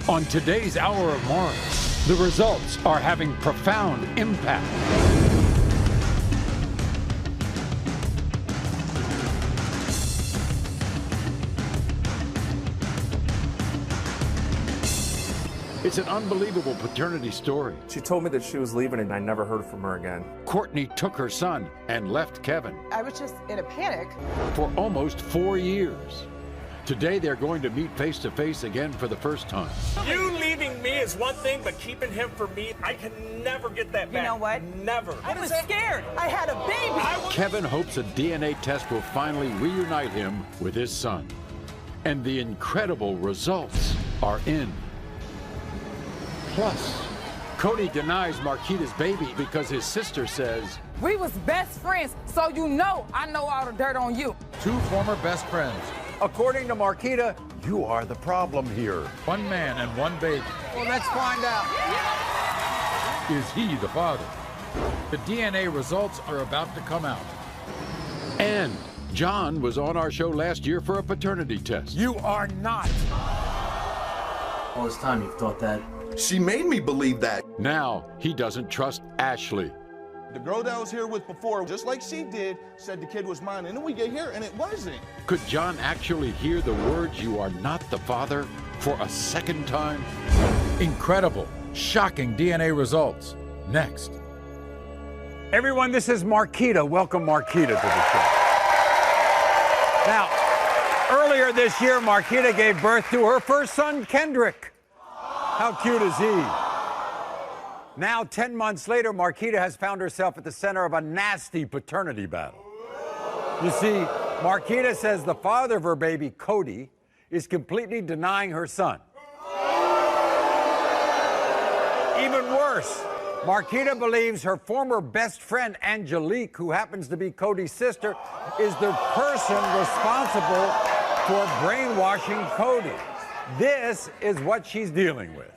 On today's Hour of Maury, the results are having profound impact. It's an unbelievable paternity story. She told me that she was leaving and I never heard from her again. Courtney took her son and left Kevin. I was just in a panic. For almost 4 years. Today they're going to meet face to face again for the first time. You leaving me is one thing, but keeping him for me, I can never get that back. You know what? Never. I was scared. I had a baby. Kevin hopes a DNA test will finally reunite him with his son. And the incredible results are in. Plus, Cody denies Marquita's baby because his sister says, "We was best friends, so you know I know all the dirt on you." 2 former best friends. According to Marquita, you are the problem here. 1 man and 1 baby. Well, let's find out. Is he the father? The DNA results are about to come out. and John was on our show last year for a paternity test. You are not. All this time you've thought that. She made me believe that. Now he doesn't trust Ashley. The girl that I was here with before, just like she did, said the kid was mine. And then we get here and it wasn't. Could John actually hear the words, "You are not the father," for a second time? Incredible, shocking DNA results. Next. Everyone, this is Marquita. Welcome Marquita to the show. Now, earlier this year, Marquita gave birth to her first son, Kendrick. How cute is he? Now, 10 months later, Marquita has found herself at the center of a nasty paternity battle. You see, Marquita says the father of her baby, Cody, is completely denying her son. Even worse, Marquita believes her former best friend, Angelique, who happens to be Cody's sister, is the person responsible for brainwashing Cody. This is what she's dealing with.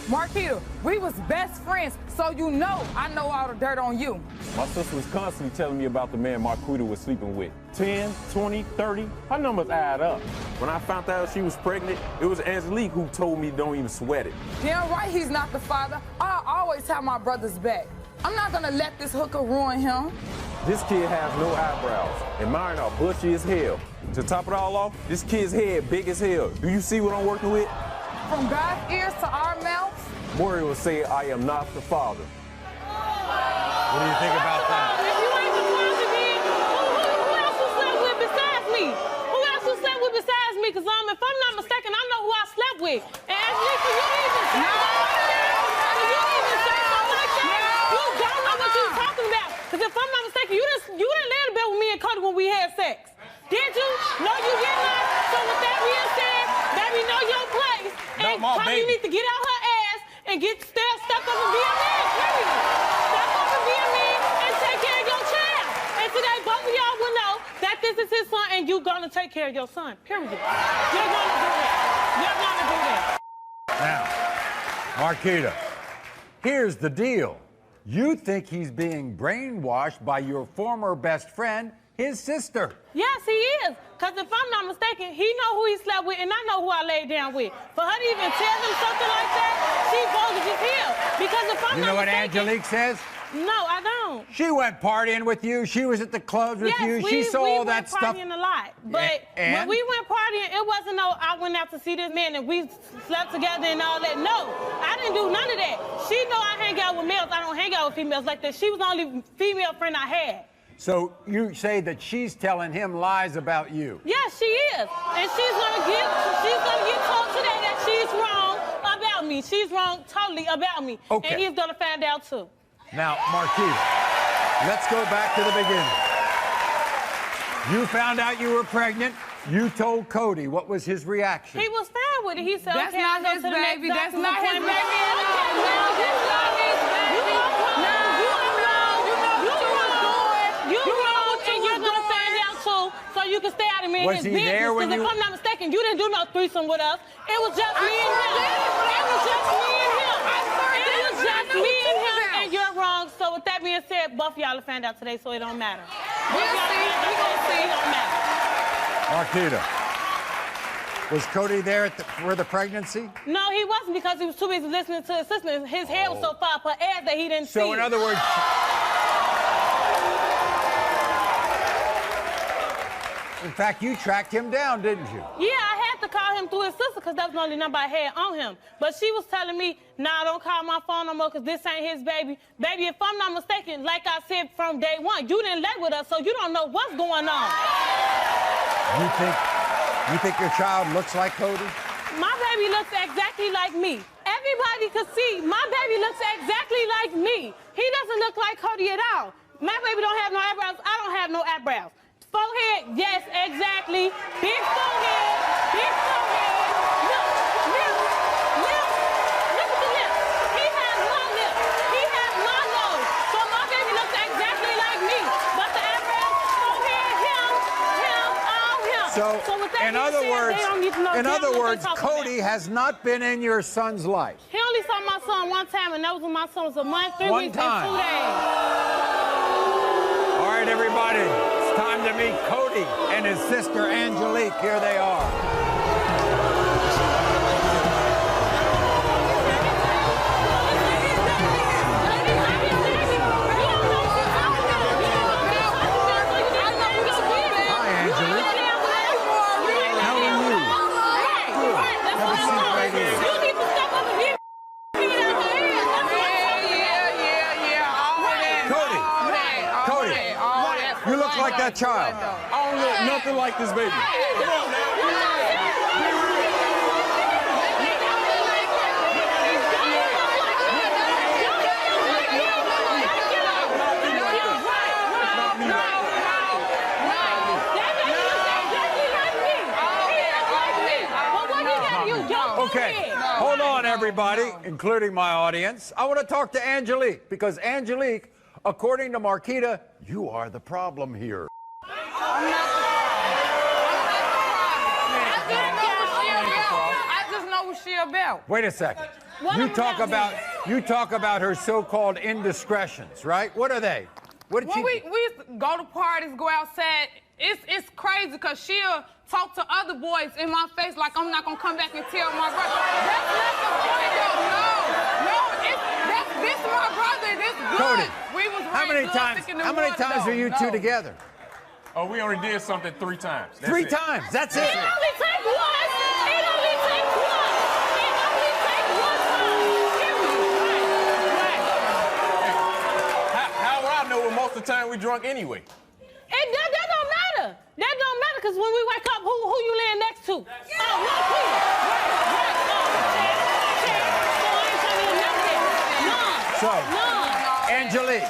Marquita, we was best friends, so you know I know all the dirt on you. My sister was constantly telling me about the man Marquita was sleeping with. 10, 20, 30, her numbers add up. When I found out she was pregnant, it was Angelique who told me don't even sweat it. Damn right he's not the father. I always have my brother's back. I'm not gonna let this hooker ruin him. This kid has no eyebrows, and mine are bushy as hell. To top it all off, this kid's head big as hell. Do you see what I'm working with? From God's ears to our mouths. Maury will say I am not the father. What do you think about that? If you ain't the father, then who else you slept with besides me? Who else you slept with besides me? Because if I'm not mistaken, I know who I slept with. And Angelique, for you to even say something like that, you don't know what you're talking about. Because if I'm not mistaken, you didn't lay in bed with me and Cody when we had sex. Did you? No, you did not. So with that being said, baby, know your place. And Cody need to get out her ass and step up and be a man, period. Step up and be a man and take care of your child. And today, both of y'all will know that this is his son and you're gonna take care of your son, period. You're gonna do that. You're gonna do that. Now, Marquita, here's the deal. You think he's being brainwashed by your former best friend, his sister. Yes, he is. Because if I'm not mistaken, he know who he slept with, and I know who I laid down with. For her to even tell him something like that, she bogus as hell. Because if I'm You know not what mistaken, Angelique says? No, I don't. She went partying with you. She was at the clubs with you. She saw all that stuff. We went partying a lot. But when we went partying, it wasn't no, I went out to see this man and we slept together and all that. No, I didn't do none of that. She know I hang out with males. I don't hang out with females like that. She was the only female friend I had. So you say that she's telling him lies about you? Yes, she is. And she's gonna get told today that she's wrong about me. She's wrong totally about me. Okay. And he's gonna find out too. Now, Marquita, let's go back to the beginning. You found out you were pregnant. You told Cody. What was his reaction? He was fine with it. He said, That's okay, not I'll go his to the baby. next That's doctor's not his appointment. baby. Okay, well, That's not his baby. You are wrong. You wrong, and you're gonna find out too, so you can stay out of me and Was his he business. there when Because if I'm not mistaken, you didn't do no threesome with us. It was just me and him. It was just me and him. It was just me and him, and you're wrong. So with that being said, both of y'all will find out today, so it don't matter. We'll see. We're gonna see. It don't matter. Marquita, Was Cody there for the pregnancy? No, he wasn't because he was too busy listening to his sister. His hair was so far up her ass that he didn't see. So in other words, in fact, you tracked him down, didn't you? Yeah, I had to call him through his sister because that was the only number I had on him. But she was telling me, nah, don't call my phone no more because this ain't his baby. Baby, if I'm not mistaken, like I said from day one, you didn't lay with us, so you don't know what's going on. You think your child looks like Cody? My baby looks exactly like me. Everybody could see my baby looks exactly like me. He doesn't look like Cody at all. My baby don't have no eyebrows. I don't have no eyebrows. Forehead, yes, exactly. Big forehead, big forehead. Look at the lips. He has my lips. He has my nose. So my baby looks exactly like me. But the eyebrows, forehead, him, all him. So with that in other being said, words, they don't need to know exactly what words, they're talking Cody about. has not been in your son's life. He only saw my son one time, and that was when my son was a month, 3 One weeks, time. and 2 days. All right, everybody, it's time to meet Cody and his sister Angelique. Here they are. Like that child. I don't look nothing like this baby. Come on now. Okay, hold on, everybody, including my audience. I want to talk to Angelique because Angelique, according to Marquita, you are the problem here. I just know what she about. Wait a second. You talk about her so-called indiscretions, right? What are they? What did When we used to go to parties, go outside, it's crazy because she'll talk to other boys in my face like I'm not gonna come back and tell my brother. That's not the point though. This my brother. This good. Cody, we was how many times are you two together? Oh, we already did something 3 times. That's Three it. times. That's it. It only takes one. It only takes one. It only takes one time. How would I know when most of the time we drunk anyway? That don't matter. That don't matter because when we wake up, who you laying next to? So, Angelique,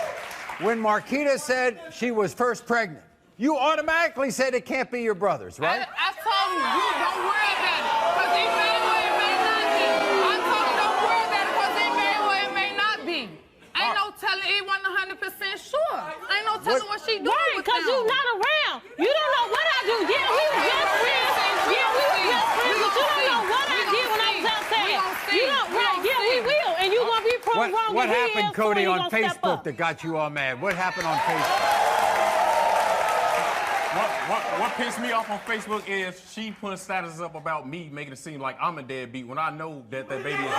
when Marquita said she was first pregnant, you automatically said it can't be your brother's, right? I told him, you don't worry about it, because it may or it may not be. I told him, don't worry about it, because it may or it may not be. Ain't no telling, it wasn't 100% sure. Ain't no telling what she doing Right, because you not around. You don't know what I do. Yeah, we was best friends. Yeah, we was best friends, but you don't know what I did when I was outside. You don't, right, yeah, we will, and you gonna be proved wrong. What if he happened, is, Cody, so you on gonna step Facebook up. that got you all mad? What happened on Facebook? What pissed me off on Facebook is she put statuses up about me making it seem like I'm a deadbeat when I know that baby is not me.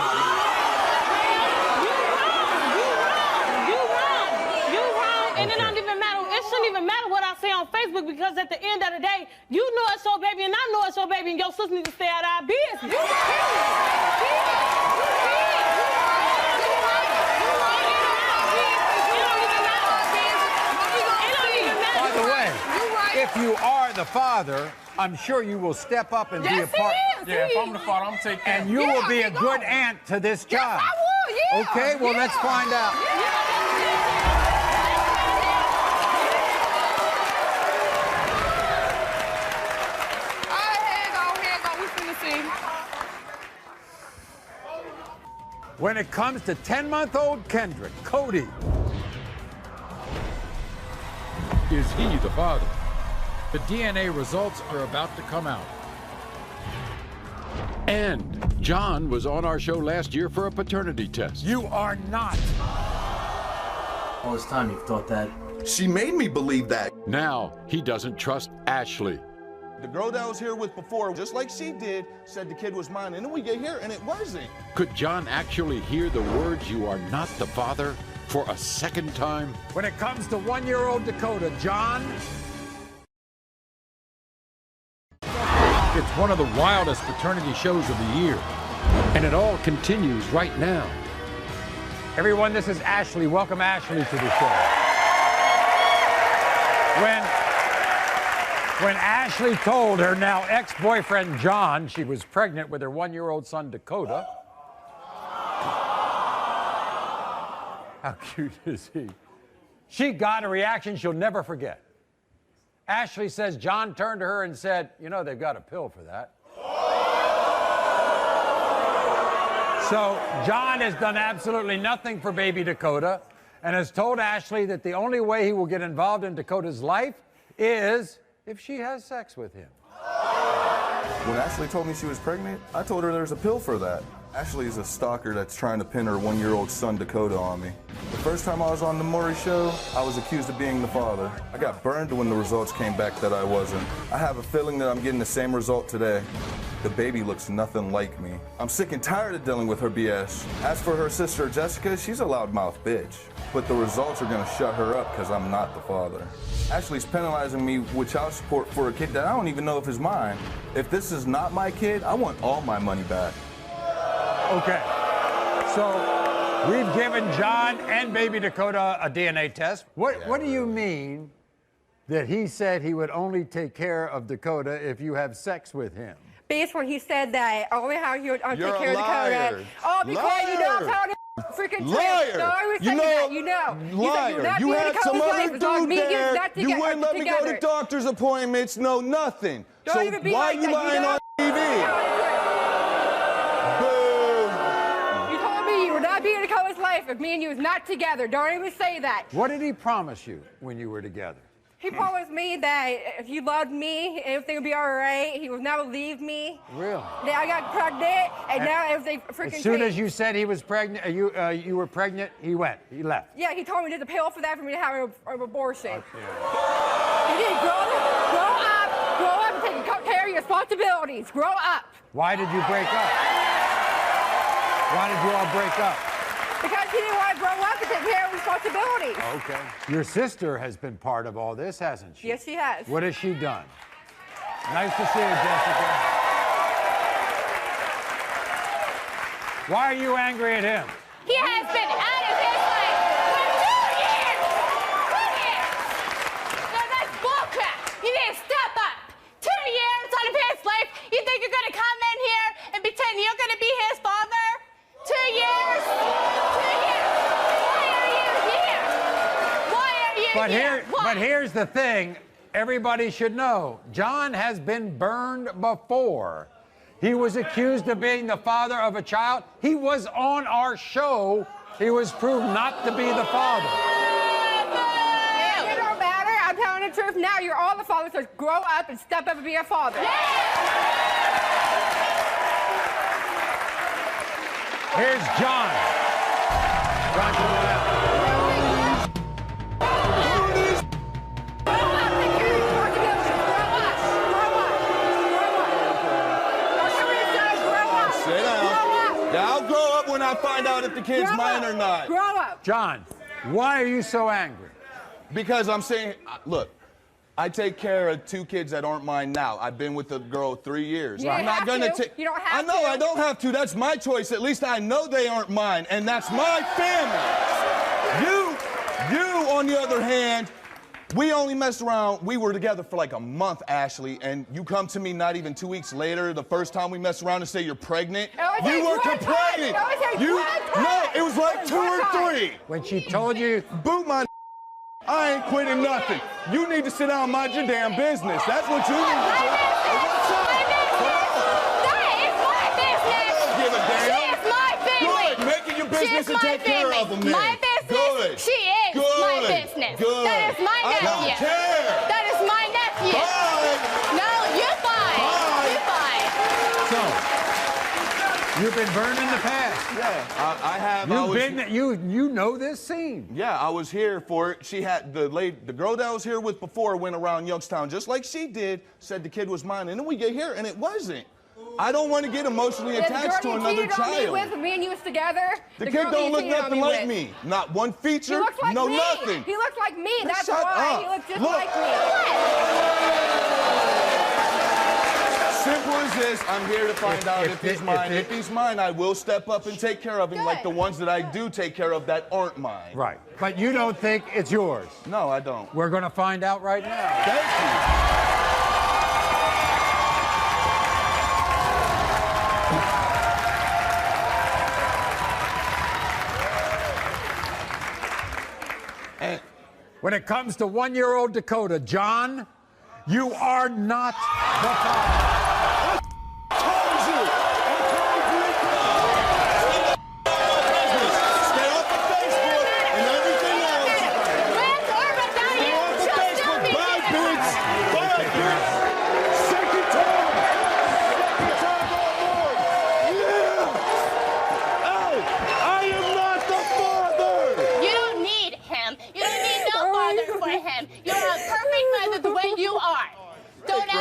You wrong, and it don't even matter. It shouldn't even matter what I say on Facebook because at the end of the day, you know it's your baby and I know it's your baby and your sister need to stay out of our business. By the way, if you are the father, I'm sure you will step up and be a part. Yeah, if I'm the father, I'm gonna take care. And you will be a good aunt to this child. I will, yeah. Okay, well, let's find out. When it comes to 10-month-old Kendrick, Cody. Is he the father? The DNA results are about to come out. And John was on our show last year for a paternity test. You are not. All this time you've thought that. She made me believe that. Now he doesn't trust Ashley. The girl that I was here with before, just like she did, said the kid was mine. And then we get here and it wasn't. Could John actually hear the words, "You are not the father," for a second time? When it comes to one-year-old Dakota, John, It's one of the wildest paternity shows of the year. And it all continues right now. everyone, this is Ashley. Welcome Ashley to the show. When Ashley told her now ex-boyfriend John she was pregnant with her one-year-old son Dakota, how cute is he? She got a reaction she'll never forget. Ashley says John turned to her and said, "You know, they've got a pill for that." So John has done absolutely nothing for baby Dakota and has told Ashley that the only way he will get involved in Dakota's life is if she has sex with him. When Ashley told me she was pregnant, I told her there's a pill for that. Ashley's a stalker that's trying to pin her one-year-old son Dakota on me. The first time I was on the Maury show, I was accused of being the father. I got burned when the results came back that I wasn't. I have a feeling that I'm getting the same result today. The baby looks nothing like me. I'm sick and tired of dealing with her BS. As for her sister Jessica, she's a loudmouth bitch. But the results are gonna shut her up because I'm not the father. Ashley's penalizing me with child support for a kid that I don't even know if is mine. If this is not my kid, I want all my money back. Okay, so we've given John and baby Dakota a DNA test. What do you mean that he said he would only take care of Dakota if you have sex with him? Based when he said that only how he would take You're care a of Dakota. liar. Oh, because you know Liar. how to freaking Liar. trip. No, I was You saying know, that. You know. Liar. You had some other dude there. You wouldn't let me go to together. doctor's appointments. No, nothing. Don't So even be why like are you that, lying know? on TV? Boo. You told me you were not being in Dakota's life if me and you was not together. Don't even say that. What did he promise you when you were together? He promised me that if you loved me, everything would be all right. He would never leave me. Really? Then I got pregnant, and now everything freaking As soon as changed. you said he was pregnant, you were pregnant, he left. Yeah, he told me there's a pill for that for me to have an abortion. Okay. You need to grow up and take care of your responsibilities. Grow up. Why did you break up? Why did you all break up? Because he didn't want to grow up and take care of responsibilities. Okay. Your sister has been part of all this, hasn't she? Yes, she has. What has she done? Nice to see you, Jessica. Why are you angry at him? He has been out of his life for 2 years! 2 years! No, that's bullcrap! You need to step up! 2 years out of his life, you think you're gonna come in here and pretend you're gonna be his father? 2 years? 2 years! Why are you here? Why are you here? But here's the thing. Everybody should know. John has been burned before. He was accused of being the father of a child. He was on our show. He was proved not to be the father. It don't matter. I'm telling the truth now. You're all the fathers, so grow up and step up and be a father. Here's John. John, to the left. Sit down. Yeah, I'll grow up when I find out if the kid's mine or not. Grow up. John, why are you so angry? Because I'm saying, look, I take care of 2 kids that aren't mine now. I've been with the girl 3 years. You I'm don't not have gonna to. take. You don't have I know to. I don't have to. That's my choice. At least I know they aren't mine, and that's my family. You, on the other hand, we only messed around. We were together for like a month, Ashley, and you come to me not even 2 weeks later, the first time we messed around and say you're pregnant. You were complaining. No, it was like 2 or 3. When she told you, boot my I ain't quitting nothing. You need to sit down and mind your damn business. That's what you need to do. What's up? That is my business! I don't give a damn. She is my family! Good. Make it your business She is and take my care family. of them then. My business? Good. She is Good. my business. Good. That is my I nephew. don't care. That is my nephew. Bye. No, you bye. Bye. You bye. so, you're been burned in the past. Yeah, I have. You know this scene. Yeah, I was here for it. She had the girl that I was here with before went around Youngstown just like she did, said the kid was mine, and then we get here and it wasn't. I don't want to get emotionally attached to another child. When me and you was together, the kid don't look nothing like me. Not one feature, he looks like no me. nothing. He looks like me. That's Shut why up. he looks just Look. like me. Simple as this, I'm here to find out if he's mine. If he's mine, I will step up and take care of him like the ones that I do take care of that aren't mine. Right. But you don't think it's yours? No, I don't. We're going to find out right now. Thank you. And when it comes to one-year-old Dakota, John, you are not the father.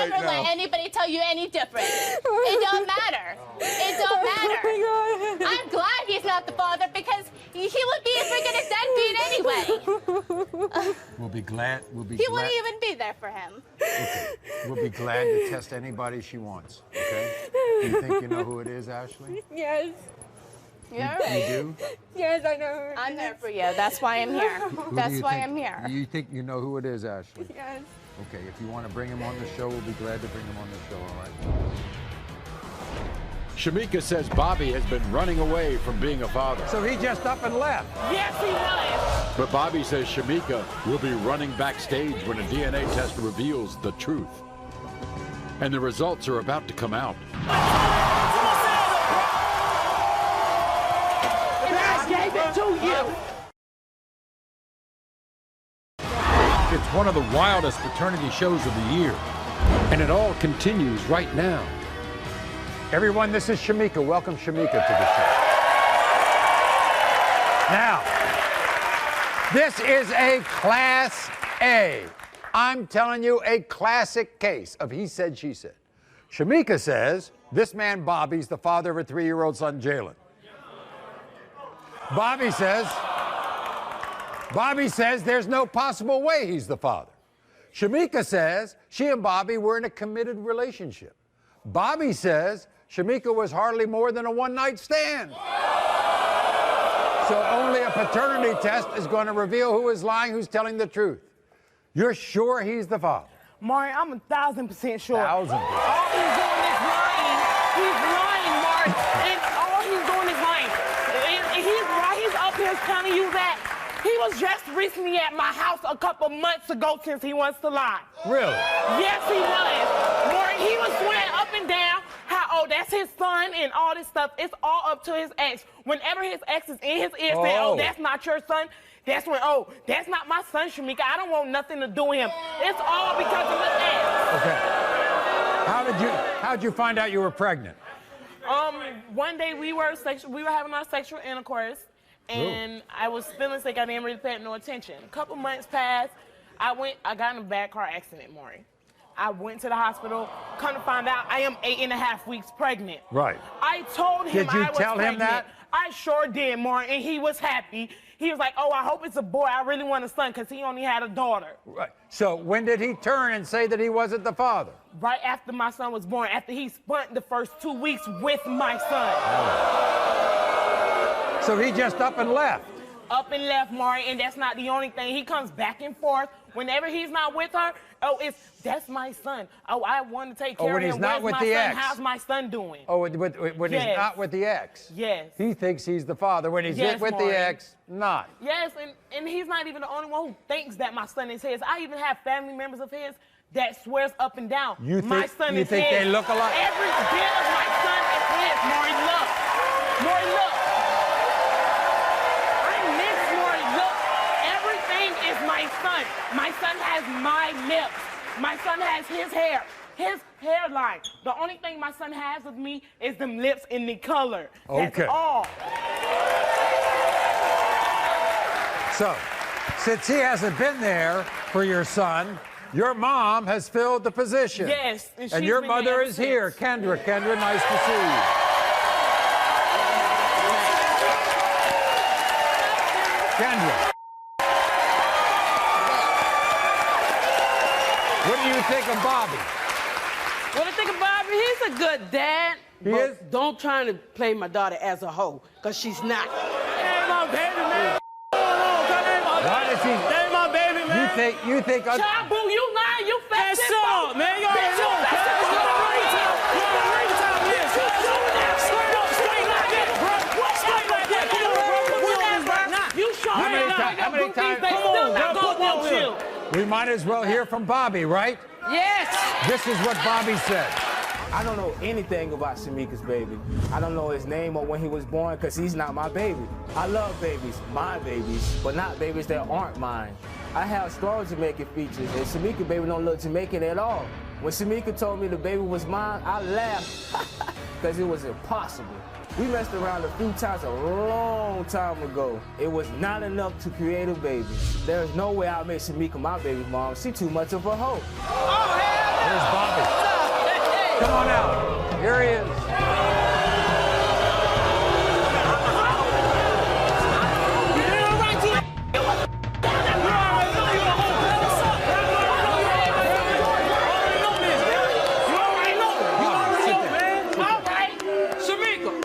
Let anybody tell you any different. It don't matter. It don't matter. Oh I'm glad he's not the father because he would be a freaking deadbeat anyway. We'll be glad. He wouldn't even be there for him. Okay. We'll be glad to test anybody she wants. Okay? Do you think you know who it is, Ashley? Yes. You're right. You do? Yes, I know. I'm there for you. That's why I'm here. That's why I'm here. You think you know who it is, Ashley? Yes. Okay, if you want to bring him on the show, we'll be glad to bring him on the show, all right? Shamika says Bobby has been running away from being a father. So he just up and left. Yes, he was. But Bobby says Shamika will be running backstage when a DNA test reveals the truth. And the results are about to come out. I gave it to you. It's one of the wildest paternity shows of the year. And it all continues right now. Everyone, this is Shamika. Welcome Shamika to the show. Now, this is a Class A. I'm telling you, a classic case of he said, she said. Shamika says this man Bobby's the father of her 3-year-old son, Jalen. Bobby says there's no possible way he's the father. Shamika says she and Bobby were in a committed relationship. Bobby says Shamika was hardly more than a one-night stand. So only a paternity test is going to reveal who is lying, who's telling the truth. You're sure he's the father? Maury, I'm 1,000% sure. 1,000%. All he's doing is lying. He's lying, Maury. And all he's doing is lying. And he's up here telling you that. He was just recently at my house a couple months ago since he wants to lie. Really? Yes, he was. Maury, he was swearing up and down how, oh, that's his son and all this stuff. It's all up to his ex. Whenever his ex is in his ear saying, oh, that's not your son, that's when, oh, that's not my son, Shamika. I don't want nothing to do with him. It's all because of his ex. Okay. How'd you find out you were pregnant? One day we were having our sexual intercourse, and I was feeling sick. I didn't really pay no attention. A couple months passed. I got in a bad car accident, Maury. I went to the hospital. Come to find out, I am 8.5 weeks pregnant. Right. I told him I was pregnant. Did you tell him that? I sure did, Maury, and he was happy. He was like, oh, I hope it's a boy. I really want a son because he only had a daughter. Right. So when did he turn and say that he wasn't the father? Right after my son was born, after he spent the first 2 weeks with my son. Oh. So he just up and left? Up and left, Maury, and that's not the only thing. He comes back and forth. Whenever he's not with her, oh, that's my son. Oh, I want to take care of him. When he's not with the ex. How's my son doing? Oh, when he's not with the ex. Yes. He thinks he's the father. When he's with Maury. the ex, not. Yes, and he's not even the only one who thinks that my son is his. I even have family members of his that swears up and down my son is his. You think they look alike? Every bit of my son is his. Maury, look. Maury, look. My son has my lips. My son has his hair. his hairline. The only thing my son has of me is them lips and the color. That's all. So, since he hasn't been there for your son, your mom has filled the position. Yes. And your mother is here. Kendra, nice to see you. Kendra. What do you think of Bobby? What do you think of Bobby? He's a good dad. He is? Don't try to play my daughter as a hoe, because she's not. Hey, my baby, man. Why does he? That's my baby, man. You think? Child, boo, you lying, you fat shit. That's all, man. You already know. How many times? We might as well hear from Bobby, right? Yes. This is what Bobby said. I don't know anything about Shamika's baby. I don't know his name or when he was born, because he's not my baby. I love babies, my babies, but not babies that aren't mine. I have strong Jamaican features, and Shamika's baby don't look Jamaican at all. When Shamika told me the baby was mine, I laughed, because it was impossible. We messed around a few times a long time ago. It was not enough to create a baby. There's no way I'll make Shamika my baby mom. She too much of a hoe. Oh, hell Here's Bobby. Come on out. Here he is.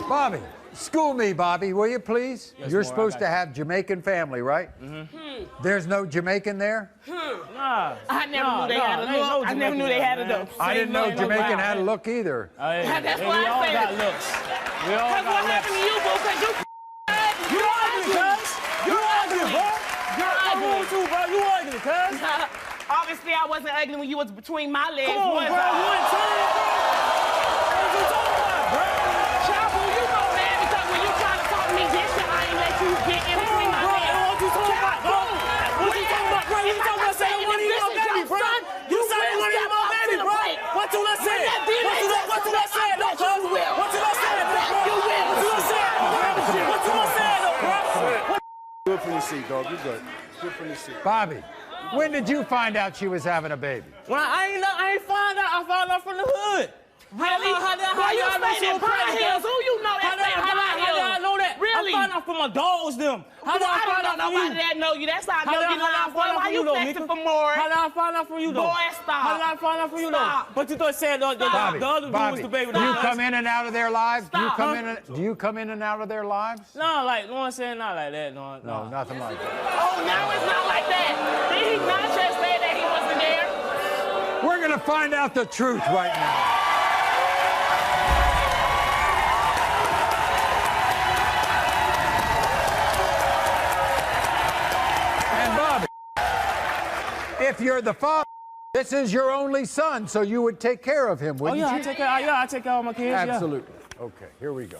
Bobby, school me, Bobby, will you please? Yes, You're Maury, supposed to have Jamaican family, right? Mm-hmm. There's no Jamaican there? Nah. I never knew they had a look. I never knew they had a look. I didn't know Jamaican had a look either. That's why I said got looks. We all Because what happened to you, boo? Because you ugly, cuz. You're ugly, bro. You're ugly too, bro. You ugly, cuz. Obviously, I wasn't ugly when you was between my legs. Come on, bro. One time, bro. What you talking about, bro? Child, boo, you so mad because when you trying to talk to me this shit, I ain't let you get in between my legs. What you talking about, bro? What you talking about, bro? You talking about saying money in my baby, bro? You saying money in my baby, bro? What you not saying? What you not saying, though, cuz? What you not saying, bro? You will. What you not saying, bro? What you not saying, though, bro? Good from your seat, dog. You good. Good from your seat. Bobby, when did you find out she was having a baby? When I ain't find out. I found out from the hood. Really? Why you staying in Pine Hills? Who you know that stay in Pine Hills? How did I know that? Really? I found out from my dogs, them. How did I find out from you? Nobody that know you. That's how I know you lying, boy. Why you flexing for more? How did I find out from you, though? Boy, stop. How did I find out from you, though? But you thought said the other dude was the baby. Do you come in and out of their lives? Stop. Do you come in and out of their lives? No, like, no one said not like that. No, nothing like that. Oh, now it's not like that. Did he not just say that he wasn't there? We're going to find out the truth right now. If you're the father, this is your only son, so you would take care of him, wouldn't you? I take care of all my kids. Absolutely. Yeah. Okay, here we go.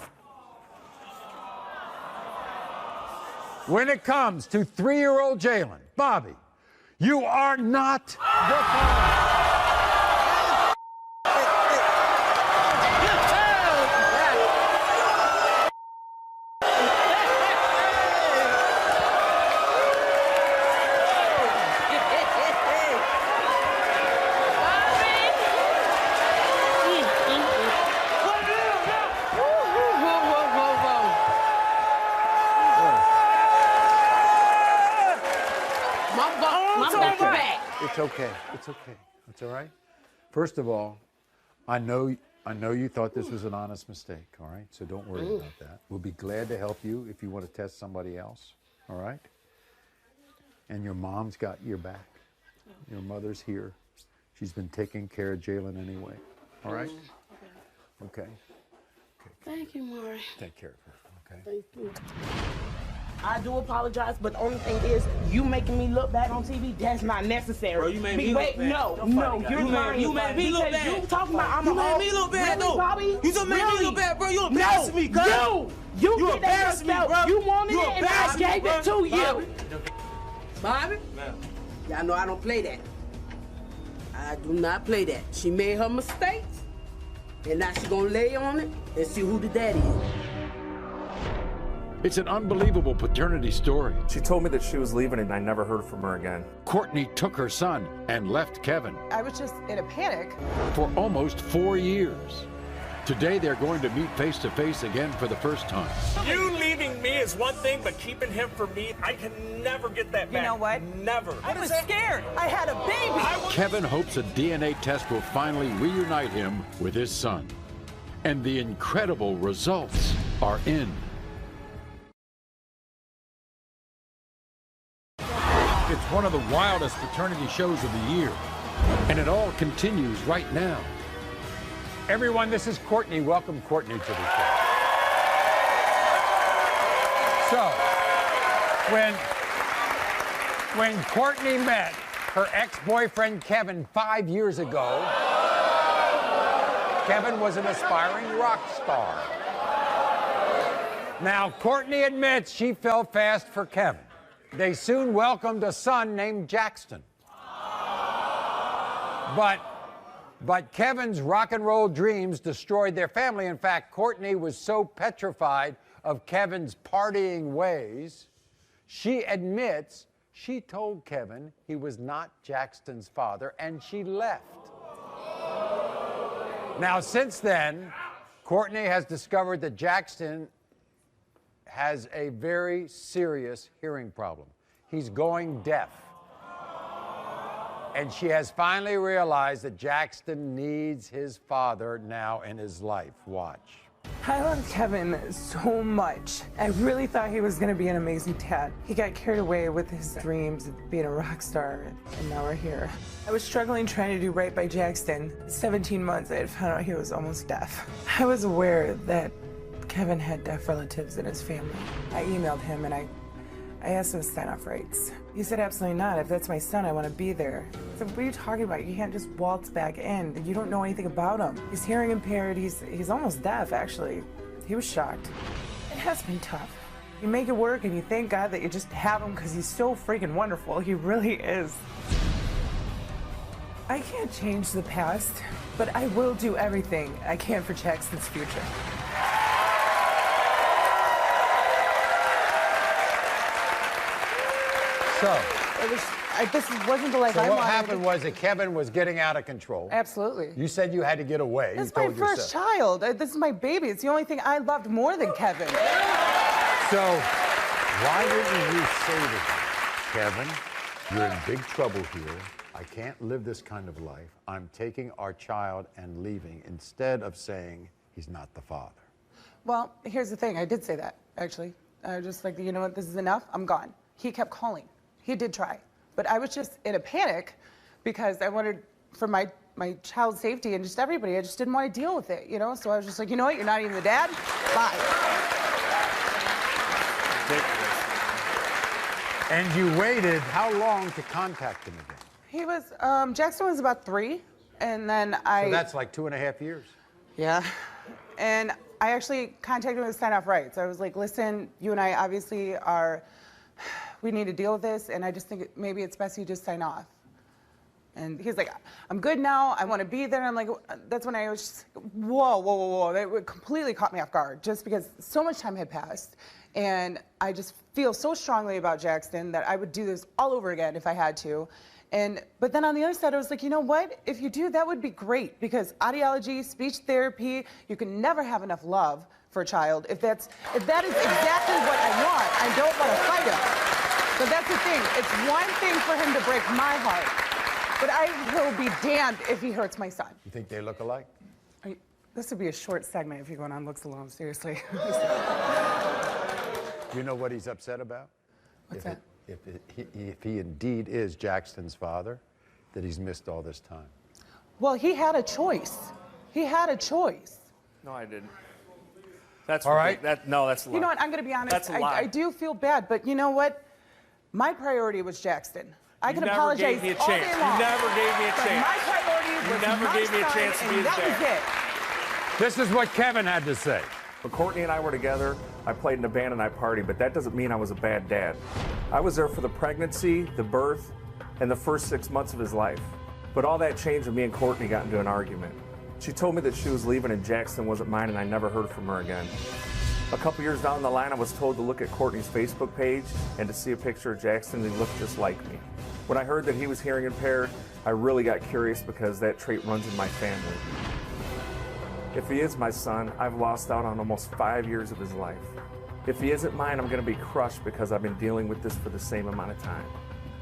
When it comes to 3-year-old Jalen, Bobby, you are not the father. It's okay. It's okay. It's all right. First of all, I know you thought this was an honest mistake, all right? So don't worry about that. We'll be glad to help you if you want to test somebody else, all right? And your mom's got your back. Your mother's here. She's been taking care of Jalen anyway, all right? Okay. Thank you, Maury. Take care of her, okay? Thank you. I do apologize, but the only thing is, you making me look bad on TV, that's not necessary. Bro, you made me look bad. No, you're lying. You made me look bad. You talking about I'm a hoe. You made me look bad, really, though. Bobby? You just made me look bad, bro. You embarrassing me, cuz. You embarrassed me, bro. You wanted it, and I gave it to you. Bobby? Y'all know I don't play that. I do not play that. She made her mistakes, and now she's gonna lay on it and see who the daddy is. It's an unbelievable paternity story. She told me that she was leaving and I never heard from her again. Courtney took her son and left Kevin I was just in a panic. for almost 4 years. Today, they're going to meet face to face again for the first time. You leaving me is one thing, but keeping him for me, I can never get that back. You know what? Never. I was scared. I had a baby. Kevin hopes a DNA test will finally reunite him with his son. And the incredible results are in. It's one of the wildest paternity shows of the year. And it all continues right now. Everyone, this is Courtney. Welcome Courtney to the show. So, when Courtney met her ex-boyfriend Kevin 5 years ago, Kevin was an aspiring rock star. Now, Courtney admits she fell fast for Kevin. They soon welcomed a son named Jackson. But Kevin's rock and roll dreams destroyed their family. In fact, Courtney was so petrified of Kevin's partying ways, she admits she told Kevin he was not Jackson's father, and she left. Now, since then, Courtney has discovered that Jackson has a very serious hearing problem. He's going deaf. And she has finally realized that Jackson needs his father now in his life. Watch. I love Kevin so much. I really thought he was going to be an amazing dad. He got carried away with his dreams of being a rock star, and now we're here. I was struggling trying to do right by Jackson. 17 months, I had found out he was almost deaf. I was aware that Kevin had deaf relatives in his family. I emailed him and I asked him to sign off rights. He said, absolutely not. If that's my son, I want to be there. I said, what are you talking about? You can't just waltz back in. You don't know anything about him. He's hearing impaired. He's almost deaf, actually. He was shocked. It has been tough. You make it work and you thank God that you just have him because he's so freaking wonderful. He really is. I can't change the past, but I will do everything I can for Jackson's future. So, this wasn't the life I wanted. What happened was that Kevin was getting out of control. Absolutely. You said you had to get away. This is my first child. This is my baby. It's the only thing I loved more than Kevin. So, why didn't you say to him, Kevin, you're in big trouble here. I can't live this kind of life. I'm taking our child and leaving, instead of saying he's not the father? Well, here's the thing. I did say that, actually. I was just like, you know what, this is enough. I'm gone. He kept calling. He did try. But I was just in a panic because I wanted, for my child's safety and just everybody, I just didn't want to deal with it, you know? So I was just like, you know what, you're not even the dad? Bye. And you waited how long to contact him again? He was, Jackson was about 3, and then So that's like 2.5 years. Yeah. And I actually contacted him with sign-off rights. I was like, listen, you and I obviously we need to deal with this, and I just think maybe it's best you just sign off. And he's like, I'm good now, I want to be there. And I'm like, that's when I was just, whoa. That completely caught me off guard, just because so much time had passed. And I just feel so strongly about Jackson that I would do this all over again if I had to. But then on the other side, I was like, you know what? If you do, that would be great, because audiology, speech therapy, you can never have enough love for a child. If that is exactly what I want, I don't want to fight him. But that's the thing. It's one thing for him to break my heart, but I will be damned if he hurts my son. You think they look alike? This would be a short segment if you're going on looks alone, seriously. You know what he's upset about? What's that? If he indeed is Jackson's father, that he's missed all this time. Well, he had a choice. He had a choice. No, I didn't. That's all right. No, that's a lie. You know what? I'm going to be honest. That's a lie. I do feel bad, but you know what? My priority was Jackson. I can apologize all day long. You never gave me a chance. My priority was You never gave me a chance to be his dad. That was it. This is what Kevin had to say. When Courtney and I were together, I played in a band and I partied, but that doesn't mean I was a bad dad. I was there for the pregnancy, the birth, and the first 6 months of his life. But all that changed when me and Courtney got into an argument. She told me that she was leaving and Jackson wasn't mine, and I never heard from her again. A couple years down the line, I was told to look at Courtney's Facebook page and to see a picture of Jackson, and he looked just like me. When I heard that he was hearing impaired, I really got curious because that trait runs in my family. If he is my son, I've lost out on almost 5 years of his life. If he isn't mine, I'm going to be crushed because I've been dealing with this for the same amount of time.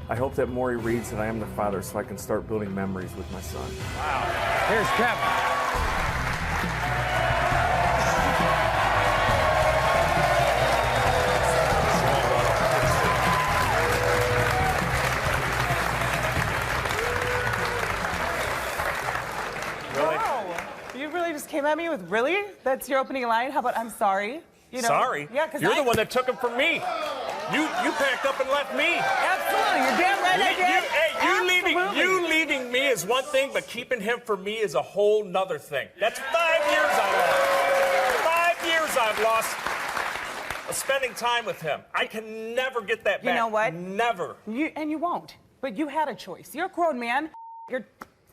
I hope that Maury reads that I am the father so I can start building memories with my son. Wow. Here's Kevin. Came at me with really? That's your opening line? How about I'm sorry? You know, sorry? Yeah, because you're the one that took him from me. You packed up and left me. Absolutely, you're damn right I did. You leaving me is one thing, but keeping him for me is a whole nother thing. That's 5 years I lost. 5 years I've lost spending time with him. I can never get that back. You know what? Never. And you won't. But you had a choice. You're a grown man. You're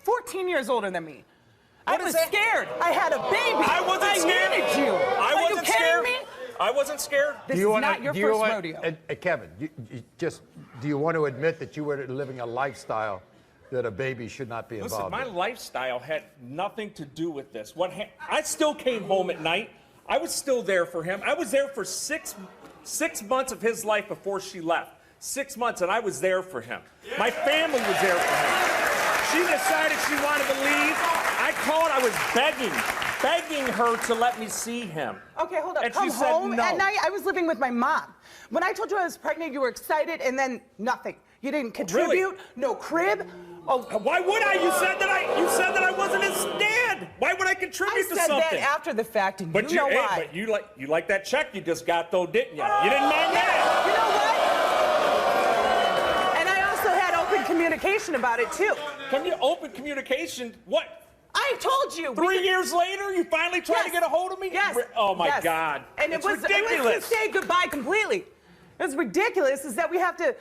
14 years older than me. I was scared. I had a baby. I wasn't scared. I needed you. I wasn't scared. Me? I wasn't scared. This is not your first rodeo. Kevin, do you want to admit that you were living a lifestyle that a baby should not be involved in? Listen, my lifestyle had nothing to do with this. I still came home at night. I was still there for him. I was there for six months of his life before she left. 6 months, and I was there for him. My family was there for him. She decided she wanted to leave. I called, I was begging her to let me see him. Okay, hold up. And Come she said home no. at night. I was living with my mom. When I told you I was pregnant, you were excited, and then nothing. You didn't contribute. Really? No crib. Oh, why would I? You said that I wasn't his dad. Why would I contribute to something? I said that after the fact, and you know why. But you like that check you just got though, didn't you? You didn't mind that. You know what? And I also had open communication about it too. Open communication? What? I told you. 3 years later, you finally tried to get a hold of me? Yes. Oh, my God. And it's ridiculous. It was to say goodbye completely. It's ridiculous is that we have to...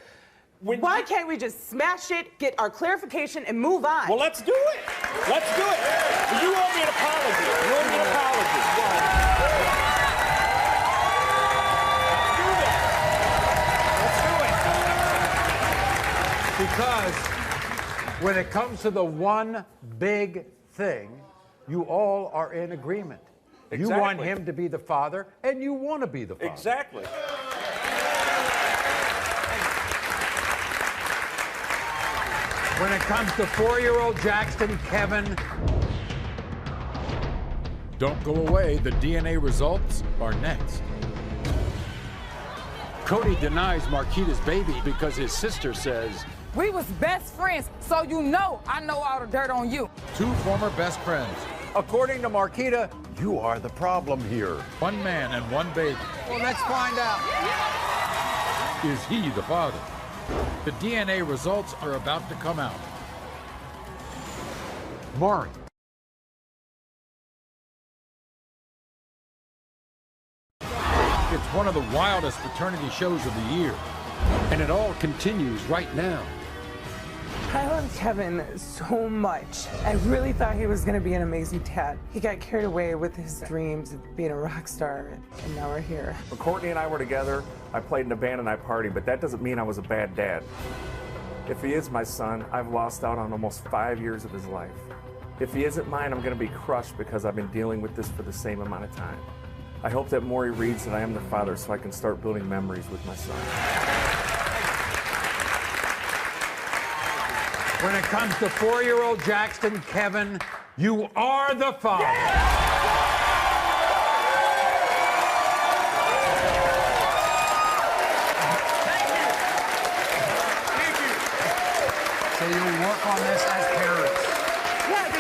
Why can't we just smash it, get our clarification, and move on? Well, let's do it. Let's do it. Well, you owe me an apology. You owe me an apology. Let's do it. Because when it comes to the one big thing, you all are in agreement. Exactly. You want him to be the father, and you want to be the father. Exactly. When it comes to 4-year-old Jackson, Kevin. Don't go away. The DNA results are next. Cody denies Marquita's baby because his sister says, we was best friends, so you know I know all the dirt on you. 2 former best friends. According to Marquita, you are the problem here. 1 man and 1 baby. Well, let's find out. Is he the father? The DNA results are about to come out. Maury. It's one of the wildest paternity shows of the year. And it all continues right now. I love Kevin so much. I really thought he was going to be an amazing dad. He got carried away with his dreams of being a rock star, and now we're here. When Courtney and I were together, I played in a band and I partied, but that doesn't mean I was a bad dad. If he is my son, I've lost out on almost 5 years of his life. If he isn't mine, I'm going to be crushed because I've been dealing with this for the same amount of time. I hope that Maury reads that I am the father so I can start building memories with my son. When it comes to 4-year-old Jackson, Kevin, you are the father. Yeah! So you'll work on this as parents. Yeah, it'd be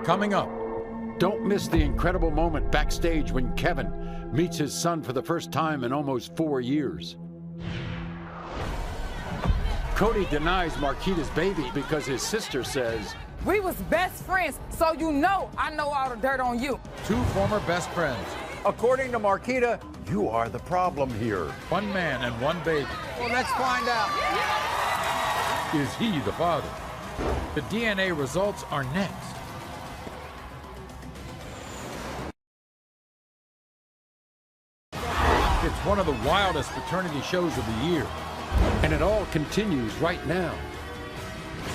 nice. Coming up, don't miss the incredible moment backstage when Kevin meets his son for the first time in almost 4 years. Cody denies Marquita's baby because his sister says, we was best friends, so you know I know all the dirt on you. 2 former best friends. According to Marquita, You are the problem here. One man and one baby. Well, let's find out. Is he the father? The DNA results are next. It's one of the wildest paternity shows of the year, and it all continues right now.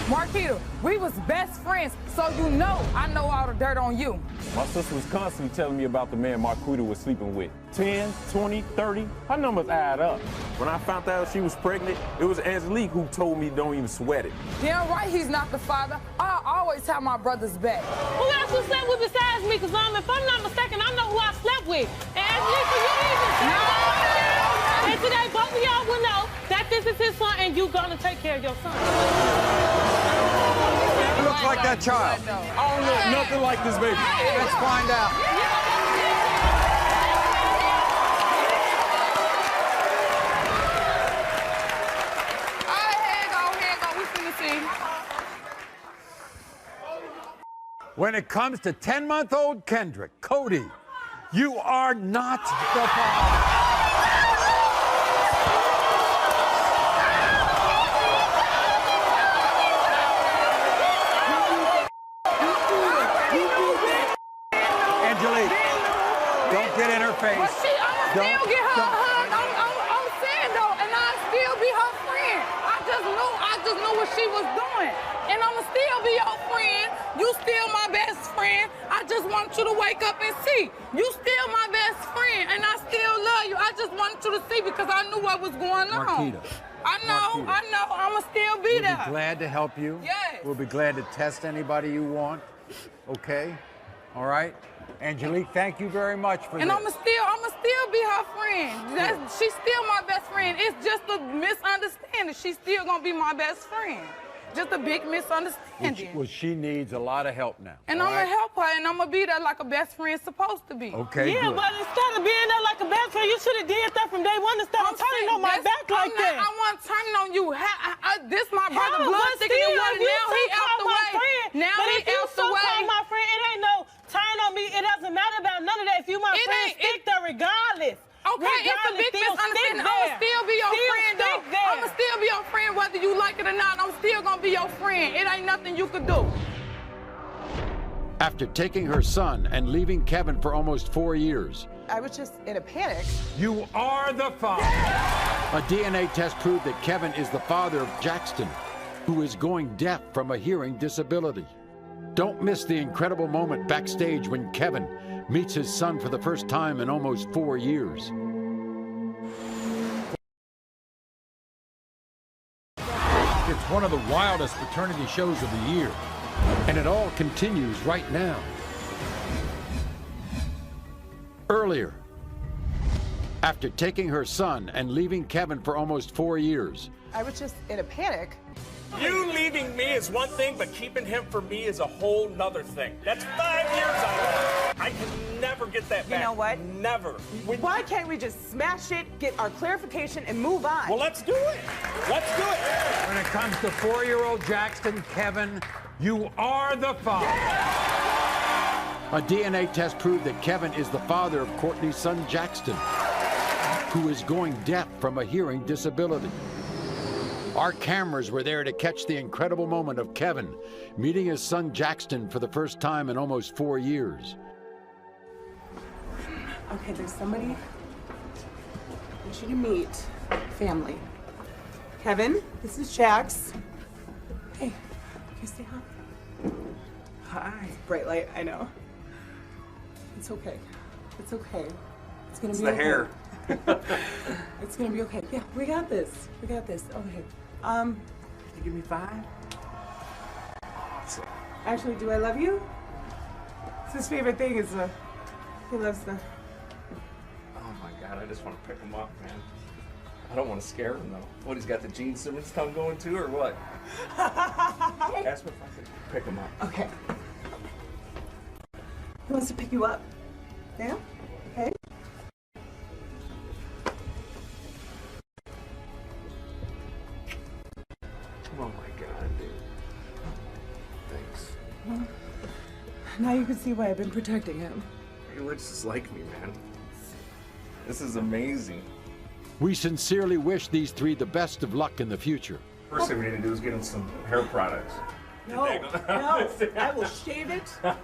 Marquita, we was best friends, so you know I know all the dirt on you. My sister was constantly telling me about the man Marquita was sleeping with. 10, 20, 30, her numbers add up. When I found out she was pregnant, it was Angelique who told me don't even sweat it. Damn right he's not the father. I always have my brother's back. Who else you slept with besides me? Because if I'm not mistaken, I know who I slept with. And Angelique, for you even say and today, both of y'all will know that this is his son and you gonna take care of your son. He looks like that child. I don't look nothing like this baby. Let's find out. When it comes to 10-month-old Kendrick, Cody, you are not the father. Angelique, don't get in her face. But I'ma still get her a hug. I'm saying though, and I'll still be her friend. I just knew what she was doing. And I'ma still be your friend. You still my best friend. I just want you to wake up and see. You still my best friend, and I still love you. I just wanted you to see because I knew what was going on. Marquita. I know. I'ma still be there. We'll be glad to help you. Yes. We'll be glad to test anybody you want. Okay? All right? Angelique, thank you very much for and this. I'ma still be her friend. She's still my best friend. It's just a misunderstanding. She's still gonna be my best friend. Just a big misunderstanding. Well, she needs a lot of help now. And I'm gonna help her, and I'm gonna be there like a best friend supposed to be. Okay, yeah, good. but instead of being there like a best friend, you should have did that from day one instead of turning on my back like that. I wasn't turning on you. This my brother, Hell, blood but thicker than still, water. if you Now he so out call the my way. friend, Now but he if you out so the way. call my friend, it ain't no turn on me. It doesn't matter about none of that. If you my friend, stick there regardless. Okay, it's a big misunderstanding. I'ma still be your friend, though. I'ma still be your friend whether you like it or not. I'm still gonna be your friend. It ain't nothing you could do. After taking her son and leaving Kevin for almost 4 years, I was just in a panic. You are the father. a DNA test proved that Kevin is the father of Jackson, who is going deaf from a hearing disability. Don't miss the incredible moment backstage when Kevin meets his son for the first time in almost 4 years. It's one of the wildest paternity shows of the year, and it all continues right now. Earlier, after taking her son and leaving Kevin for almost 4 years, I was just in a panic. You leaving me is one thing, but keeping him for me is a whole nother thing. That's 5 years I can never get that back. You know what? Never. Why can't we just smash it, get our clarification, and move on? Well, let's do it. Let's do it. When it comes to 4-year-old Jackson, Kevin, you are the father. a DNA test proved that Kevin is the father of Courtney's son Jackson, who is going deaf from a hearing disability. Our cameras were there to catch the incredible moment of Kevin meeting his son Jackson for the first time in almost 4 years. Okay, there's somebody I want you to meet. Family. Kevin, this is Jax. Hey, can you say hi? Hi. It's bright light, I know. It's okay. It's okay. It's gonna be okay. the hair. It's gonna be okay. Yeah, we got this. We got this. Okay. Can you give me 5? Awesome. Actually, do I love you? It's his favorite thing is he loves the. Oh my God, I just want to pick him up, man. I don't want to scare him though. What, he's got the Gene Simmons tongue going too, or what? Ask him if I could pick him up. Okay. He wants to pick you up. Yeah? Okay. Oh my God, dude. Thanks. Well, now you can see why I've been protecting him. You were just like me, man. This is amazing. We sincerely wish these three the best of luck in the future. First thing we need to do is get him some hair products. No, no, I will shave it. I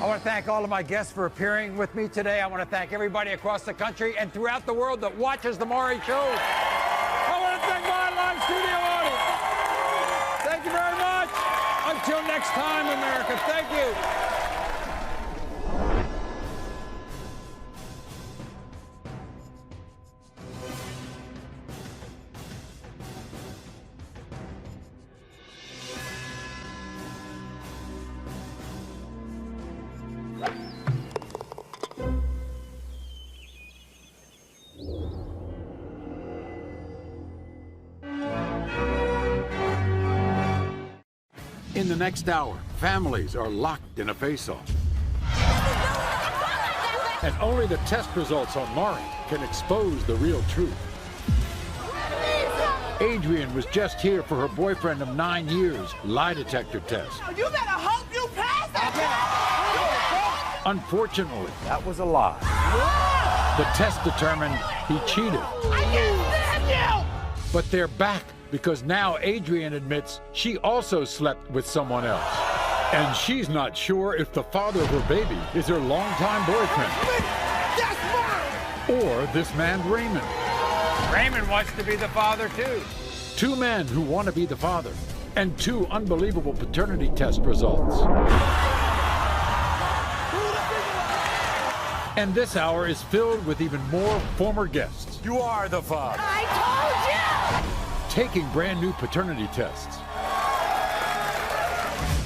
want to thank all of my guests for appearing with me today. I want to thank everybody across the country and throughout the world that watches The Maury Show. I want to thank my live studio audience. Thank you very much. Until next time, America. Thank you. In the next hour, families are locked in a face-off. And only the test results on Maury can expose the real truth. Adrian was just here for her boyfriend of 9 years' lie detector test. You better hope you pass that. Unfortunately, that was a lie. The test determined he cheated. I can't stand you. But they're back because now Adrian admits she also slept with someone else. And she's not sure if the father of her baby is her longtime boyfriend. Or this man, Raymond. Raymond wants to be the father, too. Two men who want to be the father, and two unbelievable paternity test results. And this hour is filled with even more former guests. You are the father. I told you. Taking brand new paternity tests.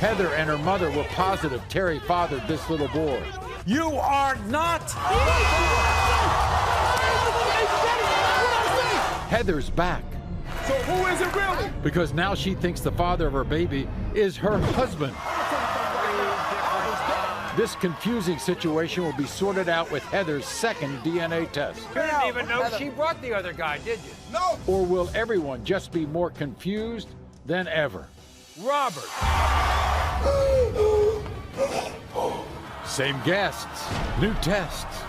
Heather and her mother were positive Terry fathered this little boy. You are not. Heather's back. So who is it really? Because now she thinks the father of her baby is her husband. This confusing situation will be sorted out with Heather's second DNA test. You didn't even know she brought the other guy, did you? No. Or will everyone just be more confused than ever? Robert. Same guests, new tests.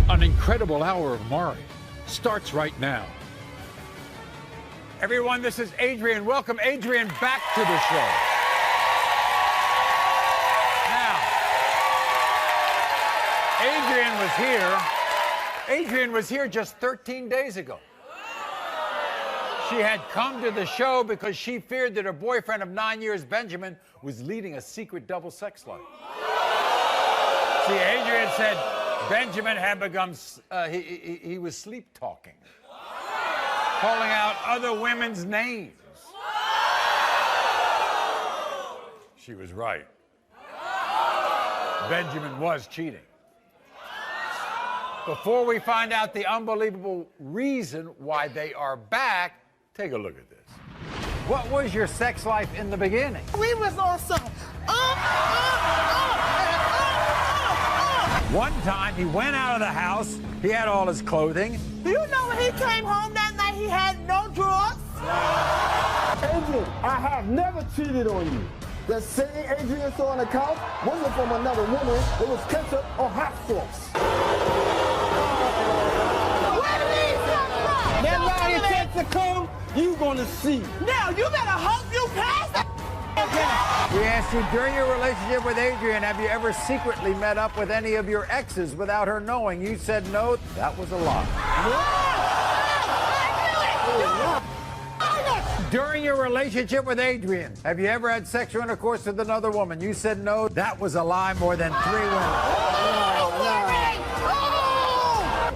An incredible hour of Maury starts right now. Everyone, this is Adrian. Welcome Adrian back to the show. Adrian was here just 13 days ago. She had come to the show because she feared that her boyfriend of 9 years, Benjamin, was leading a secret double sex life. See, Adrian said Benjamin had become, he was sleep talking, calling out other women's names. She was right. Benjamin was cheating. Before we find out the unbelievable reason why they are back, take a look at this. What was your sex life in the beginning? We was on some One time he went out of the house, he had all his clothing. Do you know when he came home that night he had no drawers? Adrian, I have never cheated on you. The same Adrian saw on the couch wasn't from another woman. It was ketchup or hot sauce. That lie test to come, you gonna see. Now you better hope you pass that. We asked you, during your relationship with Adrian, have you ever secretly met up with any of your exes without her knowing? You said no. That was a lie. During your relationship with Adrian, have you ever had sexual intercourse with another woman? You said no. That was a lie. More than 3 women.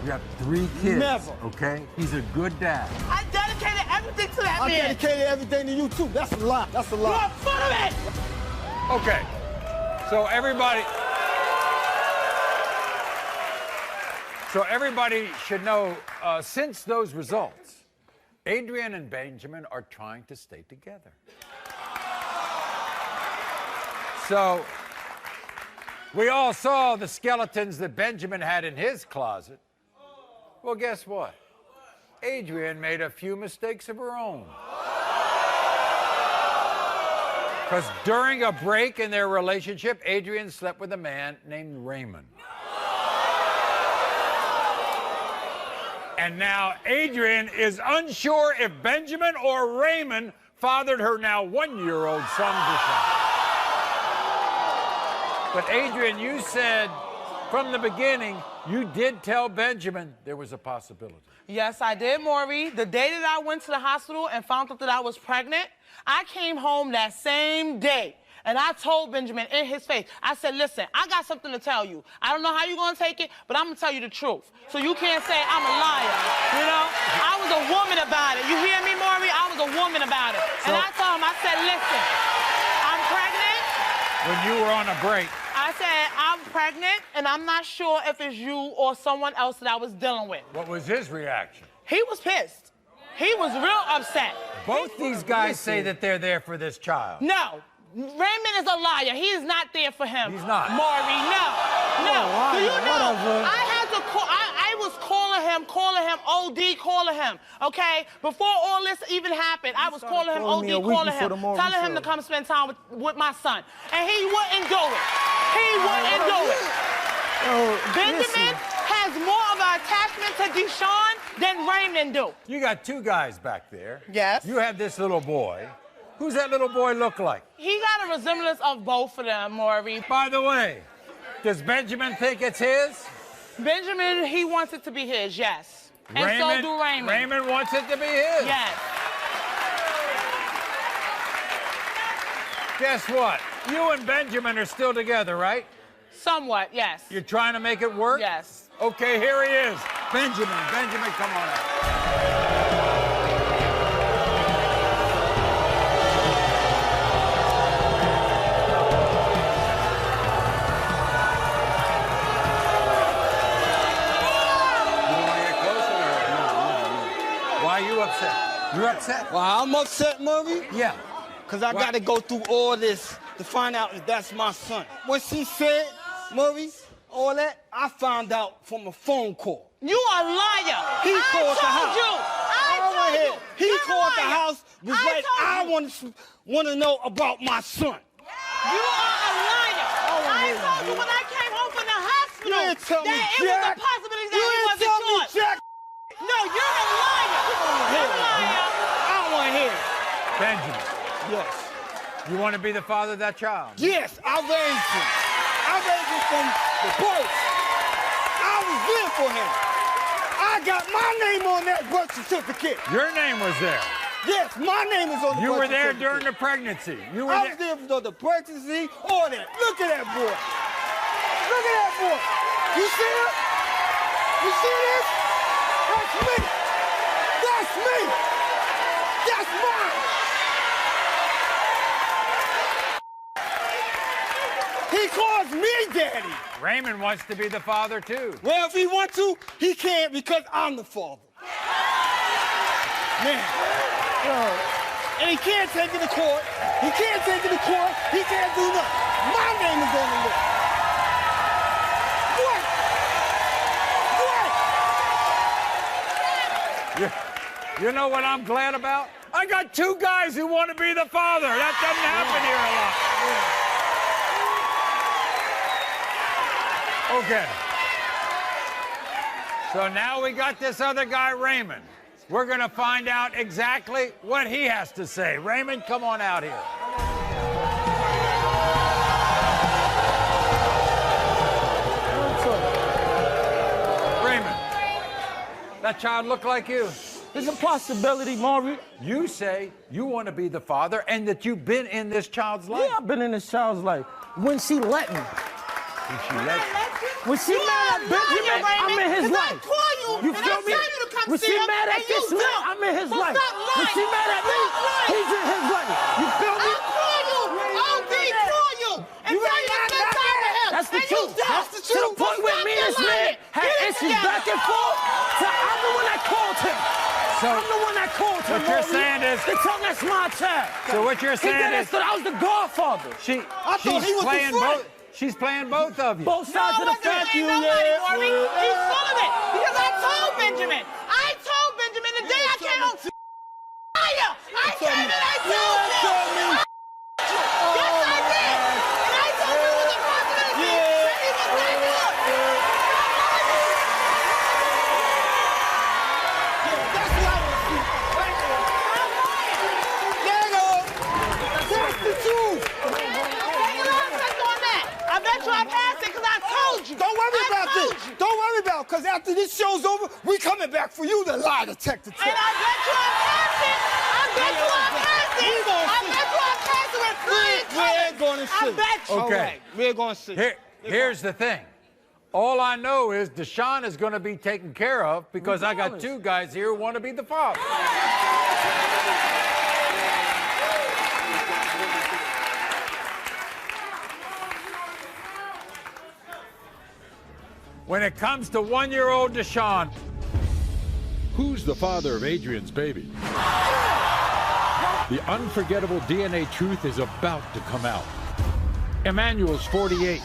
You have 3 kids. Never. Okay? He's a good dad. I dedicated everything to that man. I dedicated everything to you too. That's a lie. That's a lie. You're full of it. Okay. So everybody should know, since those results, Adrian and Benjamin are trying to stay together. So we all saw the skeletons that Benjamin had in his closet. Well, guess what? Adrian made a few mistakes of her own. Because during a break in their relationship, Adrian slept with a man named Raymond. And now Adrian is unsure if Benjamin or Raymond fathered her now 1-year-old son, Deshaun. But Adrian, you said from the beginning you did tell Benjamin there was a possibility. Yes, I did, Maury. The day that I went to the hospital and found out that I was pregnant, I came home that same day. And I told Benjamin in his face, I said, listen, I got something to tell you. I don't know how you're going to take it, but I'm going to tell you the truth. So you can't say I'm a liar, you know? I was a woman about it. You hear me, Maury? I was a woman about it. And I told him, I said, listen, I'm pregnant. When you were on a break. I said, I'm pregnant, and I'm not sure if it's you or someone else that I was dealing with. What was his reaction? He was pissed. He was real upset. Both these guys say that they're there for this child. No. Raymond is a liar. He is not there for him. He's not. Maury, no. No. Oh, Do you know? whatever. I had to call. I was calling him, OD, calling him, okay? Before all this even happened, I was calling him, calling me a OD, week calling before him, the Maury telling him show. to come spend time with my son. And he wouldn't do it. He wouldn't do it. Benjamin has more of an attachment to Deshaun than Raymond do. You got two guys back there. Yes. You have this little boy. Who's that little boy look like? He got a resemblance of both of them, Maury. By the way, does Benjamin think it's his? Benjamin, he wants it to be his, yes. And so do Raymond. Raymond wants it to be his. Yes. Guess what? You and Benjamin are still together, right? Somewhat, yes. You're trying to make it work? Yes. Okay, here he is. Benjamin, come on out. Why are you upset? You're upset? Well, I'm upset, Maury. Yeah. Because I got to go through all this to find out if that's my son. When she said, Maury, all that, I found out from a phone call. You are a liar. He called the house. I told you. He You're called a the liar. house, was like, I want to know about my son. You are a liar. I told you when I came home from the hospital You didn't tell me, that it was Jack. a possibility that You he didn't wasn't tell me, yours. Jack. No, you're a liar. You're a liar. I don't want to hear it. Benjamin, Yes. you want to be the father of that child? Yes, I raised him. I raised him from the birth. I was there for him. I got my name on that birth certificate. Your name was there. Yes, my name is on the You birth were there certificate. during the pregnancy. You were I there. was there for the pregnancy, all that. Look at that boy. Look at that boy. You see him? You see this? That's me. That's me. That's mine. He calls me daddy. Raymond wants to be the father too. Well, if he wants to, he can't because I'm the father. Man. And he can't take it to court. He can't take it to court. He can't do nothing. My name is on the list. You know what I'm glad about? I got two guys who want to be the father. That doesn't happen here a lot. Okay. So now we got this other guy, Raymond. We're going to find out exactly what he has to say. Raymond, come on out here. Raymond, that child look like you? There's a possibility, Maury. You say you want to be the father and that you've been in this child's life. Yeah, I've been in this child's life. When she let me. When she let you? When she mad at Benjamin, I'm in his life. You feel me? When she mad at this man, I'm in his life. When she mad at me, he's in his life. You feel me? That's the truth. To the point where me and this man had issues back and forth. So I'm the one that called him. I'm the one that called him. What you're saying is... They tell me that's my child. So what you're saying is... I was the godfather. She's he was playing the friend. both. She's playing both of you. Both sides of the fence. He's full of it. Because I told Benjamin the day I came home. Liar! I came and I told him. Yes, I did. And I told him it was a possibility that he was not yours. don't worry about this. Don't worry about it, because after this show's over, we coming back for you, the lie detector. And I bet you I'm passing. I bet you I'm passing. I bet you I'm passing with flying We're going to see. I bet you. Okay. All right, we're going to see. Here's the thing. All I know is Deshaun is going to be taken care of because I got two guys here who want to be the father. When it comes to one-year-old Deshaun, who's the father of Adrian's baby? The unforgettable DNA truth is about to come out. Emmanuel's 48.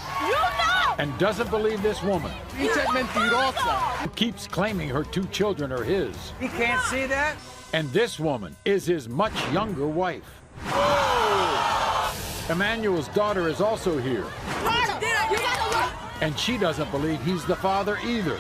And doesn't believe this woman. Who keeps claiming her two children are his. He can't see that? And this woman is his much younger wife. Emmanuel's daughter is also here. And she doesn't believe he's the father either.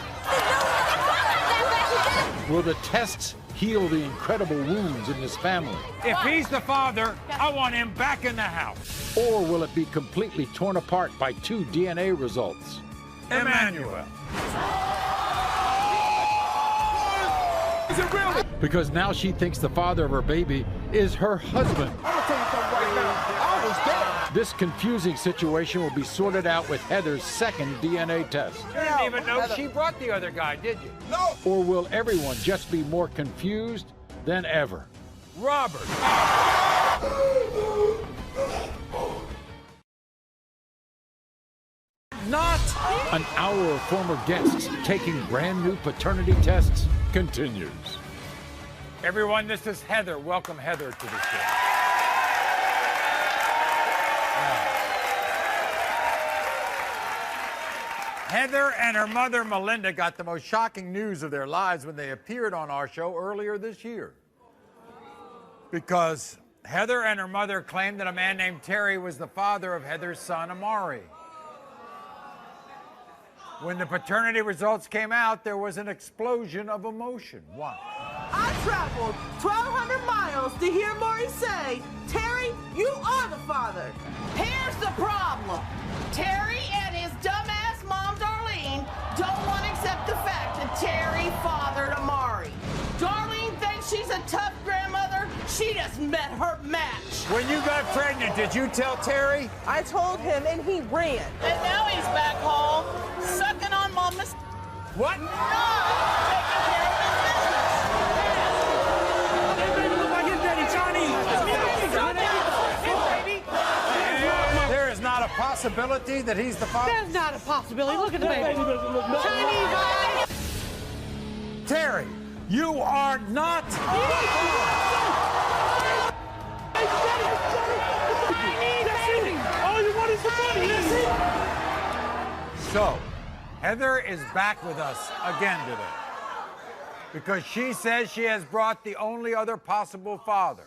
Will the tests heal the incredible wounds in this family? If he's the father, I want him back in the house. Or will it be completely torn apart by two DNA results? Emmanuel. Is it really? Because now she thinks the father of her baby is her husband. I'm going to tell you something right now. I was there. This confusing situation will be sorted out with Heather's second DNA test. You didn't even know she brought the other guy, did you? No. Or will everyone just be more confused than ever? Robert. Not an hour of former guests taking brand new paternity tests continues. Everyone, this is Heather. Welcome Heather to the show. Heather and her mother, Melinda, got the most shocking news of their lives when they appeared on our show earlier this year. Because Heather and her mother claimed that a man named Terry was the father of Heather's son, Maury. When the paternity results came out, there was an explosion of emotion. Why? I traveled 1,200 miles to hear Maury say, Terry, you are the father. Here's the problem. Terry and his dumbass mom, Darlene, don't want to accept the fact that Terry fathered Maury. Darlene thinks she's a tough grandmother. She just met her match. When you got pregnant, did you tell Terry? I told him and he ran. And now he's back home, sucking on mama's... What? No! Taking care of his business. There is not a possibility that he's the father? There's not a possibility. Look at the baby. Chinese eye. Terry, you are not... All you want is the money. That's it. So, Heather is back with us again today because she says she has brought the only other possible father,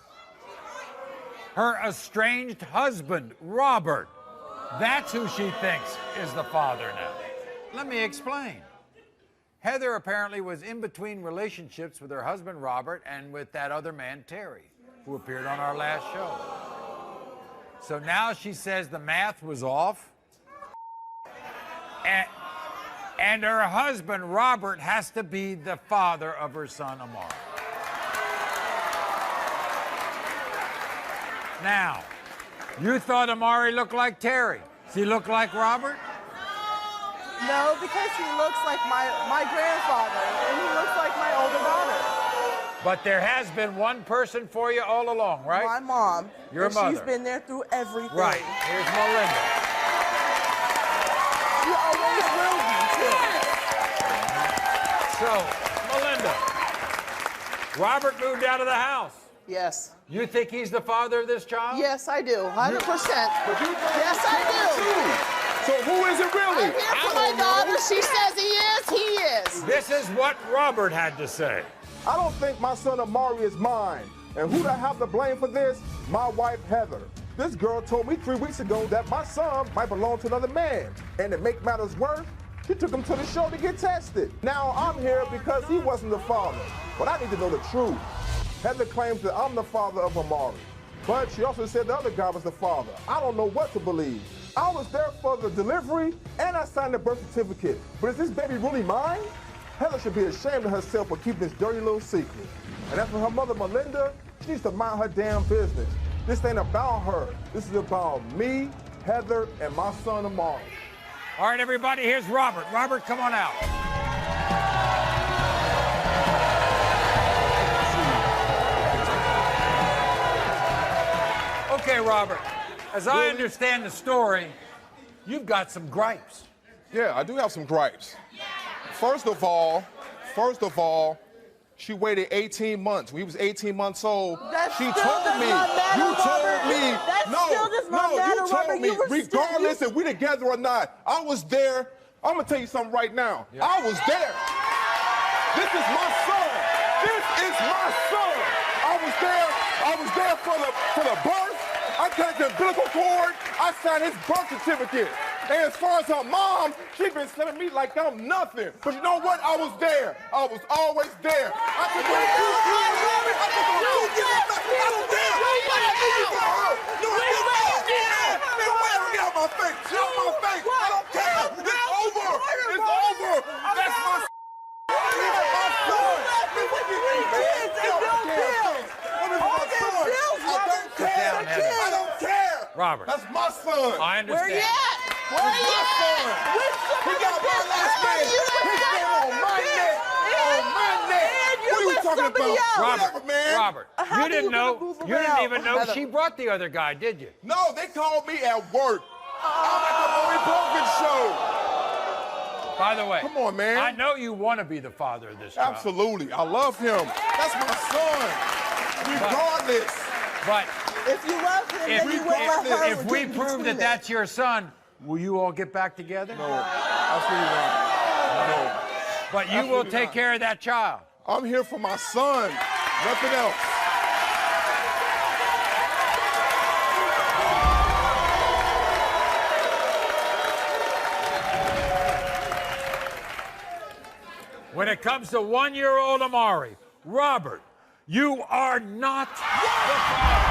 her estranged husband, Robert. That's who she thinks is the father now. Let me explain. Heather apparently was in between relationships with her husband, Robert, and with that other man, Terry, who appeared on our last show. So now she says the math was off. And her husband, Robert, has to be the father of her son, Amari. Now, you thought Amari looked like Terry. Does he look like Robert? No, because he looks like my grandfather and he looks like my older daughter. But there has been one person for you all along, right? My mom. Your and mother. She's been there through everything. Right. Here's Melinda. You always will be, too. So, Melinda, Robert moved out of the house. Yes. You think he's the father of this child? Yes, I do. 100%. Yes, I do. So who is it really? I'm here for my daughter. She says he is. This is what Robert had to say. I don't think my son Amari is mine. And who do I have to blame for this? My wife, Heather. This girl told me 3 weeks ago that my son might belong to another man. And to make matters worse, she took him to the show to get tested. Now I'm here because he wasn't the father. But I need to know the truth. Heather claims that I'm the father of Amari. But she also said the other guy was the father. I don't know what to believe. I was there for the delivery, and I signed the birth certificate. But is this baby really mine? Heather should be ashamed of herself for keeping this dirty little secret. And as for her mother, Melinda, she needs to mind her damn business. This ain't about her. This is about me, Heather, and my son, Maury. All right, everybody, here's Robert. Robert, come on out. Okay, Robert, as I understand the story, you've got some gripes. Yeah, I do have some gripes. First of all, she waited 18 months. When he was 18 months old, she told me, you told me, you told me, regardless if we together or not, I was there. I'm gonna tell you something right now. Yeah. I was there. This is my son. This is my son. I was there for the birth. I connected the umbilical cord. I signed his birth certificate. And as far as her mom, she been sending me like I'm nothing. But you know what? I was there. I was always there. I took her to Get out my face. Get out my face. I don't care. It's over. It's over. That's my son. I don't care. Robert. That's my son. I understand. Where you at? Where you at? He got my last name. His name on my neck. On my neck. What are you talking about? Robert, man. Robert, you didn't even know she brought the other guy, did you? No, they called me at work. I'm at the Maury Povich show. By the way, come on, man. I know you want to be the father of this child. Absolutely. I love him. That's my son. Regardless. But if you love him, then you will let her. If we prove that that's your son, will you all get back together? No, absolutely not. No. But you will take care of that child. I'm here for my son. Nothing else. When it comes to one-year-old Maury, Robert, you are not the father.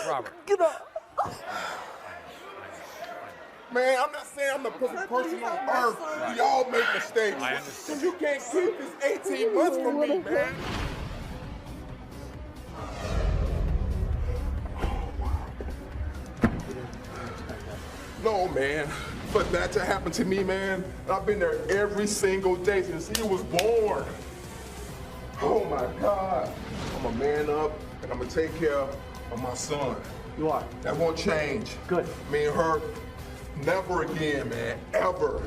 Robert. Get up. Man, I'm not saying I'm the perfect person on earth. We all make mistakes. I understand. You can't keep this 18 months from me, man. No, man. For that to happen to me, man, I've been there every single day since he was born. Oh, my God. I'm a man up, and I'm going to take care of my son. You are. That won't change. Good. Me and her, never again, man, ever.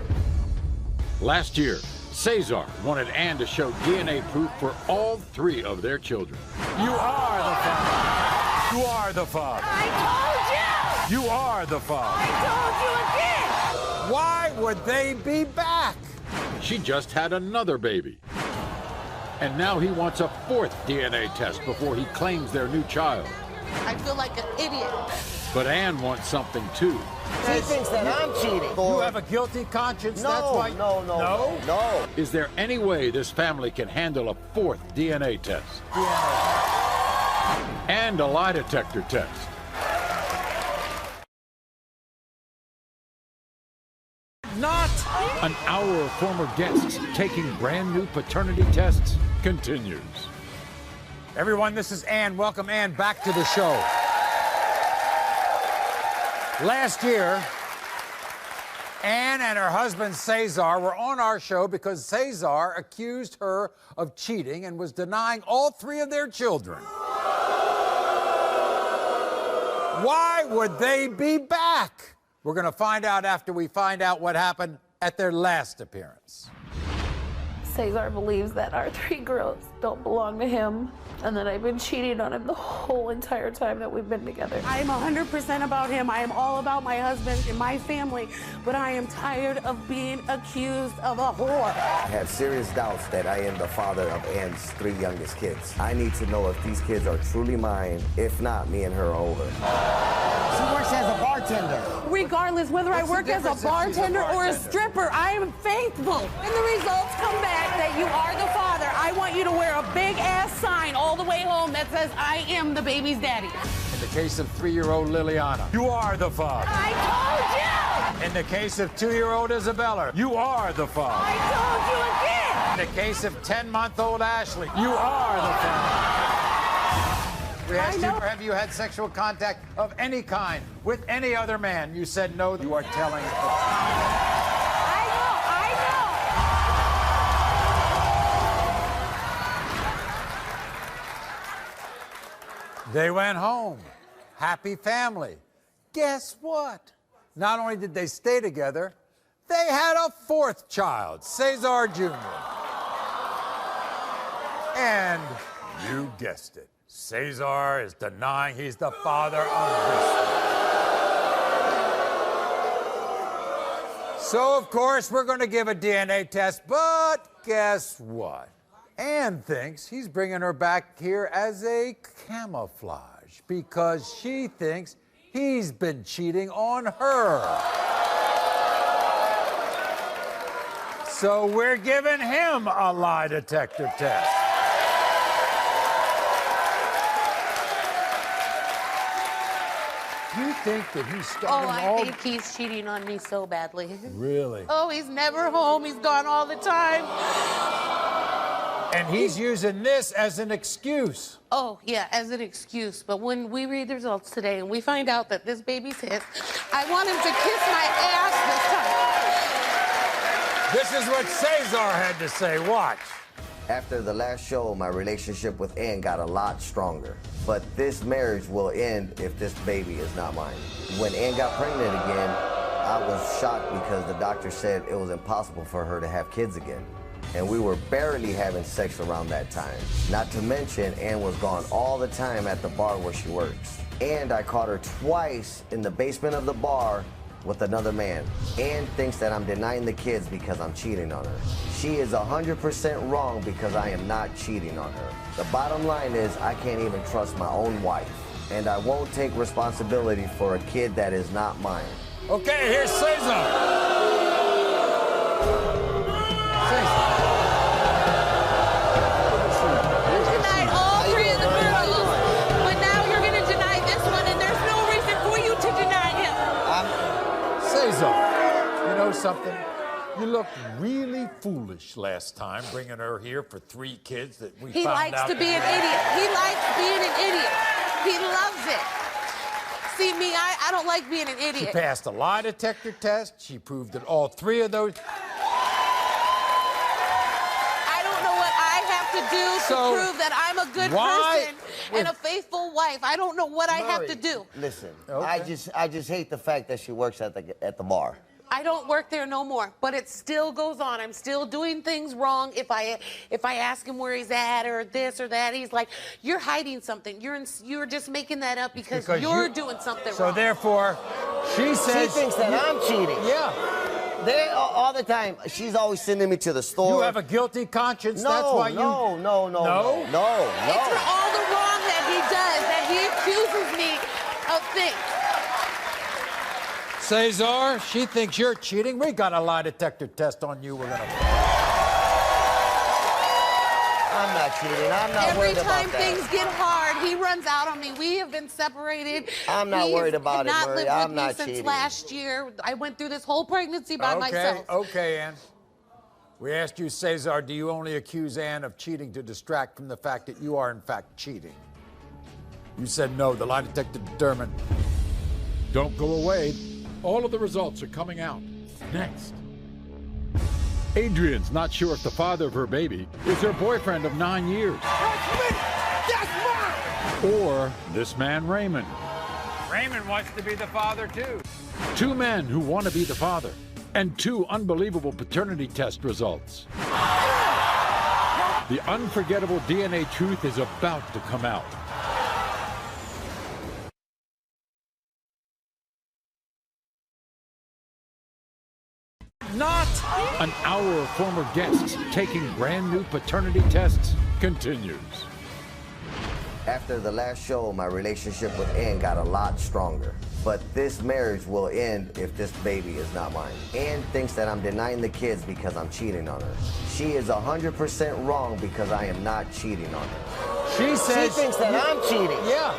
Last year, Cesar wanted Ann to show DNA proof for all 3 of their children. You are the father. You are the father. I told you! You are the father. I told you again! Why would they be back? She just had another baby. And now he wants a 4th DNA test before he claims their new child. I feel like an idiot. But Ann wants something too. She thinks that I'm cheating. You have a guilty conscience, that's why... No. Is there any way this family can handle a 4th DNA test? And a lie detector test? Not an hour of former guests taking brand new paternity tests continues. Everyone, this is Ann. Welcome Ann back to the show. Last year, Ann and her husband Cesar were on our show because Cesar accused her of cheating and was denying all 3 of their children. Why would they be back? We're going to find out after we find out what happened at their last appearance. Cesar believes that our 3 girls don't belong to him and that I've been cheating on him the whole entire time that we've been together. I am 100% about him. I am all about my husband and my family, but I am tired of being accused of a whore. I have serious doubts that I am the father of Ann's 3 youngest kids. I need to know if these kids are truly mine. If not, me and her are over. She works as a bartender. Regardless whether I work as a bartender or a stripper, I am faithful. When the results come back that you are the father, I want you to wear a big-ass sign all the way home that says, I am the baby's daddy. In the case of 3-year-old Liliana, you are the father. I told you! In the case of 2-year-old Isabella, you are the father. I told you again! In the case of 10-month-old Ashley, you are the father. We asked you, have you had sexual contact of any kind with any other man? You said no. You are telling the truth. I know. They went home. Happy family. Guess what? Not only did they stay together, they had a 4th child, Cesar Jr. And you guessed it. Cesar is denying he's the father of this. So, of course, we're going to give a DNA test, but guess what? Ann thinks he's bringing her back here as a camouflage because she thinks he's been cheating on her. So we're giving him a lie detector test. You think that he's starting I think he's cheating on me so badly. Really? Oh, he's never home. He's gone all the time. And he's using this as an excuse. Oh, yeah, as an excuse. But when we read the results today and we find out that this baby's his, I want him to kiss my ass this time. This is what Cesar had to say. Watch. After the last show, my relationship with Ann got a lot stronger. But this marriage will end if this baby is not mine. When Ann got pregnant again, I was shocked because the doctor said it was impossible for her to have kids again. And we were barely having sex around that time. Not to mention, Ann was gone all the time at the bar where she works. And I caught her twice in the basement of the bar with another man. Ann thinks that I'm denying the kids because I'm cheating on her. She is 100% wrong because I am not cheating on her. The bottom line is I can't even trust my own wife. And I won't take responsibility for a kid that is not mine. Okay, here's Cesar. You denied all 3 of the girls, but now you're going to deny this one, and there's no reason for you to deny him. Cesar, you know something? You looked really foolish last time bringing her here for 3 kids that we found out. He likes to be an idiot. He likes being an idiot. He loves it. See, me, I don't like being an idiot. She passed a lie detector test. She proved that all 3 of those... I don't know what I have to do to prove that I'm a good person and a faithful wife. I don't know what I have to do. Listen, I just hate the fact that she works at the bar. I don't work there no more, but it still goes on. I'm still doing things wrong. If I ask him where he's at or this or that, he's like, "You're hiding something. You're just making that up because you're doing something wrong." So therefore, she says she thinks that I'm cheating. Yeah. They all the time. She's always sending me to the store. You have a guilty conscience. No, that's why no. No. It's for all the wrong that he does that he accuses me of things. Cesar, she thinks you're cheating. We got a lie detector test on you. We're gonna. I'm not cheating. I'm not worried about that. Every time things get hard, he runs out on me. We have been separated. I'm not worried about it, Maury. I'm not since cheating. last year. I went through this whole pregnancy by myself. Okay, Ann. We asked you, Cesar, do you only accuse Ann of cheating to distract from the fact that you are, in fact, cheating? You said no. The lie detector determined. Don't go away. All of the results are coming out next. Adrian's not sure if the father of her baby is her boyfriend of 9 years. That's me! That's mine! Or this man, Raymond. Raymond wants to be the father, too. 2 men who want to be the father, and 2 unbelievable paternity test results. The unforgettable DNA truth is about to come out. Not an hour of former guests taking brand new paternity tests continues. After the last show, my relationship with Ann got a lot stronger. But this marriage will end if this baby is not mine. Ann thinks that I'm denying the kids because I'm cheating on her. She is 100% wrong because I am not cheating on her. She says she thinks that I'm cheating. Yeah.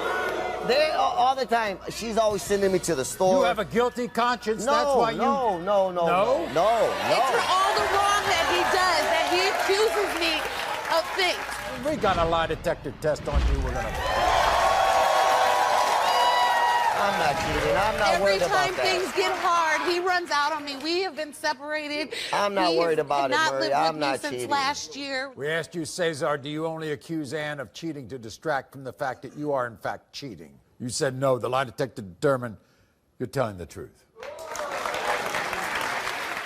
They all the time. She's always sending me to the store. You have a guilty conscience. No, that's why you. No. It's for all the wrong that he does, that he accuses me of things. We got a lie detector test on you. We're gonna. I'm not cheating. I'm not worried about that. Every time things get hard, he runs out on me. We have been separated. I'm not worried about it, Maury. I'm not since cheating. last year. We asked you, Cesar, do you only accuse Ann of cheating to distract from the fact that you are in fact cheating? You said no. The lie detector determined you're telling the truth.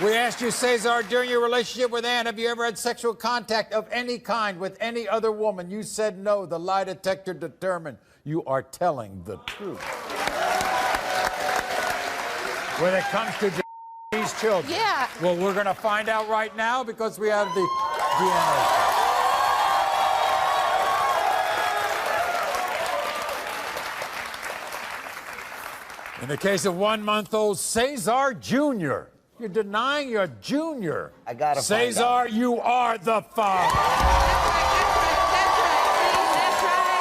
We asked you, Cesar, during your relationship with Ann, have you ever had sexual contact of any kind with any other woman? You said no. The lie detector determined you are telling the truth. When it comes to these children. Yeah. Well, we're going to find out right now because we have the DNA. In the case of 1-month-old Cesar Jr., you're denying you're a junior. I got to find Cesar, out. you are the father. That's right.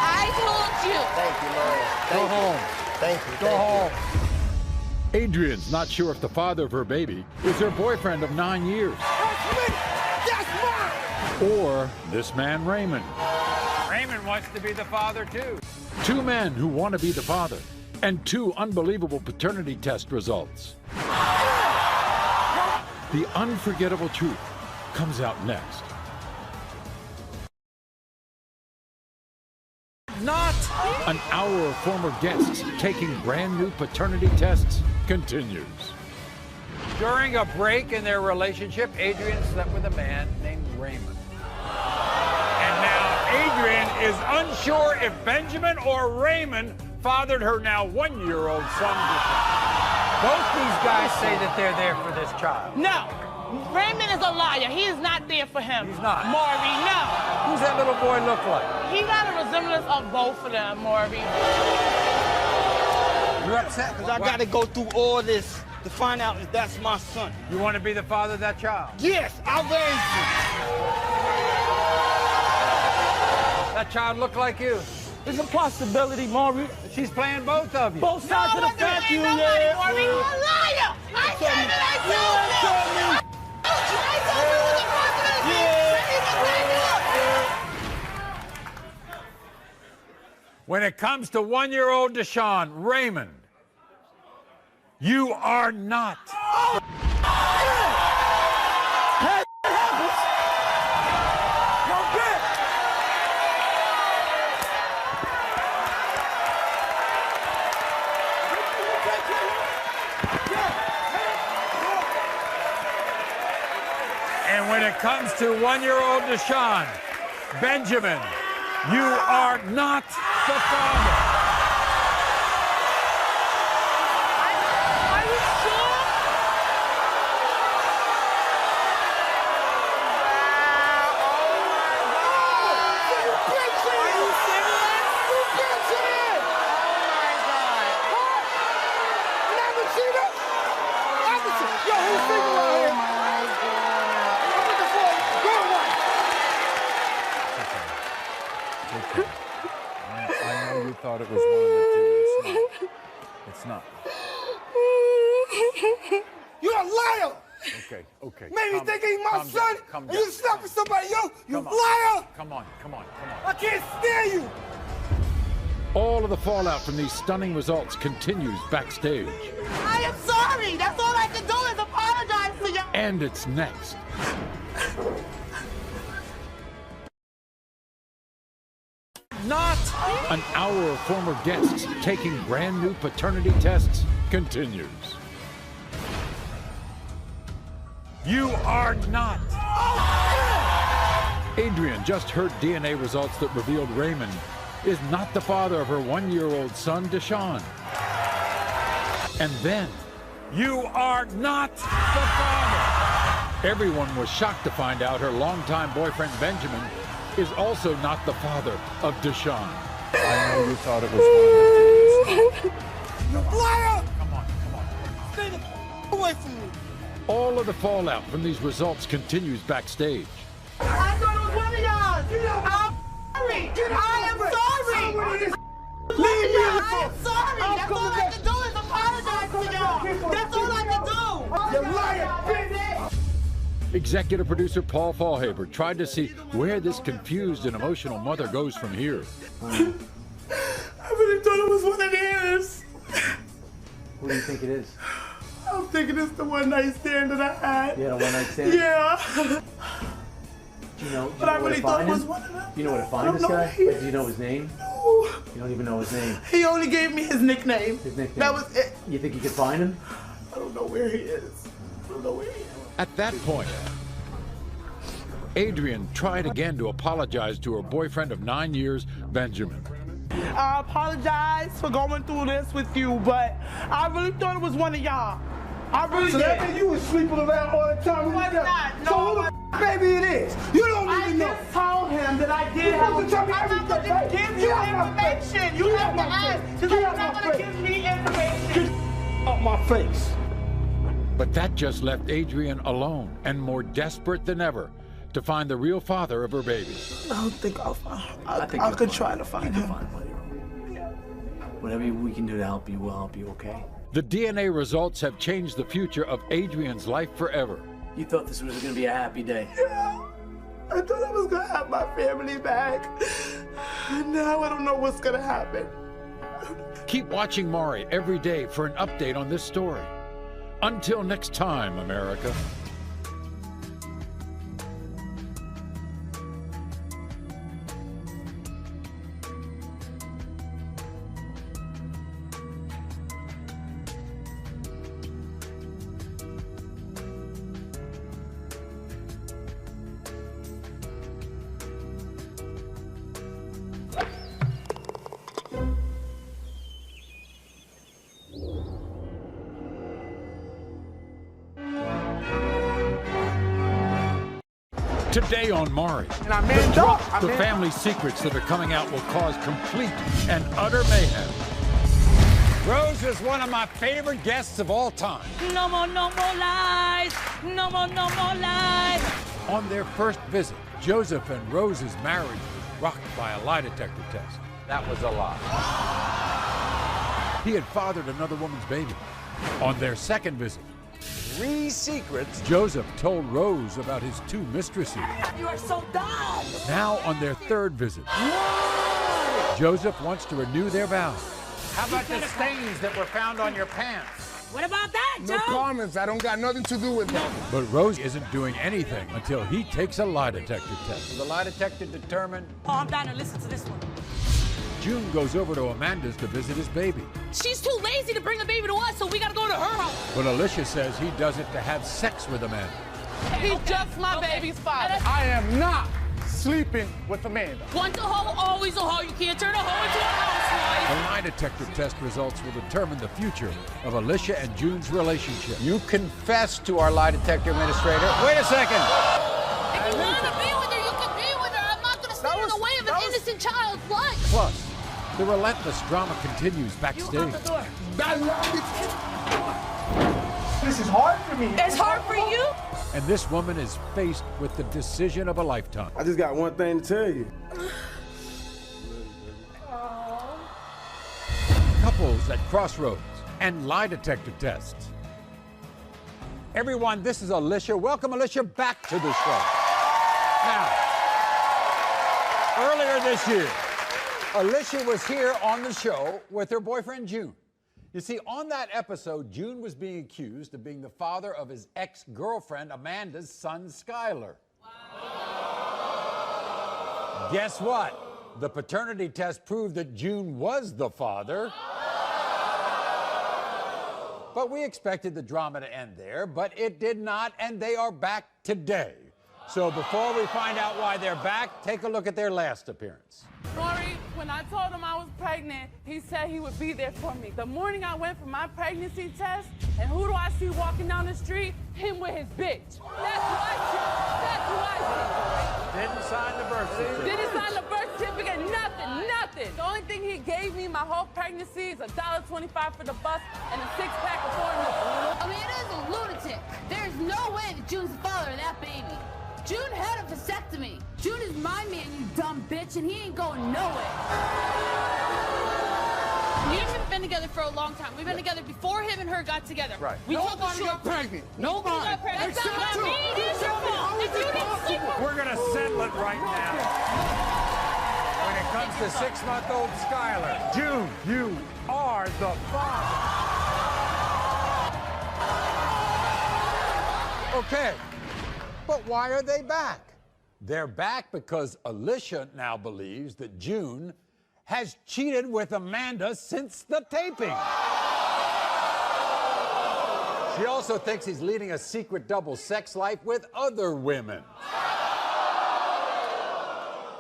I told you. Thank you, Maury. Go home. Thank you. Go home. Adrian's not sure if the father of her baby is her boyfriend of 9 years. That's mine! Or this man, Raymond. Raymond wants to be the father, too. Two men who want to be the father, and two unbelievable paternity test results. The unforgettable truth comes out next. Not an hour of former guests taking brand new paternity tests continues. During a break in their relationship, Adrian slept with a man named Raymond. And now Adrian is unsure if Benjamin or Raymond fathered her now 1-year-old son. Both these guys say that they're there for this child. No. Raymond is a liar. He is not there for him. He's not. Maury, no. Who's that little boy look like? He got a resemblance of both of them, Maury. You're upset? Because I got to go through all this to find out if that's my son. You want to be the father of that child? Yes, I raised him. That child look like you? It's a possibility, Maury. She's playing both of you. Both sides of the fence, you Nobody, Maury. You're a liar. I said that I told you. I told you the possibility. When it comes to 1-year-old Deshaun, Raymond, you are not. And when it comes to 1-year-old Deshaun, Benjamin, you are not the father. Are you sure? I know you thought it was one of the two. It's not. You're a liar! Okay. Made me think he's my son, and you slept with somebody else, you liar! Come on. I can't stand you! All of the fallout from these stunning results continues backstage. I am sorry. That's all I can do is apologize to you. And it's next. Not an hour of former guests taking brand new paternity tests continues. You are not. Adrian just heard DNA results that revealed Raymond is not the father of her 1-year-old son, Deshaun. And then, you are not the father. Everyone was shocked to find out her longtime boyfriend, Benjamin, is also not the father of Deshaun. I know you thought it was one of You liar! Come on. Stay the away from me. All of the fallout from these results continues backstage. I thought it was one of y'all. I'm sorry. I am sorry. Leave me alone. I am sorry. That's all I can do is apologize to y'all. That's all I can do. You liar, Executive producer Paul Fallhaber tried to see where this confused and emotional mother goes from here. I really thought it was one of theirs. What do you think it is? I'm thinking it's the one night stand that I had. You had a one night stand? Yeah. Do you know? But I really thought it was him? one of them. Do you know where to find this guy? Like, do you know his name? No. You don't even know his name. He only gave me his nickname. His nickname? That was it. You think you could find him? I don't know where he is. I don't know where he is. At that point, Adrian tried again to apologize to her boyfriend of 9 years, Benjamin. I apologize for going through this with you, but I really thought it was one of y'all. I really So did. that means you was sleeping around all the time. Was not. No, So who the baby it is? You don't even know. I just told him that I did have a I'm not everything, going to right? give you Get out my face. information. You Get have out to my ask. face. Because Get you're out not my going to face. give me information. Get out my face. But that just left Adrian alone and more desperate than ever to find the real father of her baby. I don't think I'll find him. I could try to find him. Whatever we can do to help you, we'll help you, okay? The DNA results have changed the future of Adrian's life forever. You thought this was going to be a happy day. Yeah. I thought I was going to have my family back. Now I don't know what's going to happen. Keep watching Maury every day for an update on this story. Until next time, America. Today on Maury, the family secrets that are coming out will cause complete and utter mayhem. Rose is one of my favorite guests of all time. No more lies. No more lies. On their first visit, Joseph and Rose's marriage was rocked by a lie detector test. That was a lie. He had fathered another woman's baby. On their second visit, 3 secrets. Joseph told Rose about his 2 mistresses. You are so dumb. Now on their third visit, Joseph wants to renew their vows. How about the stains that were found on your pants? What about that, Joe? No comments. I don't got nothing to do with that. But Rose isn't doing anything until he takes a lie detector test. The lie detector determined. Oh, I'm down to listen to this one. June goes over to Amanda's to visit his baby. She's too lazy to bring the baby to us, so we gotta go to her house. But Alicia says he does it to have sex with Amanda. He's just my baby's father. I am not sleeping with Amanda. Once a hoe, always a hoe. You can't turn a hoe into a housewife. The lie detector test results will determine the future of Alicia and June's relationship. You confessed to our lie detector administrator. Wait a second. If you want to be with her, you can be with her. I'm not gonna stand in the way of an innocent child's life. Plus, the relentless drama continues backstage. This is hard for me. It's hard for you? And this woman is faced with the decision of a lifetime. I just got one thing to tell you. Couples at crossroads and lie detector tests. Everyone, this is Alicia. Welcome, Alicia, back to the show. Now, earlier this year, Alicia was here on the show with her boyfriend, June. You see, on that episode, June was being accused of being the father of his ex-girlfriend, Amanda's son, Skylar. Wow. Guess what? The paternity test proved that June was the father. But we expected the drama to end there, but it did not, and they are back today So before we find out why they're back, take a look at their last appearance. Maury, when I told him I was pregnant, he said he would be there for me. The morning I went for my pregnancy test, and who do I see walking down the street? Him with his bitch. That's who I see. That's who I see. Didn't sign the birth certificate. Didn't sign the birth certificate, nothing. The only thing he gave me my whole pregnancy is $1.25 for the bus and a six-pack of corn nuts. Amanda is a lunatic. There's no way that June's the father of that baby. June had a vasectomy. June is my man, you dumb bitch, and he ain't going nowhere. We haven't been together for a long time. We've been together before him and her got together. Right. We took a Nobody short got pregnant. Nobody got pregnant. That's not me. It is your fault. If you didn't sleep with We're going to settle it right now. When it comes to 6-month-old Skylar, June, you are the father. Okay, but why are they back? They're back because Alicia now believes that June has cheated with Amanda since the taping. She also thinks he's leading a secret double sex life with other women.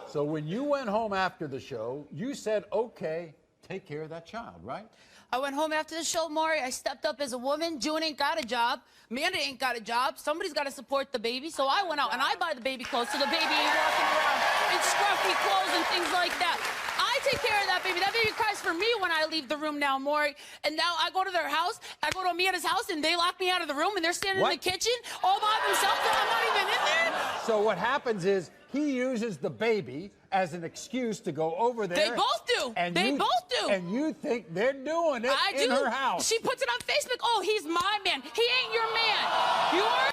So when you went home after the show, you said, okay, take care of that child, right? I went home after the show, Maury. I stepped up as a woman. June ain't got a job. Amanda ain't got a job. Somebody's got to support the baby. So I went out and I buy the baby clothes so the baby ain't walking around in scruffy clothes and things like that. I take care of that baby. That baby cries for me when I leave the room now, Maury. And now I go to their house. I go to Amanda's house and they lock me out of the room and they're standing in the kitchen all by themselves and I'm not even in there. So what happens is he uses the baby as an excuse to go over there. They both do. They both do. And you think they're doing it in her house. She puts it on Facebook. Oh, he's my man. He ain't your man. You're a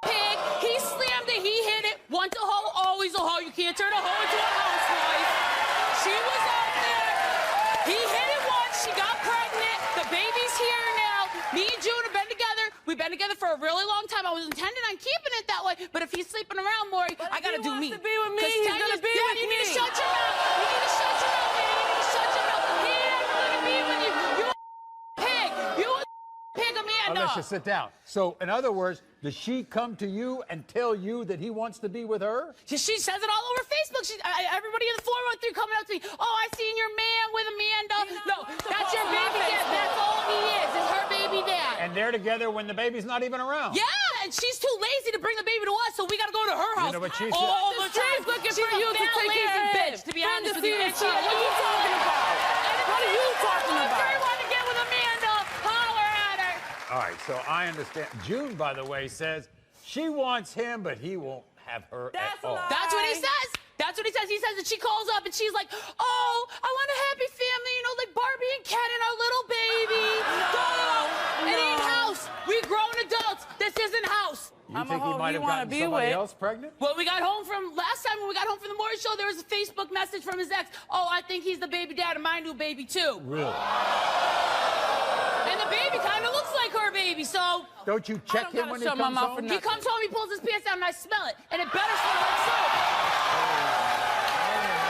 pig. He slammed it. He hit it. Once a hoe, always a hoe. You can't turn a hoe into a housewife. She was out there. He hit it once. She got pregnant. The baby's here now. Me and June have been together. We've been together for a really long time. I was intending on keeping it that way, but if he's sleeping around, Maury, I gotta do me. He wants to be with me. He's gonna be with you me. need to shut your mouth. You need to shut your mouth, man. You need to shut your mouth. He ain't gonna be with you. You a pig. You a pig, Amanda. Alicia, sit down. So, in other words, does she come to you and tell you that he wants to be with her? She says it all over Facebook. Everybody in the 413 coming up to me. Oh, I seen your man with Amanda. No, that's your baby dad. That's all he is her baby dad. And they're together when the baby's not even around. Yeah, and she's too lazy to bring the baby to us, so we got to go to her house. You know what she said? All the time. Looking She's for you a to take care of him. bitch, to be honest with you. What are you talking about? What are you talking about? If you want to get with Amanda, holler at her. All right, so I understand. June, by the way, says she wants him, but he won't have her at all. That's what he says. That's what he says. He says that she calls up and she's like, oh, I want a happy family, you know, like Barbie and Ken and our little baby. It ain't house. We grown adults. This isn't house. You think he might have gotten somebody else pregnant? Well, we got home from last time when we got home from the Maury show, there was a Facebook message from his ex. Oh, I think he's the baby dad of my new baby too. Really? And the baby kind of looks like her baby, so. Don't you check him when he comes home? He comes home, he pulls his pants down, and I smell it, and it better smell like soap.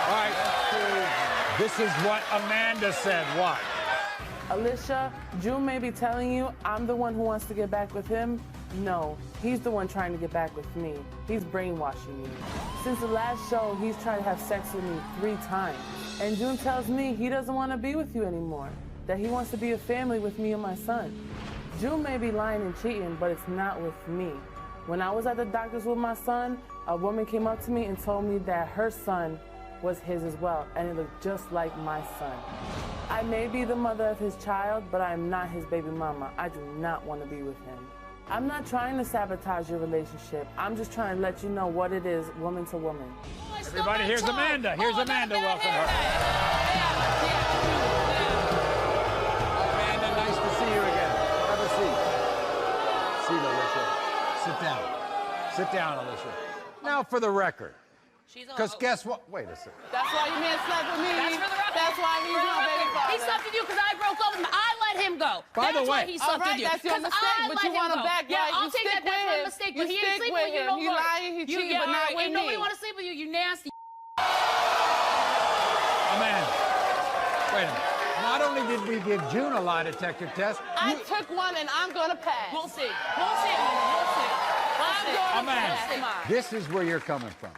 All right, this is what Amanda said. What? Alicia, June may be telling you I'm the one who wants to get back with him. No, he's the one trying to get back with me. He's brainwashing you. Since the last show, he's tried to have sex with me 3 times. And June tells me he doesn't want to be with you anymore, that he wants to be a family with me and my son. June may be lying and cheating, but it's not with me. When I was at the doctor's with my son, a woman came up to me and told me that her son was his as well, and it looked just like my son. I may be the mother of his child, but I am not his baby mama. I do not want to be with him. I'm not trying to sabotage your relationship. I'm just trying to let you know what it is, woman to woman. Everybody, here's Amanda. Here's Amanda. Welcome her. Amanda, nice to see you again. Have a seat. Seat, Alicia. Sit down. Sit down, Alicia. Now for the record. Because guess what? Wait a second. That's why your man slept with me. That's for the record. That's why he's my baby father. He slept with you because I broke up with him. I let him go. By the That's why way- he slept with you. That's your mistake, I but let you him want him go. back, Yeah, right? I'll You take stick that. That's with my him. mistake. You But he ain't stick sleeping with with you him. no He more. lying, he cheating, but not with ain't nobody me. want to sleep with you, you nasty. Amanda, wait a minute. Not only did we give June a lie detector test, I took one and I'm gonna pass. We'll see. We'll see. We'll see. Well, Amanda, this is where you're coming from.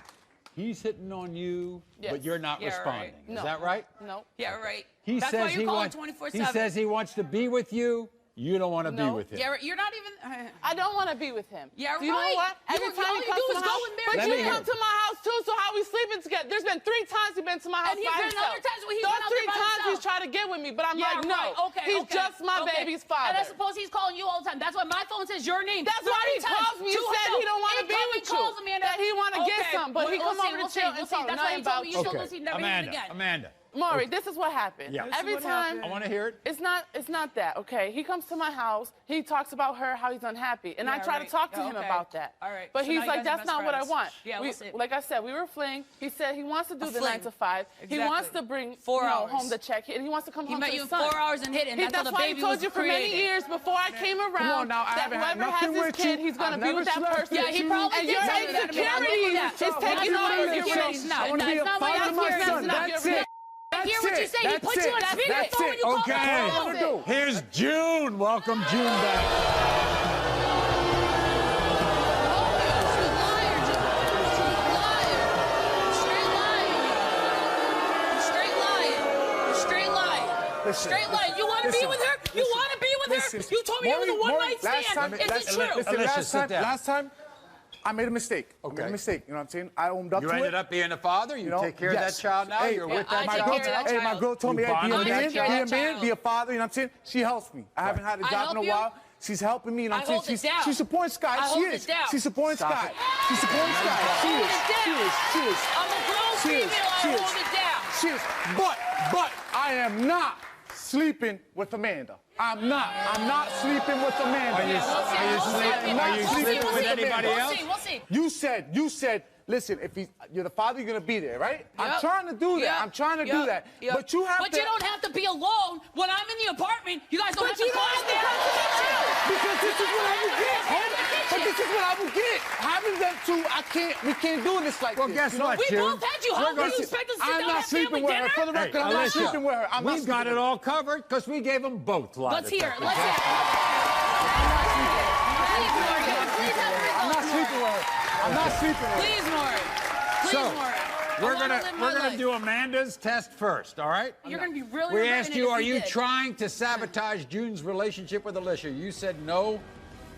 He's hitting on you, but you're not responding. Right. Is that right? No. Yeah, right. He That's says why you're he calling wants. 24/7. He says he wants to be with you. You don't want to be with him. Yeah, you're not even. I don't want to be with him. Yeah, you know right. what? Every time all he you comes do to is my go house, and but marry you him. come to my house too. So how we sleeping together? There's been 3 times he's been to my house And by he's been himself. other times when he's Those been out 3 there by times himself. he's trying to get with me, but I'm Yeah, like, no. right. Okay, he's okay. just my Okay. baby's father. And I suppose he's calling you all the time. That's why my phone says your name. That's why he calls me. He said he don't want to be with you. Calls, Amanda. That he want to get some, but he come over to chill and talk That's why he nothing told about me you. you should listen never hear it again. Amanda. Maury, this is what happened. Yeah. Every time. I want to hear it. It's not that, okay? He comes to my house, he talks about her, how he's unhappy, and I try to talk to him about that. All right. But So he's now you like, guys are that's best not what I friends. want. Yeah, we'll see. Like I said, we were fling. He said he wants to do the fling. 9 to 5. He Exactly. wants to bring 4 hours. home the check, and he wants to come He home met to you his in son. 4 hours and hit it, and that's how the why baby he told was you for many created. years before I came around Come on now, I that haven't had whoever has nothing this with kid, you. he's going to I've be never with that slept person. Yeah, he probably and did your tell you that, Amanda. I insecurity believe that. is That's taking not over what your you're saying. relationship. I want to be a That's not what father to my you're son. saying. That's it. I hear what you say. He put you on speakerphone when you call Okay. him. Here's June. Welcome June back. Straight lying. You want to be with her? You want to be with her? You told me it was a one-night stand. Is it true? Listen, last time, I made a mistake. I made a mistake. You know what I'm saying? I owned up to it. You ended up being a father. You take care of that child now. You're with that child. Hey, my girl told me, hey, be a man, be a father. You know what I'm saying? She helps me. I haven't had a job in a while. She's helping me. You know what I'm saying? She's supporting Sky. She is. She's supporting Sky. She's supporting Sky. She is. I'm a grown female. I hold it down. She is. But I am not sleeping with Amanda. I'm not sleeping with Amanda. Are you sleeping with anybody else? We'll see. You said, listen, if you're the father, you're gonna be there, right? I'm trying to do that. I'm trying to do that. But you have to. But you don't have to be alone when I'm in the apartment. You guys don't have to call me because this is what I would get. But this is what I would get. Having them two, we can't do this like this. Well, guess what, We June? both had you home. You expect us to sit I'm down not and have sleeping family with her. dinner? For the record, I'm not sleeping with her. We've got it all covered because we gave them both lie Let's hear it. detector Let's hear tests. it. I'm not sleeping with her. I'm not sleeping with her. Please, Maury. Please, So, Maury. we're gonna do Amanda's test first, all right? You're gonna be really. We regretting asked it you, if are you did. trying to sabotage June's relationship with Alicia? You said no.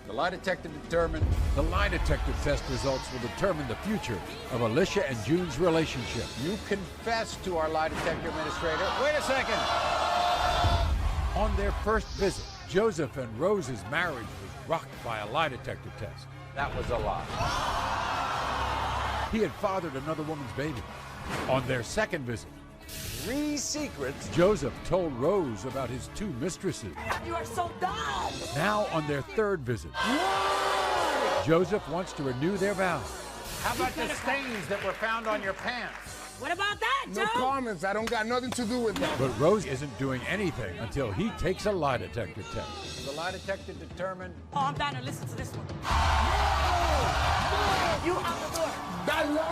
The lie detector determined. The lie detector test results will determine the future of Alicia and June's relationship. You confessed to our lie detector administrator. Wait a second. On their first visit, Joseph and Rose's marriage was rocked by a lie detector test. That was a lie. He had fathered another woman's baby. On their second visit, 3 secrets Joseph told Rose about his 2 mistresses. You are so dumb. Now on their third visit, Joseph wants to renew their vows. How about the stains that were found on your pants? What about that, Joe? No comments. I don't got nothing to do with that. But Rose isn't doing anything until he takes a lie detector test. The lie detector determined. Oh, I'm down to listen to this one. You out the door. That long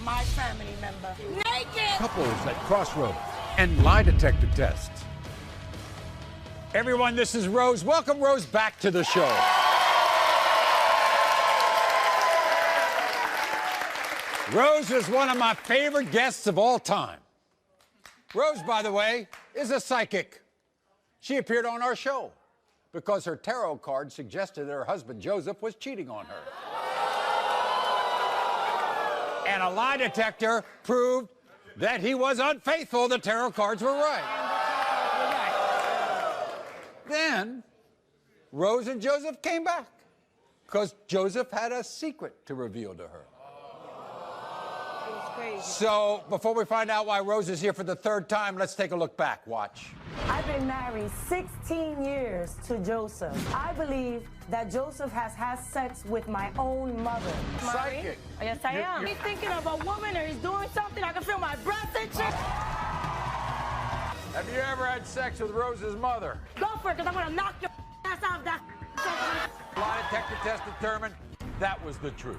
My family member. Naked. Couples at crossroads and lie detector tests. Everyone, this is Rose. Welcome Rose back to the show. Rose is one of my favorite guests of all time. Rose, by the way, is a psychic. She appeared on our show because her tarot card suggested that her husband Joseph was cheating on her. And a lie detector proved that he was unfaithful. The tarot cards were right. Then Rose and Joseph came back because Joseph had a secret to reveal to her. So before we find out why Rose is here for the 3rd time, let's take a look back. Watch. I've been married 16 years to Joseph. I believe that Joseph has had sex with my own mother. Psychic. Yes, I am. He's thinking of a woman or he's doing something. I can feel my breath and shit. Have you ever had sex with Rose's mother? Go for it, because I'm going to knock your ass off that. Lie detector test determined that was the truth.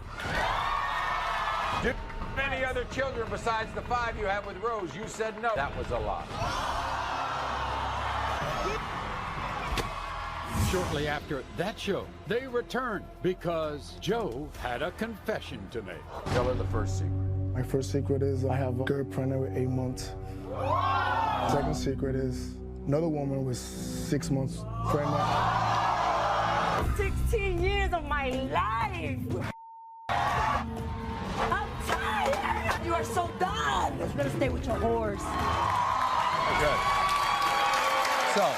Did you have any other children besides the 5 you have with Rose? You said no. That was a lie. Shortly after that show, they returned because Joe had a confession to make. Tell her the first secret. My first secret is I have a girl pregnant with 8 months. Second secret is another woman with 6 months pregnant. 16 years of my life. I'm tired. You are so done. You better stay with your horse. Good. So,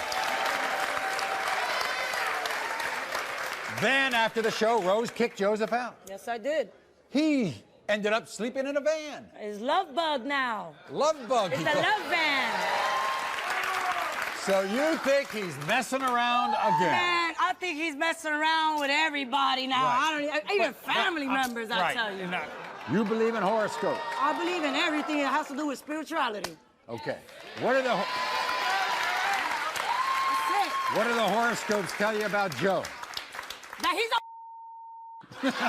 then after the show, Rose kicked Joseph out. Yes, I did. He ended up sleeping in a van. It's love bug now. Love bug. It's a love van. So you think he's messing around again? Man, I think he's messing around with everybody now. Right. I don't even family members, I tell you. You believe in horoscopes? I believe in everything that has to do with spirituality. Okay. What do the horoscopes tell you about Joe? That he's a That's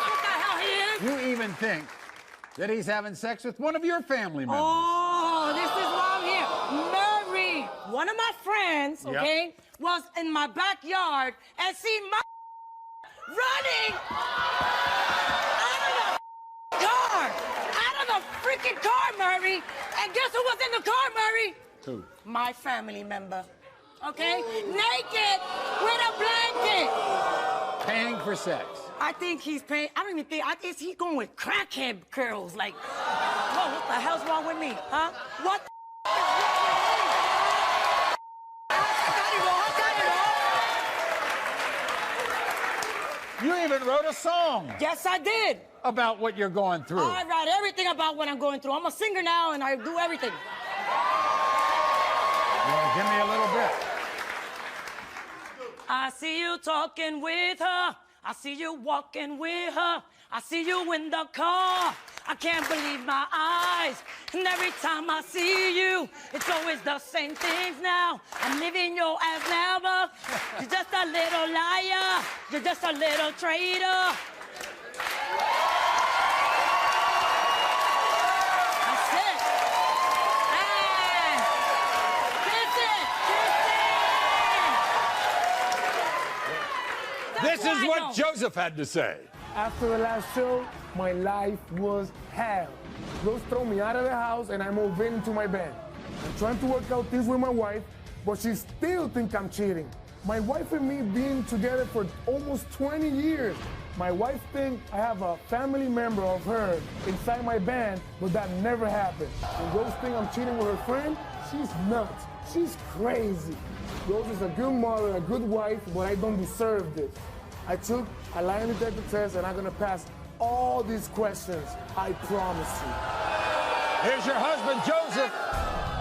what the hell he is. You even think that he's having sex with one of your family members. Oh, this is why I'm here. Maury, one of my friends, okay, was in my backyard and seen my running out of the freaking car, Maury. And guess who was in the car, Maury? Who? My family member. Okay? Naked with a blanket. Paying for sex. I think he's paying. I don't even think. I guess he's going with crackhead girls. Like, whoa, what the hell's wrong with me? Huh? What the is wrong with me? You even wrote a song. Yes, I did. About what you're going through. I write everything about what I'm going through. I'm a singer now, and I do everything. You want to give me a little bit? I see you talking with her. I see you walking with her. I see you in the car. I can't believe my eyes. And every time I see you, it's always the same things now. I'm living your ass never. You're just a little liar. You're just a little traitor. That's it. Hey. This is what Joseph had to say. After the last show, my life was hell. Rose threw me out of the house and I moved into my bed. I'm trying to work out things with my wife, but she still thinks I'm cheating. My wife and me being together for almost 20 years. My wife thinks I have a family member of her inside my band, but that never happened. And Rose thinks I'm cheating with her friend. She's nuts. She's crazy. Rose is a good mother, a good wife, but I don't deserve this. I took a lie detector test and I'm gonna pass all these questions. I promise you. Here's your husband, Joseph.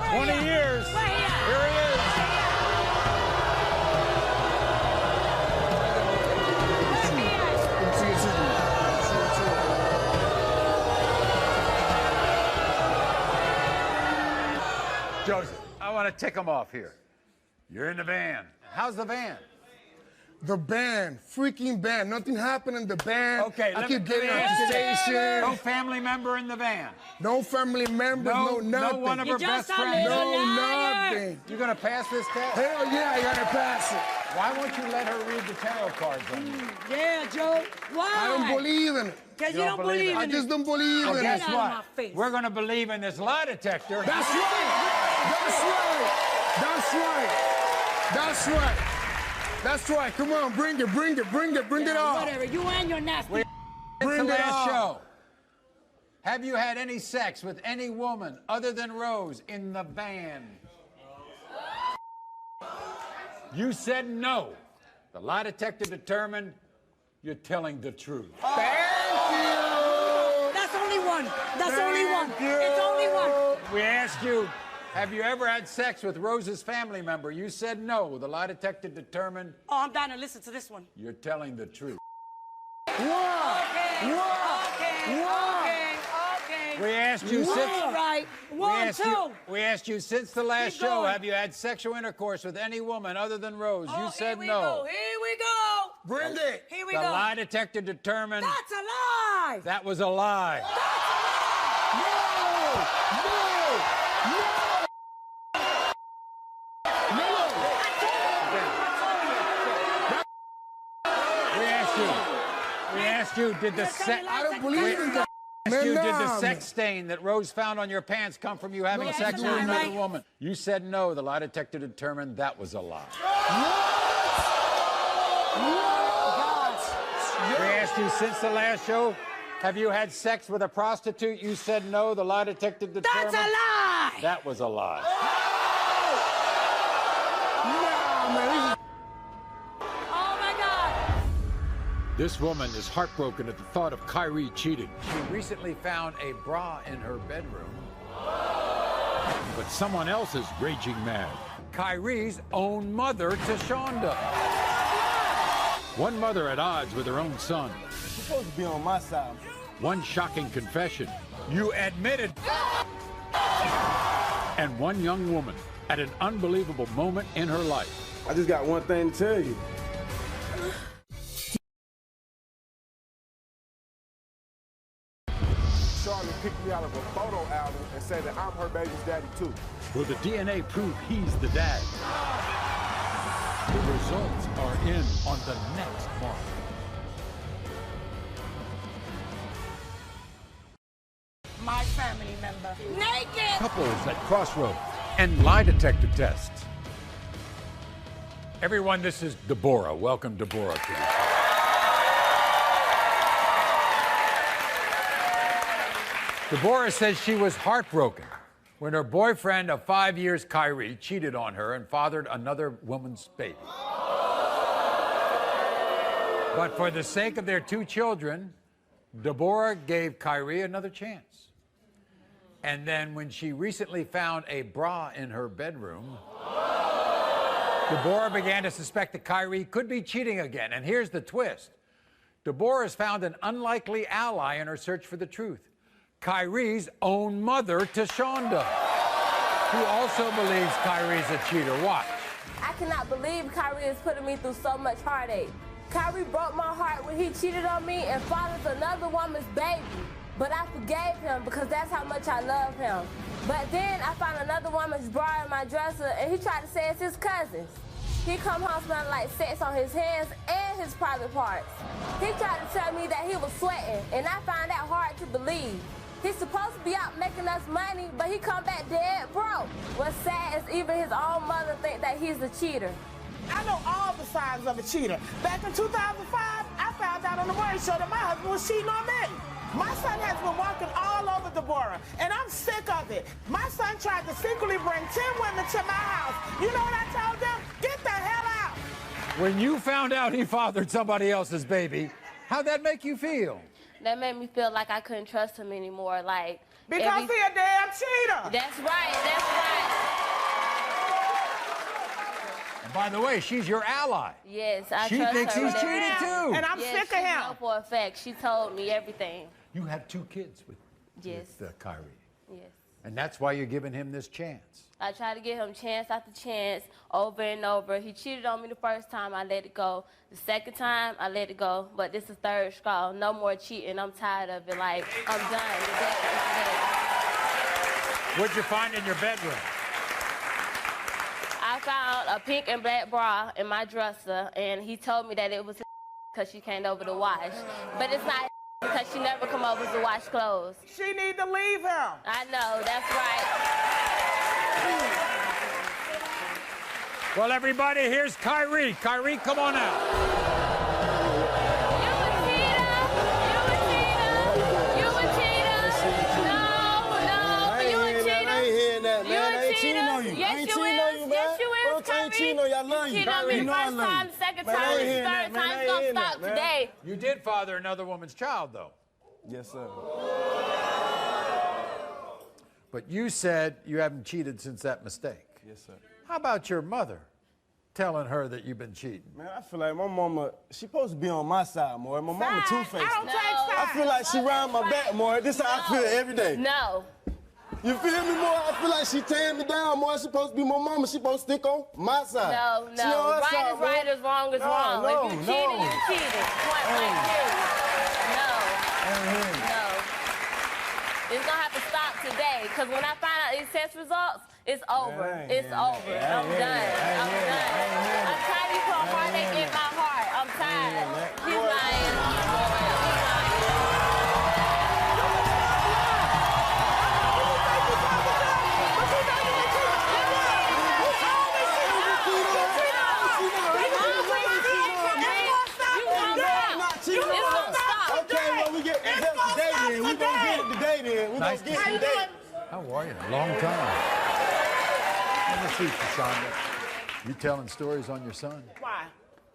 20 years. Here he is. Joseph, I want to tick him off here. You're in the van. How's the van? The band, freaking band. Nothing happened in the band. Okay, I keep getting on the station. No family member in the van. No family member, no nothing. No one of her best friends. No nothing. You gonna pass this test? Hell yeah, I gotta pass it. Why won't you let her read the tarot cards on you? Yeah, Joe. Why? I don't believe in it. Because you don't believe in it. I just don't believe in it. Guess what? We're gonna believe in this lie detector. That's right. That's right. That's right. That's right. That's right. Come on, bring it, bring it, bring it, bring it on. Whatever. You and your nasty. It's the Bring it last on. show. Have you had any sex with any woman other than Rose in the van? You said no. The lie detector determined you're telling the truth. Thank you. That's only one. That's only one. It's only one. We asked you, have you ever had sex with Rose's family member? You said no. The lie detector determined Oh, I'm down to listen to this one. you're telling the truth. Okay. Okay. Okay. We asked you All since right. we asked you since the last Keep show, going. have you had sexual intercourse with any woman other than Rose? Oh, You said here we no. Go. Here we go. Bring it. Here we The go. lie detector determined That's a lie. that was a lie. No. I asked you, did the sex... I don't believe in that. Did the sex stain that Rose found on your pants come from you having sex with another woman? You said no. The lie detector determined that was a lie. We asked you since the last show, have you had sex with a prostitute? You said no. The lie detector determined... That's a lie! That was a lie. Oh, my God. This woman is heartbroken at the thought of Kyrie cheating. She recently found a bra in her bedroom. But someone else is raging mad. Kyrie's own mother, Tashonda. One mother at odds with her own son. You're supposed to be on my side. One shocking confession. You admitted. And one young woman at an unbelievable moment in her life. I just got one thing to tell you. Charlotte picked me out of a photo album and said that I'm her baby's daddy too. Will the DNA prove he's the dad? The results are in on the next mark. My family member. Naked! Couples at crossroads and lie detector tests. Everyone, this is Deborah. Welcome, Deborah, to the show. Deborah says she was heartbroken when her boyfriend of 5 years, Kyrie, cheated on her and fathered another woman's baby. But for the sake of their 2 children, Deborah gave Kyrie another chance. And then when she recently found a bra in her bedroom, Deborah began to suspect that Kyrie could be cheating again. And here's the twist. Deborah has found an unlikely ally in her search for the truth. Kyrie's own mother, Tashonda, who also believes Kyrie's a cheater. Watch. I cannot believe Kyrie is putting me through so much heartache. Kyrie broke my heart when he cheated on me and fathered another woman's baby. But I forgave him because that's how much I love him. But then I found another woman's bra in my dresser and he tried to say it's his cousin's. He come home smelling like sex on his hands and his private parts. He tried to tell me that he was sweating and I find that hard to believe. He's supposed to be out making us money, but he come back dead broke. What's sad is even his own mother think that he's a cheater. I know all the signs of a cheater. Back in 2005, I found out on the Maury show that my husband was cheating on me. My son has been walking all over Deborah, and I'm sick of it. My son tried to secretly bring 10 women to my house. You know what I told them? Get the hell out. When you found out he fathered somebody else's baby, how'd that make you feel? That made me feel like I couldn't trust him anymore. Because he a damn cheater. That's right, that's right. And by the way, she's your ally. Yes, I she trust thinks her. he's cheated too. And I'm sick of him. She know for a fact. She told me everything. You have 2 kids with Kyrie. Yes. And that's why you're giving him this chance. I tried to give him chance after chance over and over. He cheated on me the first time, I let it go. The second time, I let it go. But this is third straw. No more cheating. I'm tired of it. I'm done. What'd you find in your bedroom? I found a pink and black bra in my dresser, and he told me that it was his because she came over to wash. But it's not because she never come over to wash clothes. She need to leave him. I know, that's right. Well, everybody, here's Kyrie. Kyrie, come on out. Second time, third time's gonna stop today. You did father another woman's child, though. Yes, sir. But you said you haven't cheated since that mistake. Yes, sir. How about your mother telling her that you've been cheating? Man, I feel like my mama, she supposed to be on my side more. My mama two-faced. I feel like she round my back more. This is how I feel every day. No. You feel me more? I feel like she tearing me down more. She supposed to be my mama. She supposed to stick on my side. No. Right is right, is wrong is wrong. If you cheated, you cheated. Point blank period. No. It's gonna have to stop today, because when I find out these test results, it's over. It's over. I'm done. I'm tired of you putting heartache in my heart. I'm tired. He's like, She You lied. stop. Okay, well, we get It's the gonna day stop then. We today. gonna get it today then. We Nice gonna to get see it today. How are you? Long time. Let me see, Cassandra. You telling stories on your son? Why?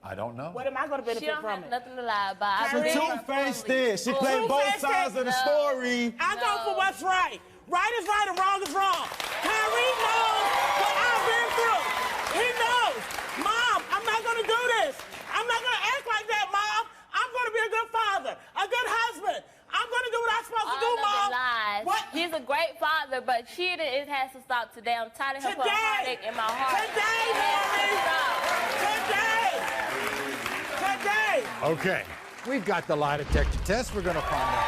I don't know. What am I going to benefit She don't from have it? nothing to lie about. She two-faced it. She played both sides of the story. I go for what's right. Right is right and wrong is wrong. Kyrie knows what I've been through. He knows. Mom, I'm not going to do this. I'm not going to act like that, Mom. I'm going to be a good father, a good husband. I'm going to do what I'm supposed to do, Mom. Lies. What? He's a great father, but cheating, it has to stop today. I'm tired of him putting heartache in my heart. Today, Mary. Today. Okay. We've got the lie detector test. We're going to find out.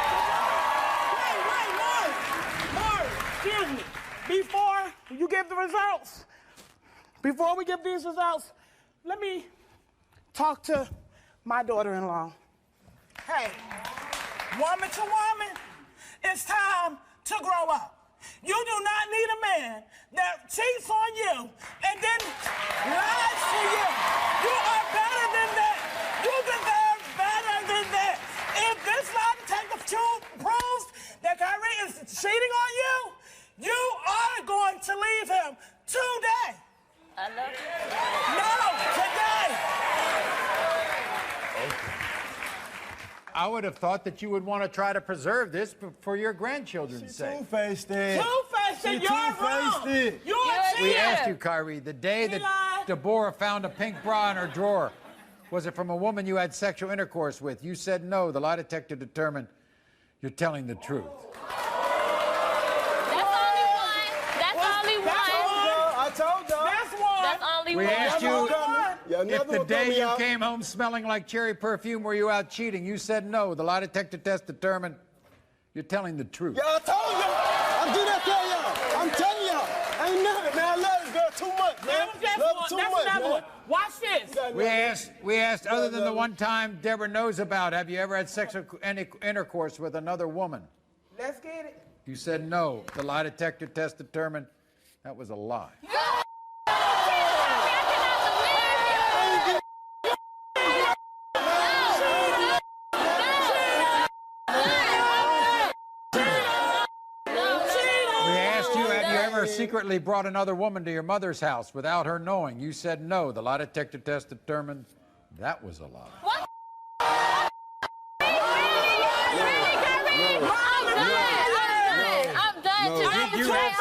Wait, Maury, excuse me. Before you give the results, before we give these results, let me talk to my daughter-in-law. Hey, woman to woman, it's time to grow up. You do not need a man that cheats on you and then lies to you. You are better than that. You deserve better than that. If this lie detector proves that Kyrie is cheating on you, you are going to leave him today. I love you. No, today. I would have thought that you would want to try to preserve this for your grandchildren's sake. Two-faced it. Two-faced it. You're wrong. it. You're a cheater. We asked you, Kyrie, the day that Deborah found a pink bra in her drawer, was it from a woman you had sexual intercourse with? You said no. The lie detector determined you're telling the truth. I told y'all. That's one. That's only We one. asked you if the day you out. came home smelling like cherry perfume, were you out cheating? You said no. The lie detector test determined you're telling the truth. Yeah, I told y'all. I do that tell y'all. I'm telling y'all. Ain't nothing, man. I love this girl too much, man. Love her too much, man. Watch this. We asked, other than the one time Deborah knows about, have you ever had sexual intercourse with another woman? Let's get it. You said no. The lie detector test determined that was a lie. Secretly brought another woman to your mother's house without her knowing. You said no. The lie detector test determined that was a lie. What? I'm done. Did you have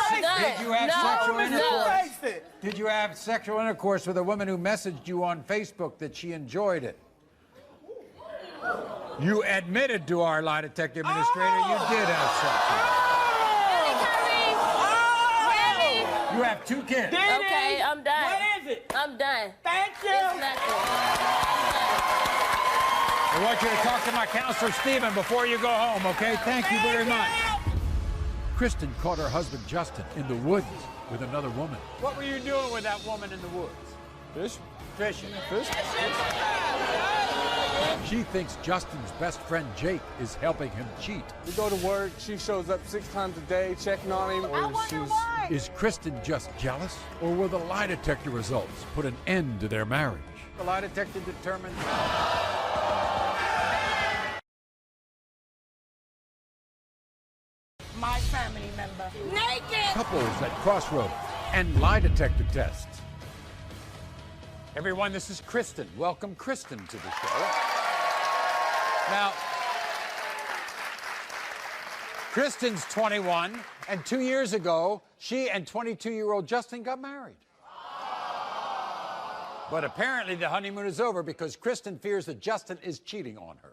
sexual intercourse? Did you have sexual intercourse with a woman who messaged you on Facebook that she enjoyed it? You admitted to our lie detector administrator you did have sex. You have 2 kids. Okay, I'm done. What is it? I'm done. Thank you. It's nothing. I want you to talk to my counselor, Stephen, before you go home, okay? Thank you very much. Kristen caught her husband, Justin, in the woods with another woman. What were you doing with that woman in the woods? Fishing. She thinks Justin's best friend, Jake, is helping him cheat. We go to work. She shows up 6 times a day, checking on him. I wonder why. Is Kristen just jealous, or will the lie detector results put an end to their marriage? The lie detector determined. My family member. Naked. Couples at crossroads and lie detector tests. Everyone, this is Kristen. Welcome Kristen to the show. Now, Kristen's 21, and 2 years ago, she and 22-year-old Justin got married. But apparently the honeymoon is over because Kristen fears that Justin is cheating on her.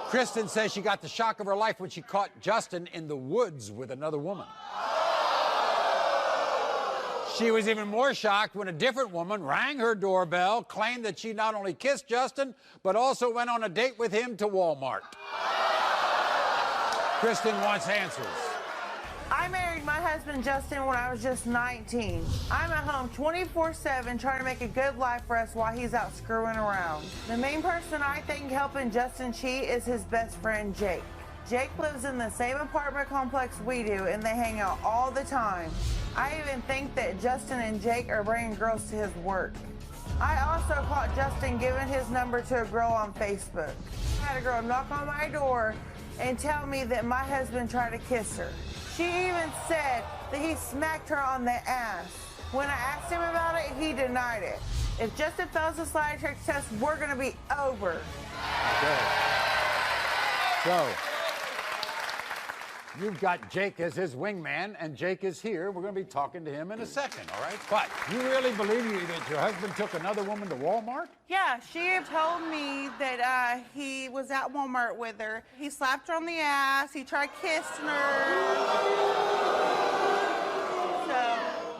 Kristen says she got the shock of her life when she caught Justin in the woods with another woman. She was even more shocked when a different woman rang her doorbell, claimed that she not only kissed Justin, but also went on a date with him to Walmart. Kristen wants answers. I married my husband Justin when I was just 19. I'm at home 24/7 trying to make a good life for us while he's out screwing around. The main person I think helping Justin cheat is his best friend Jake. Jake lives in the same apartment complex we do, and they hang out all the time. I even think that Justin and Jake are bringing girls to his work. I also caught Justin giving his number to a girl on Facebook. I had a girl knock on my door and tell me that my husband tried to kiss her. She even said that he smacked her on the ass. When I asked him about it, he denied it. If Justin fails this lie detector test, we're gonna be over. Okay. So, you've got Jake as his wingman, and Jake is here. We're going to be talking to him in a second, all right? But you really believe that your husband took another woman to Walmart? Yeah, she told me that he was at Walmart with her. He slapped her on the ass. He tried kissing her.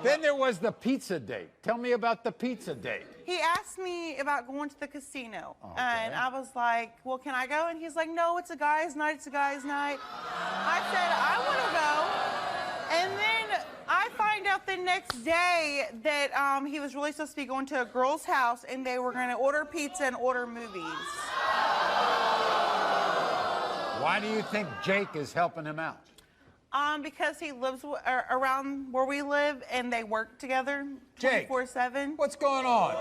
Then there was the pizza date. Tell me about the pizza date. He asked me about going to the casino. Okay. And I was like, well, can I go? And he's like, no, it's a guy's night. It's a guy's night. I said, I want to go. And then I find out the next day that he was really supposed to be going to a girl's house and they were going to order pizza and order movies. Why do you think Jake is helping him out? Because he lives around where we live and they work together 24/7. What's going on?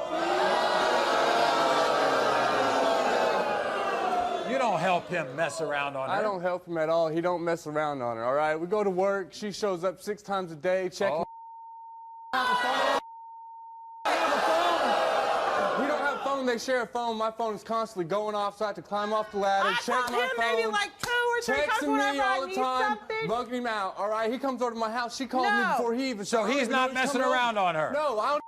You don't help him mess around on her. I don't help him at all. He don't mess around on her, all right? We go to work. She shows up 6 times a day, checking. We don't have phone. They share a phone. My phone is constantly going off, so I have to climb off the ladder, check my phone. Maybe like 2 or 3 times texting whenever me all I the need time, something. bugging him out, all right? He comes over to my house. She calls me before he even... So he's not messing around on her? No, I don't...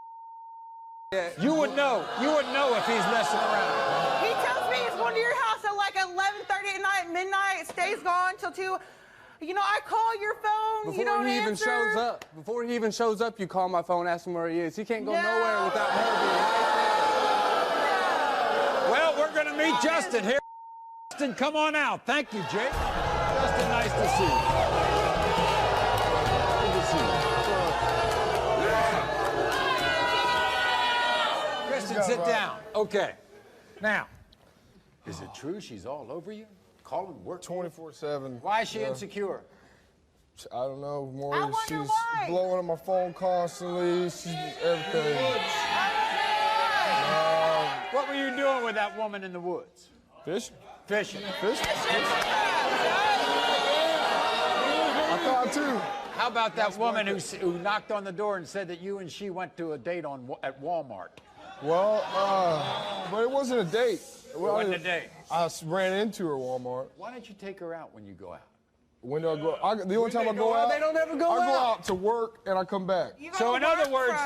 yet. You would know. You would know if he's messing around. He tells me he's going to your house at like 11:30 at night, midnight, stays gone till 2. You know, I call your phone, you don't answer. Before he even shows up, you call my phone, ask him where he is. He can't go nowhere without her being right there. Well, we're going to meet Justin here. Justin, come on out. Thank you, Jake. Justin, nice to see you. Good to see you. Kristen, sit down. Okay. Now, is it true she's all over you? Calling work 24/7. Why is she insecure? I don't know, Maury. She's blowing up my phone constantly. She's everything. What were you doing with that woman in the woods? Fishing. Fishing. Fishing. I thought too. How about that woman who knocked on the door and said that you and she went to a date at Walmart? Well, but it wasn't a date. It wasn't a date. I ran into her at Walmart. Why don't you take her out when you go out? When do I go? The only time I go out, they don't ever go I out. go out to work and I come back. So in other words,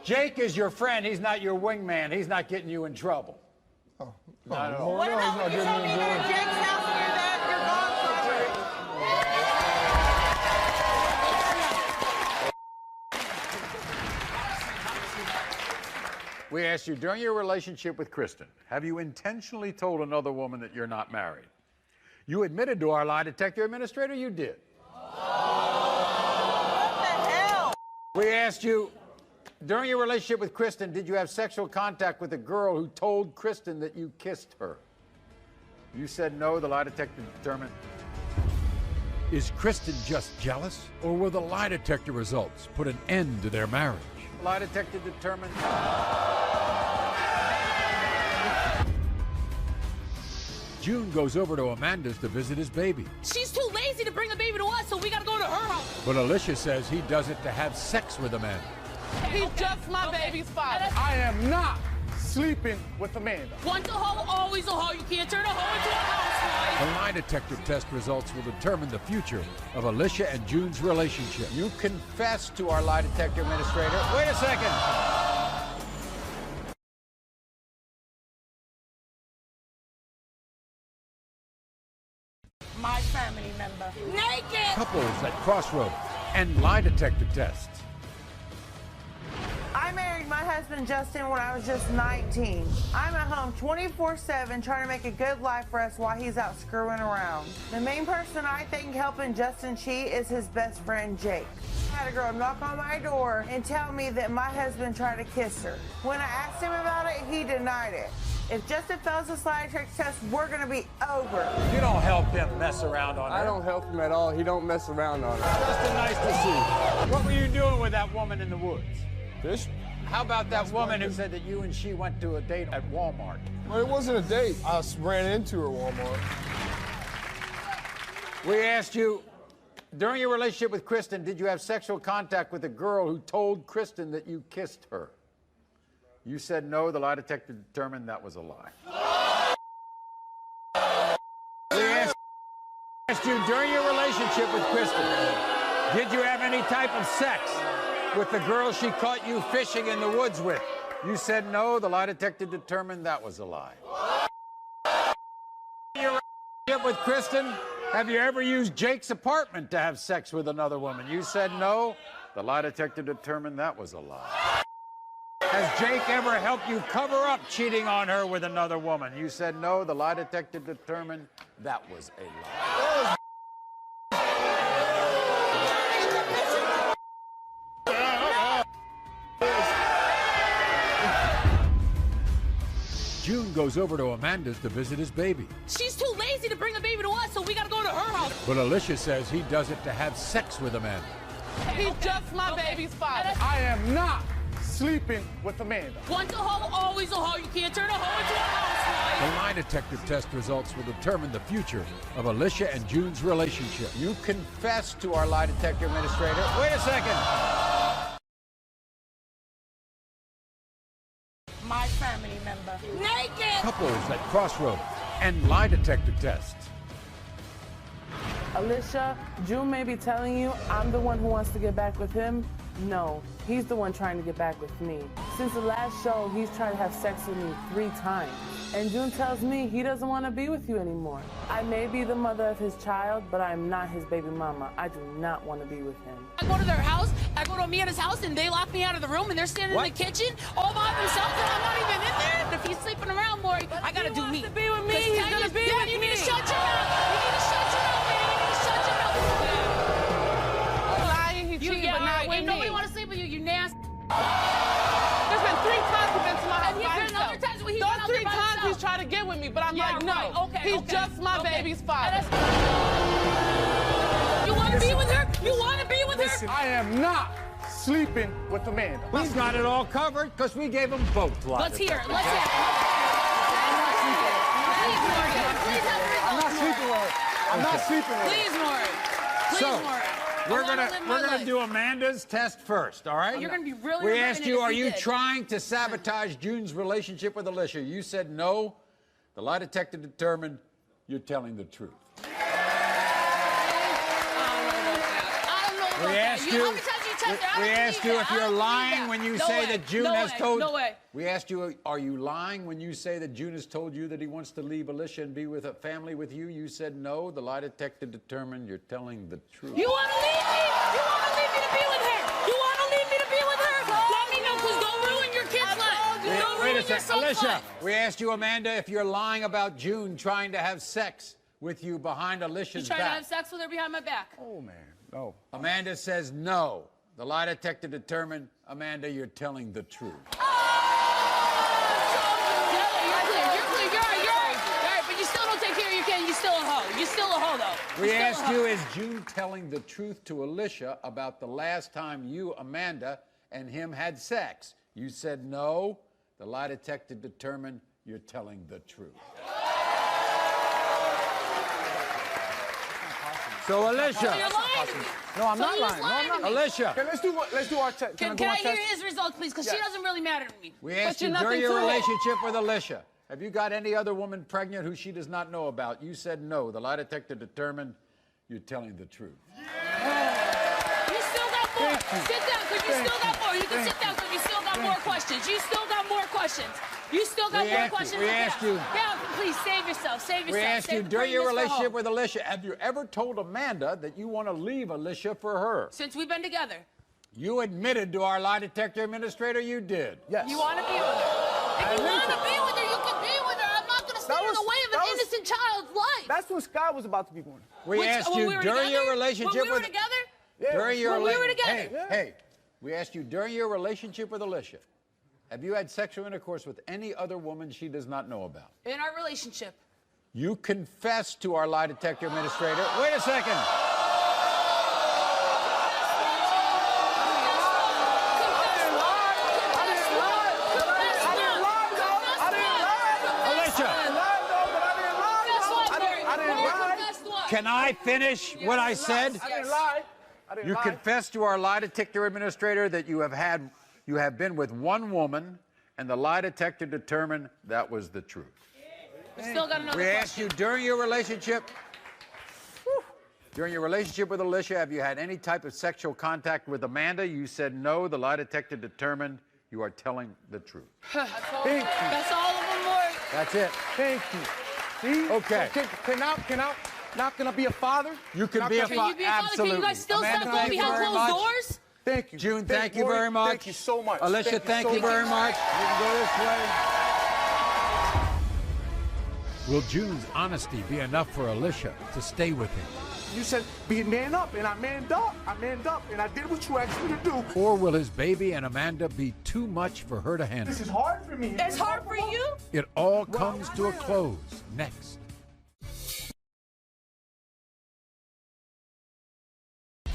Jake is your friend. He's not your wingman. He's not getting you in trouble. Oh, not at all. What about when you told me that at Jake's house near that your We asked you, during your relationship with Kristen, have you intentionally told another woman that you're not married? You admitted to our lie detector administrator you did. What the hell? We asked you, during your relationship with Kristen, did you have sexual contact with a girl who told Kristen that you kissed her? You said no. The lie detector determined. Is Kristen just jealous, or will the lie detector results put an end to their marriage? The lie detector determined. June goes over to Amanda's to visit his baby. She's too lazy to bring the baby to us, so we gotta go to her house. But Alicia says he does it to have sex with Amanda. He's just my baby's father. I am not sleeping with Amanda. Once a hoe, always a hoe. You can't turn a hoe into a housewife. The lie detector test results will determine the future of Alicia and June's relationship. You confessed to our lie detector administrator. Wait a second. My family member. Naked! Couples at Crossroads and lie detector tests. I married my husband Justin when I was just 19. I'm at home 24/7 trying to make a good life for us while he's out screwing around. The main person I think helping Justin cheat is his best friend Jake. I had a girl knock on my door and tell me that my husband tried to kiss her. When I asked him about it, he denied it. If Justin fails this lie detector test, we're gonna be over. You don't help him mess around on her. I don't help him at all. He don't mess around on her. Justin, nice to see you. What were you doing with that woman in the woods? Fishing. How about that woman who said that you and she went to a date at Walmart? Well, it wasn't a date. I ran into her at Walmart. We asked you, during your relationship with Kristen, did you have sexual contact with a girl who told Kristen that you kissed her? You said no. The lie detector determined that was a lie. We asked you, during your relationship with Kristen, did you have any type of sex with the girl she caught you fishing in the woods with? You said no. The lie detector determined that was a lie. Your relationship with Kristen, have you ever used Jake's apartment to have sex with another woman? You said no. The lie detector determined that was a lie. Has Jake ever helped you cover up cheating on her with another woman? You said no. The lie detector determined that was a lie. June goes over to Amanda's to visit his baby. She's too lazy to bring the baby to us, so we gotta go to her house. But Alicia says he does it to have sex with Amanda. He's just my baby's father. I am not sleeping with Amanda. Once a hoe, always a hoe. You can't turn a hoe into a housewife. The lie detector test results will determine the future of Alicia and June's relationship. You confess to our lie detector administrator. Wait a second. My family member. Naked! Couples at Crossroads and lie detector tests. Alicia, June may be telling you I'm the one who wants to get back with him. No, he's the one trying to get back with me. Since the last show, he's tried to have sex with me 3 times. And June tells me he doesn't want to be with you anymore. I may be the mother of his child, but I am not his baby mama. I do not want to be with him. I go to their house, I go to Amanda's house, and they lock me out of the room, and they're standing in the kitchen all by themselves, and I'm not even in there. And if he's sleeping around, Maury, I gotta do me. To be with me, he's gonna be with me. You need to shut your mouth. You need to shut your mouth, man. You need to shut your mouth. Lying, he cheated, but not with ain't me. nobody want to sleep with you, you nasty. There's been 3 times he's been to my house And by he's been himself. other times when he Those went out 3 there by times himself. he's trying to get with me, but I'm Yeah, like, no. right. Okay, He's okay. just my baby's father. You want to be with her? You want to be with her? I am not sleeping with Amanda. We've got it all covered because we gave them both lie Let's hear it. detectors. Let's hear it. Please have the I'm not results, sleeping with her. I'm not sleeping with her. Please, Maury. Please, So, Maury. we're gonna do Amanda's test first, all right? You're gonna be really We regretting asked it you, if are you you did. trying to sabotage June's relationship with Alicia? You said no. The lie detector determined you're telling the truth. I don't know about We that. asked How you. many times you tested her? I We don't asked believe you that. if I you're don't believe lying that. when you No say way. that June No has way. told. No way. We asked you, are you lying when you say that June has told you that he wants to leave Alicia and be with a family with you? You said no. The lie detector determined you're telling the truth. You want to leave me? You want to leave me to be with her? You want to leave me to be with her? Let me know, because don't ruin your kid's life. Don't Wait ruin a your sec, son's Alicia. life. We asked you, Amanda, if you're lying about June trying to have sex with you behind Alicia's You trying to back. have sex with her behind my back? Oh, man. No. Amanda says no. The lie detector determined, Amanda, you're telling the truth. You're clear. You're all right, but you still don't take care of your kid. You're still a hoe. You're still a hoe, though. We asked you, is June telling the truth to Alicia about the last time you, Amanda, and him had sex? You said no. The lie detector determined you're telling the truth. So, Alicia. So you're lying to me. No, I'm So not he was lying. No, I'm lying not. to me. Alicia. Okay, let's do our test. Can do I our hear test? his results, please? Because she Yes. doesn't really matter to me. We asked you're you nothing during your to it. relationship with Alicia, have you got any other woman pregnant who she does not know about? You said no. The lie detector determined you're telling the truth. You still got more. Sit down, because you still got more. You can sit down, because you still got more questions. You still got more questions. You still got more questions. We asked you. Yeah, please save yourself. Save yourself. We asked Save you the during your prettiness for relationship home. with Alicia, have you ever told Amanda that you want to leave Alicia for her? Since we've been together. You admitted to our lie detector administrator you did. Yes. You want to be with her. If you want to be with her, you can be with her. I'm not going to stand in the way of an innocent child's life. That's when Scott was about to be born. We asked you during your relationship When we were with together? during your When we were relationship. together. Hey, we asked you during your relationship with Alicia, have you had sexual intercourse with any other woman she does not know about? In our relationship. You confessed to our lie detector administrator. Wait a second. Can I finish what I said? I didn't lie. You confessed to our lie detector administrator that you have been with one woman, and the lie detector determined that was the truth. We still got another We question. asked you during your relationship with Alicia, have you had any type of sexual contact with Amanda? You said no. The lie detector determined you are telling the truth. Thank you. That's all of them, Maury. That's it. Thank you. See? Okay. So can I be a father? You can be a father. Can you be a father? Absolutely. Can you guys still Amanda, stop going thank you behind very closed much. doors? Thank you. June, thank you very much. Thank you so much. Alicia, thank you very much. You can go this way. Will June's honesty be enough for Alicia to stay with him? You said be a man up, and I manned up. And I did what you asked me to do. Or will his baby and Amanda be too much for her to handle? This is hard for me. It's hard for you? It all comes to a close next.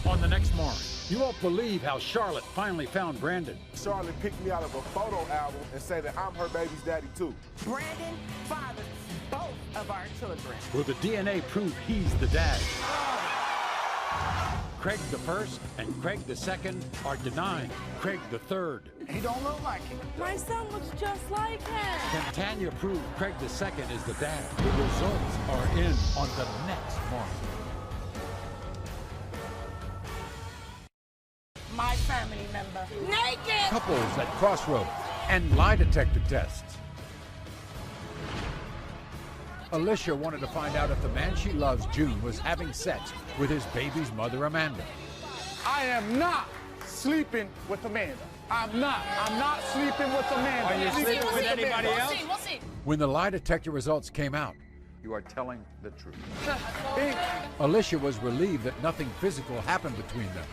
On the next Maury, you won't believe how Charlotte finally found Brandon. Charlotte picked me out of a photo album and say that I'm her baby's daddy too. Brandon fathers both of our children. Will the DNA prove he's the dad? Craig the first and Craig the second are denying Craig the third. He don't look like him. My son looks just like him. Can Tanya prove Craig the second is the dad? The results are in on the next Maury. My family member. Naked! Couples at crossroads and lie detector tests. Alicia wanted to find out if the man she loves, June, was having sex with his baby's mother, Amanda. I am not sleeping with Amanda. I'm not sleeping with Amanda. Are you sleeping with anybody else? We'll see. When the lie detector results came out, You are telling the truth. Alicia was relieved that nothing physical happened between them.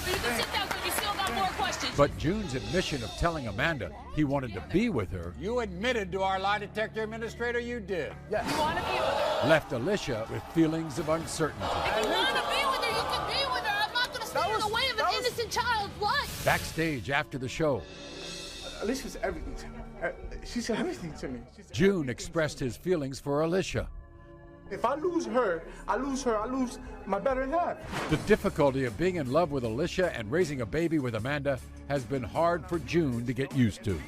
You can sit down because you still got more questions. But June's admission of telling Amanda he wanted to be with her You admitted to our lie detector administrator you did. Yes. You want to be with her? left Alicia with feelings of uncertainty. If you want to be with her, you can be with her. I'm not going to stand in the way of an innocent child's life. Backstage after the show, Alicia's everything to me. She said everything to me. June expressed his feelings for Alicia. If I lose her, I lose my better half. The difficulty of being in love with Alicia and raising a baby with Amanda has been hard for June to get used to.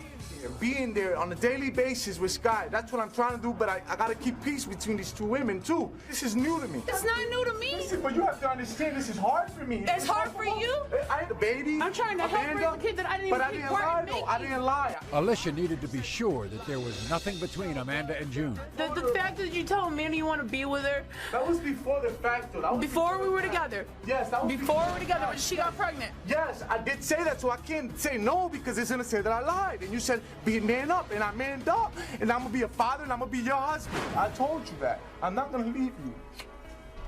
Being there on a daily basis with Sky, that's what I'm trying to do, but I got to keep peace between these two women, too. This is new to me. It's not new to me. Listen, but you have to understand this is hard for me. It's hard for you? I had a baby. I'm trying to help raise a kid that I didn't even But I didn't lie, though. I didn't lie. Alicia needed to be sure that there was nothing between Amanda and June. The fact that you told Amanda you want to be with her. That was before the fact, though. That was Before we were together. Yes, that was Before we were together, when she got pregnant. Yes, I did say that, so I can't say no because it's gonna say that I lied. And you said, be a man up, and I manned up, and I'm gonna be a father, and I'm gonna be your husband. I told you that. I'm not gonna leave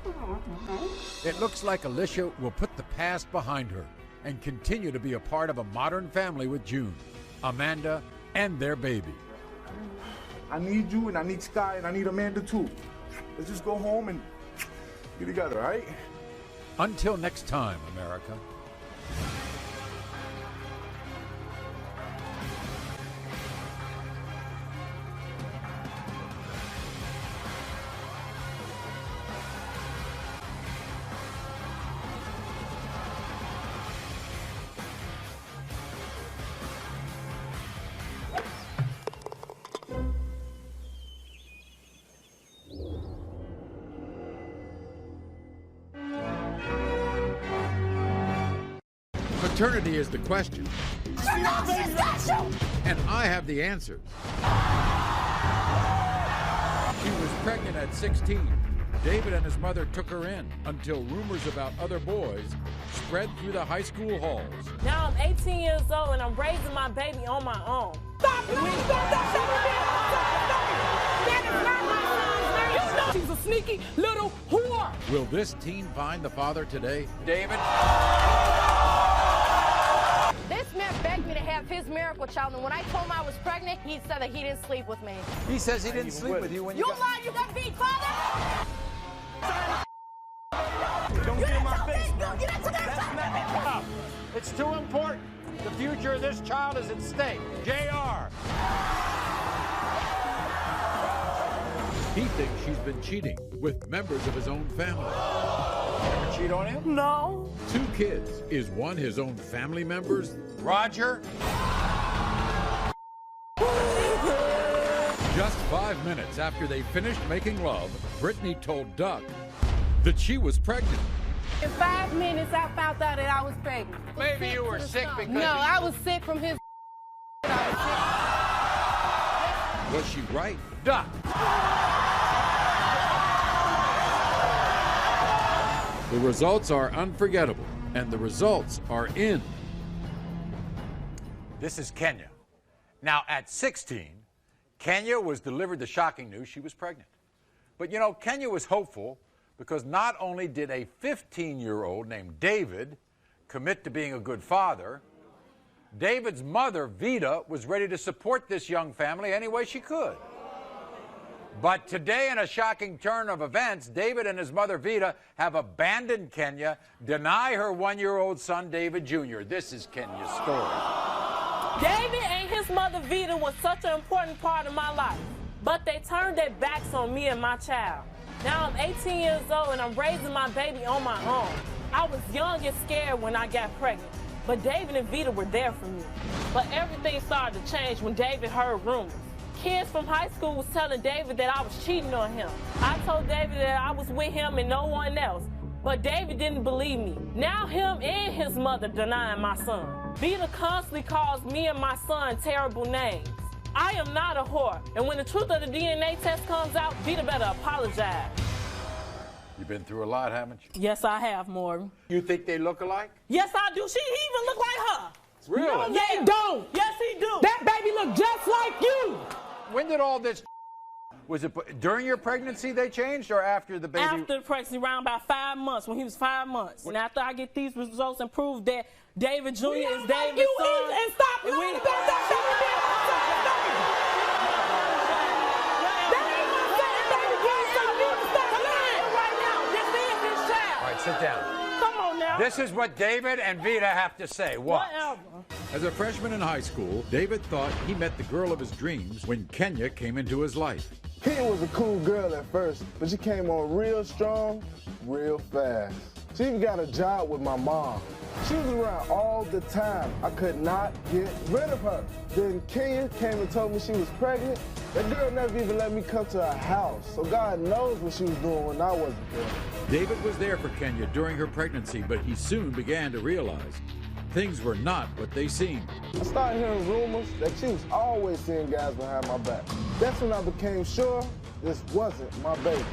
you. It looks like Alicia will put the past behind her and continue to be a part of a modern family with June, Amanda, and their baby. I need you, and I need Sky, and I need Amanda too. Let's just go home and be together, all right? Until next time, America. Paternity is the question. And I have the answers. She was pregnant at 16. David and his mother took her in until rumors about other boys spread through the high school halls. Now I'm 18 years old and I'm raising my baby on my own. Stop! That is not my son's name. She's a sneaky little whore. Will this teen find the father today? David? This man begged me to have his miracle child, and when I told him I was pregnant, he said that he didn't sleep with me. He says he didn't sleep with you when you You lied, you got beat, father! Don't get in my face, bro. It's too important. The future of this child is at stake. JR. He thinks she's been cheating with members of his own family. Ever cheat on him? No. 2 kids. Is one his own family members? Roger? Just 5 minutes after they finished making love, Brittany told Duck that she was pregnant. In 5 minutes, I found out that I was pregnant. Maybe you were sick because... No, I was sick from his... Was she right? Duck. The results are unforgettable, and the results are in. This is Kenya. Now, at 16, Kenya was delivered the shocking news she was pregnant. But, you know, Kenya was hopeful because not only did a 15-year-old named David commit to being a good father, David's mother, Vida, was ready to support this young family any way she could. But today, in a shocking turn of events, David and his mother, Vida, have abandoned Kenya, deny her 1-year-old son, David Jr. This is Kenya's story. David and his mother, Vida, was such an important part of my life. But they turned their backs on me and my child. Now I'm 18 years old and I'm raising my baby on my own. I was young and scared when I got pregnant, but David and Vida were there for me. But everything started to change when David heard rumors. Kids from high school was telling David that I was cheating on him. I told David that I was with him and no one else, but David didn't believe me. Now him and his mother denying my son. Vida constantly calls me and my son terrible names. I am not a whore, and when the truth of the DNA test comes out, Vida better apologize. You've been through a lot, haven't you? Yes, I have, Maury. You think they look alike? Yes, I do. He even look like her. Really? No, they don't. Yes, he do. That baby look just like you. When did all this... Was it during your pregnancy they changed or after the baby? After the pregnancy, around about 5 months, when he was 5 months. And after I get these results and prove that David Jr. is David's son. And stop lying about that baby. Sit down. Come on now. This is what David and Vida have to say. Watch. Whatever. As a freshman in high school, David thought he met the girl of his dreams when Kenya came into his life. Kenya was a cool girl at first, but she came on real strong, real fast. She even got a job with my mom. She was around all the time. I could not get rid of her. Then Kenya came and told me she was pregnant. That girl never even let me come to her house, so God knows what she was doing when I wasn't there. David was there for Kenya during her pregnancy, but he soon began to realize things were not what they seemed. I started hearing rumors that she was always seeing guys behind my back. That's when I became sure this wasn't my baby.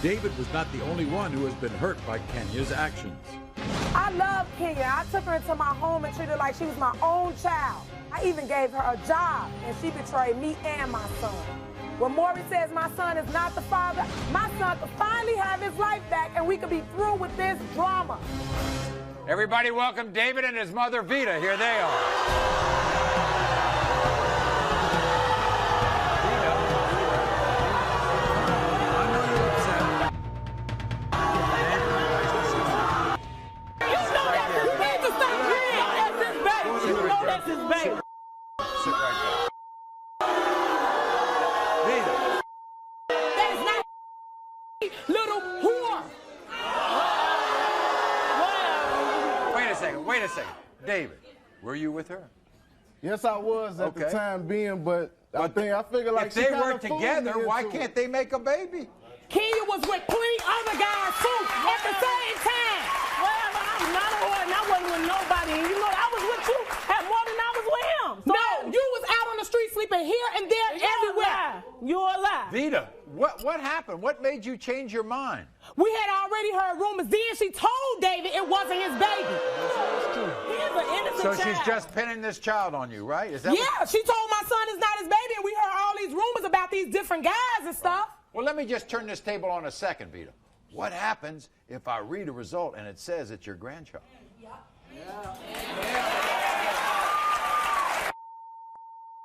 David was not the only one who has been hurt by Kenya's actions. I love Kenya. I took her into my home and treated her like she was my own child. I even gave her a job, and she betrayed me and my son. When Maury says my son is not the father, my son could finally have his life back, and we could be through with this drama. Everybody welcome David and his mother, Vida. Here they are. His baby. Sit right there. Vida. That's not little whore. Wait a second. David, were you with her? Yes, I was at the time being, but I figure like if they were together, why can't they make a baby? Kenya was with 20 other guys too at the same time. Whatever, I'm not a whore and I wasn't with nobody. And you know, I was with you at more than I was with him. So no, you was out on the street sleeping here and there, everywhere. You're alive. Vida, what happened? What made you change your mind? We had already heard rumors. Then she told David it wasn't his baby. He is an innocent So child. she's just pinning this child on you, right? Is that she told my son is not his baby, and we heard all these rumors about these different guys and stuff. Well, let me just turn this table on a second, Vida. What happens if I read a result and it says it's your grandchild?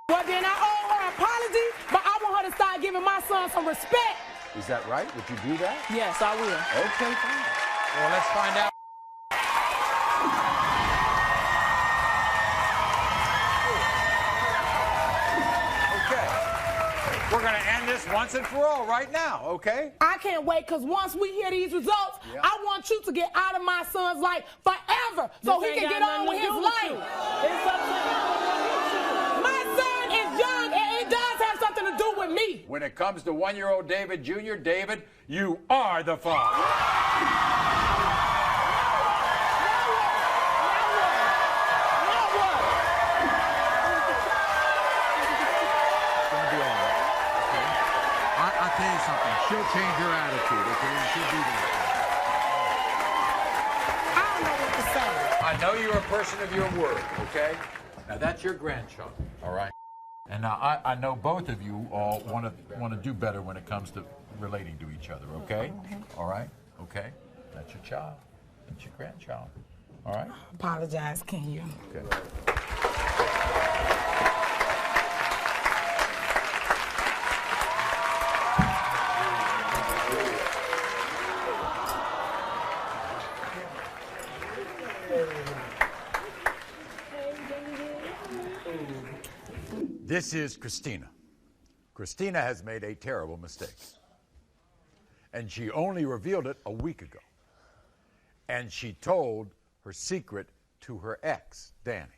Well, then I owe her an apology, but I want her to start giving my son some respect. Is that right? Would you do that? Yes, I will. Okay, fine. Well, let's find out. Okay. We're going to end this this once and for all right now, okay? I can't wait, because once we hear these results, I want you to get out of my son's life forever so he can get on with his life. It's up to him. My son is young, and it does have something to do with me. When it comes to one-year-old David Jr., David, you are the father. I'll tell you something. She'll change her attitude, okay? And she'll do that. I don't know what to say. I know you're a person of your word, okay? Now, that's your grandchild, all right? And now, I know both of you all want to do better when it comes to relating to each other, okay? All right? Okay? That's your child. That's your grandchild. All right? Apologize, can you? Okay. This is Christina. Christina has made a terrible mistake. And she only revealed it a week ago. And she told her secret to her ex, Danny,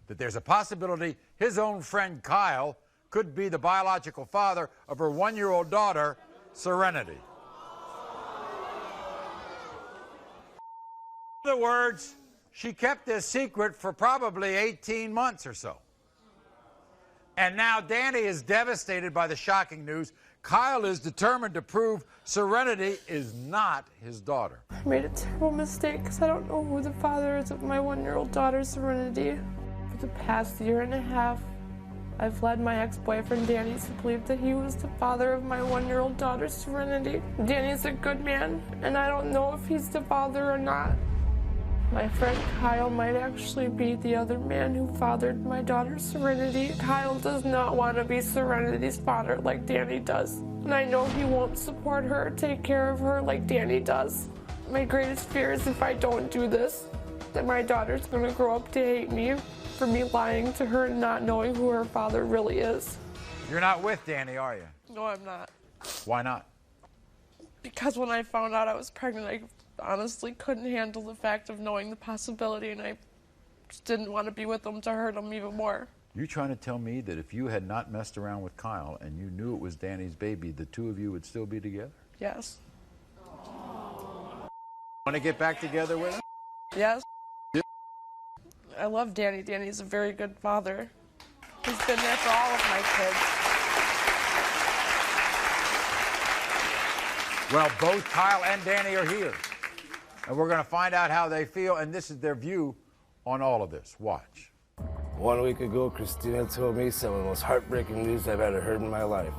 that there's a possibility his own friend Kyle could be the biological father of her one-year-old daughter, Serenity. In other words, she kept this secret for probably 18 months or so. And now Danny is devastated by the shocking news. Kyle is determined to prove Serenity is not his daughter. I made a terrible mistake because I don't know who the father is of my one-year-old daughter, Serenity. For the past year and a half, I've led my ex-boyfriend Danny to believe that he was the father of my one-year-old daughter, Serenity. Danny's a good man, and I don't know if he's the father or not. My friend Kyle might actually be the other man who fathered my daughter, Serenity. Kyle does not want to be Serenity's father like Danny does. And I know he won't support her, take care of her like Danny does. My greatest fear is if I don't do this, that my daughter's going to grow up to hate me for me lying to her and not knowing who her father really is. You're not with Danny, are you? No, I'm not. Why not? Because when I found out I was pregnant, I honestly couldn't handle the fact of knowing the possibility, and I just didn't want to be with him to hurt him even more. You trying to tell me that if you had not messed around with Kyle and you knew it was Danny's baby, the two of you would still be together? Yes. Want to get back together with him? Yes. Yeah. I love Danny. Danny's a very good father. He's been there for all of my kids. Well, both Kyle and Danny are here. And we're going to find out how they feel, and this is their view on all of this. Watch. 1 week ago, Christina told me some of the most heartbreaking news I've ever heard in my life.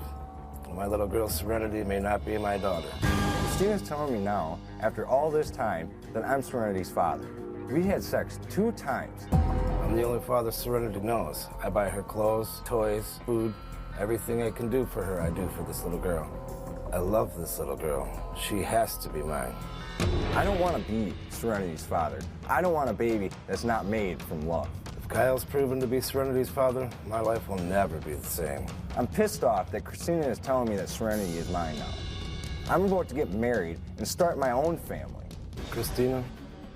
My little girl, Serenity, may not be my daughter. Christina's telling me now, after all this time, that I'm Serenity's father. We had sex 2 times. I'm the only father Serenity knows. I buy her clothes, toys, food, everything I can do for her, I do for this little girl. I love this little girl. She has to be mine. I don't want to be Serenity's father. I don't want a baby that's not made from love. If Kyle's proven to be Serenity's father, my life will never be the same. I'm pissed off that Christina is telling me that Serenity is mine now. I'm about to get married and start my own family. Christina,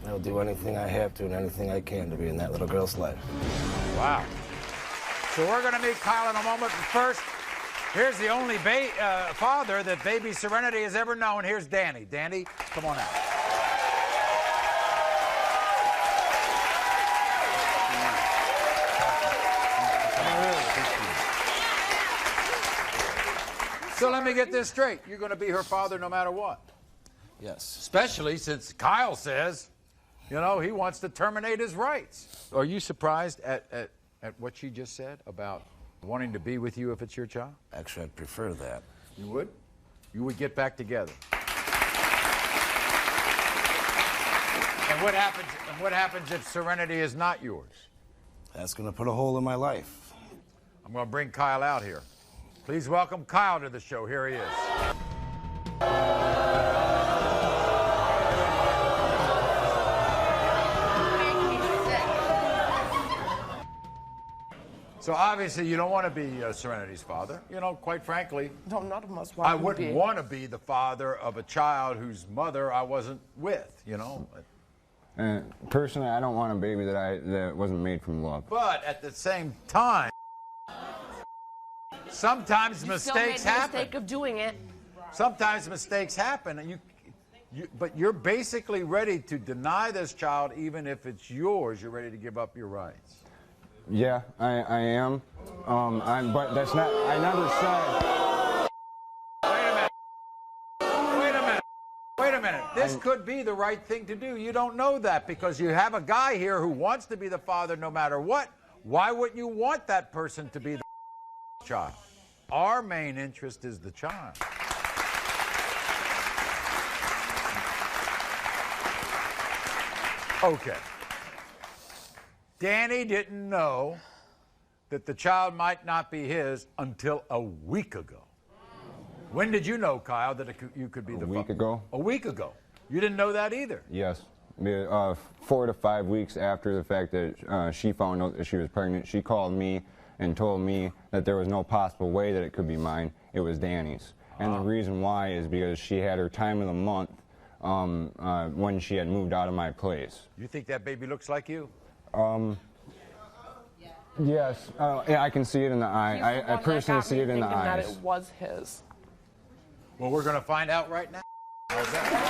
I'll do anything I have to and anything I can to be in that little girl's life. Wow. So we're going to meet Kyle in a moment. But first, here's the only father that baby Serenity has ever known. Here's Danny. Danny, come on out. So let me get this straight. You're going to be her father no matter what. Yes. Especially since Kyle says, you know, he wants to terminate his rights. Are you surprised at what she just said about wanting to be with you if it's your child? Actually, I'd prefer that. You would? You would get back together. And what happens if Serenity is not yours? That's going to put a hole in my life. I'm going to bring Kyle out here. Please welcome Kyle to the show. Here he is. So obviously you don't want to be Serenity's father. You know, quite frankly. No, none of us I wouldn't want to be the father of a child whose mother I wasn't with, you know. Personally, I don't want a baby that wasn't made from love. But at the same time, sometimes mistakes happen. The mistake of doing it. Sometimes mistakes happen, and but you're basically ready to deny this child, even if it's yours. You're ready to give up your rights. Yeah, I am. But that's not. I never said. Wait a minute. This could be the right thing to do. You don't know that because you have a guy here who wants to be the father no matter what. Why wouldn't you want that person to be the child? Our main interest is the child. Okay. Danny didn't know that the child might not be his until a week ago. When did you know, Kyle, that you could be the father? A week ago. A week ago. You didn't know that either? Yes. 4 to 5 weeks after the fact that she found out that she was pregnant, she called me and told me that there was no possible way that it could be mine. It was Danny's. And the reason why is because she had her time of the month when she had moved out of my place. You think that baby looks like you? Yes. Yeah, I can see it in the eye. I personally see it in the eyes. That it was his. Well, we're going to find out right now. How's that?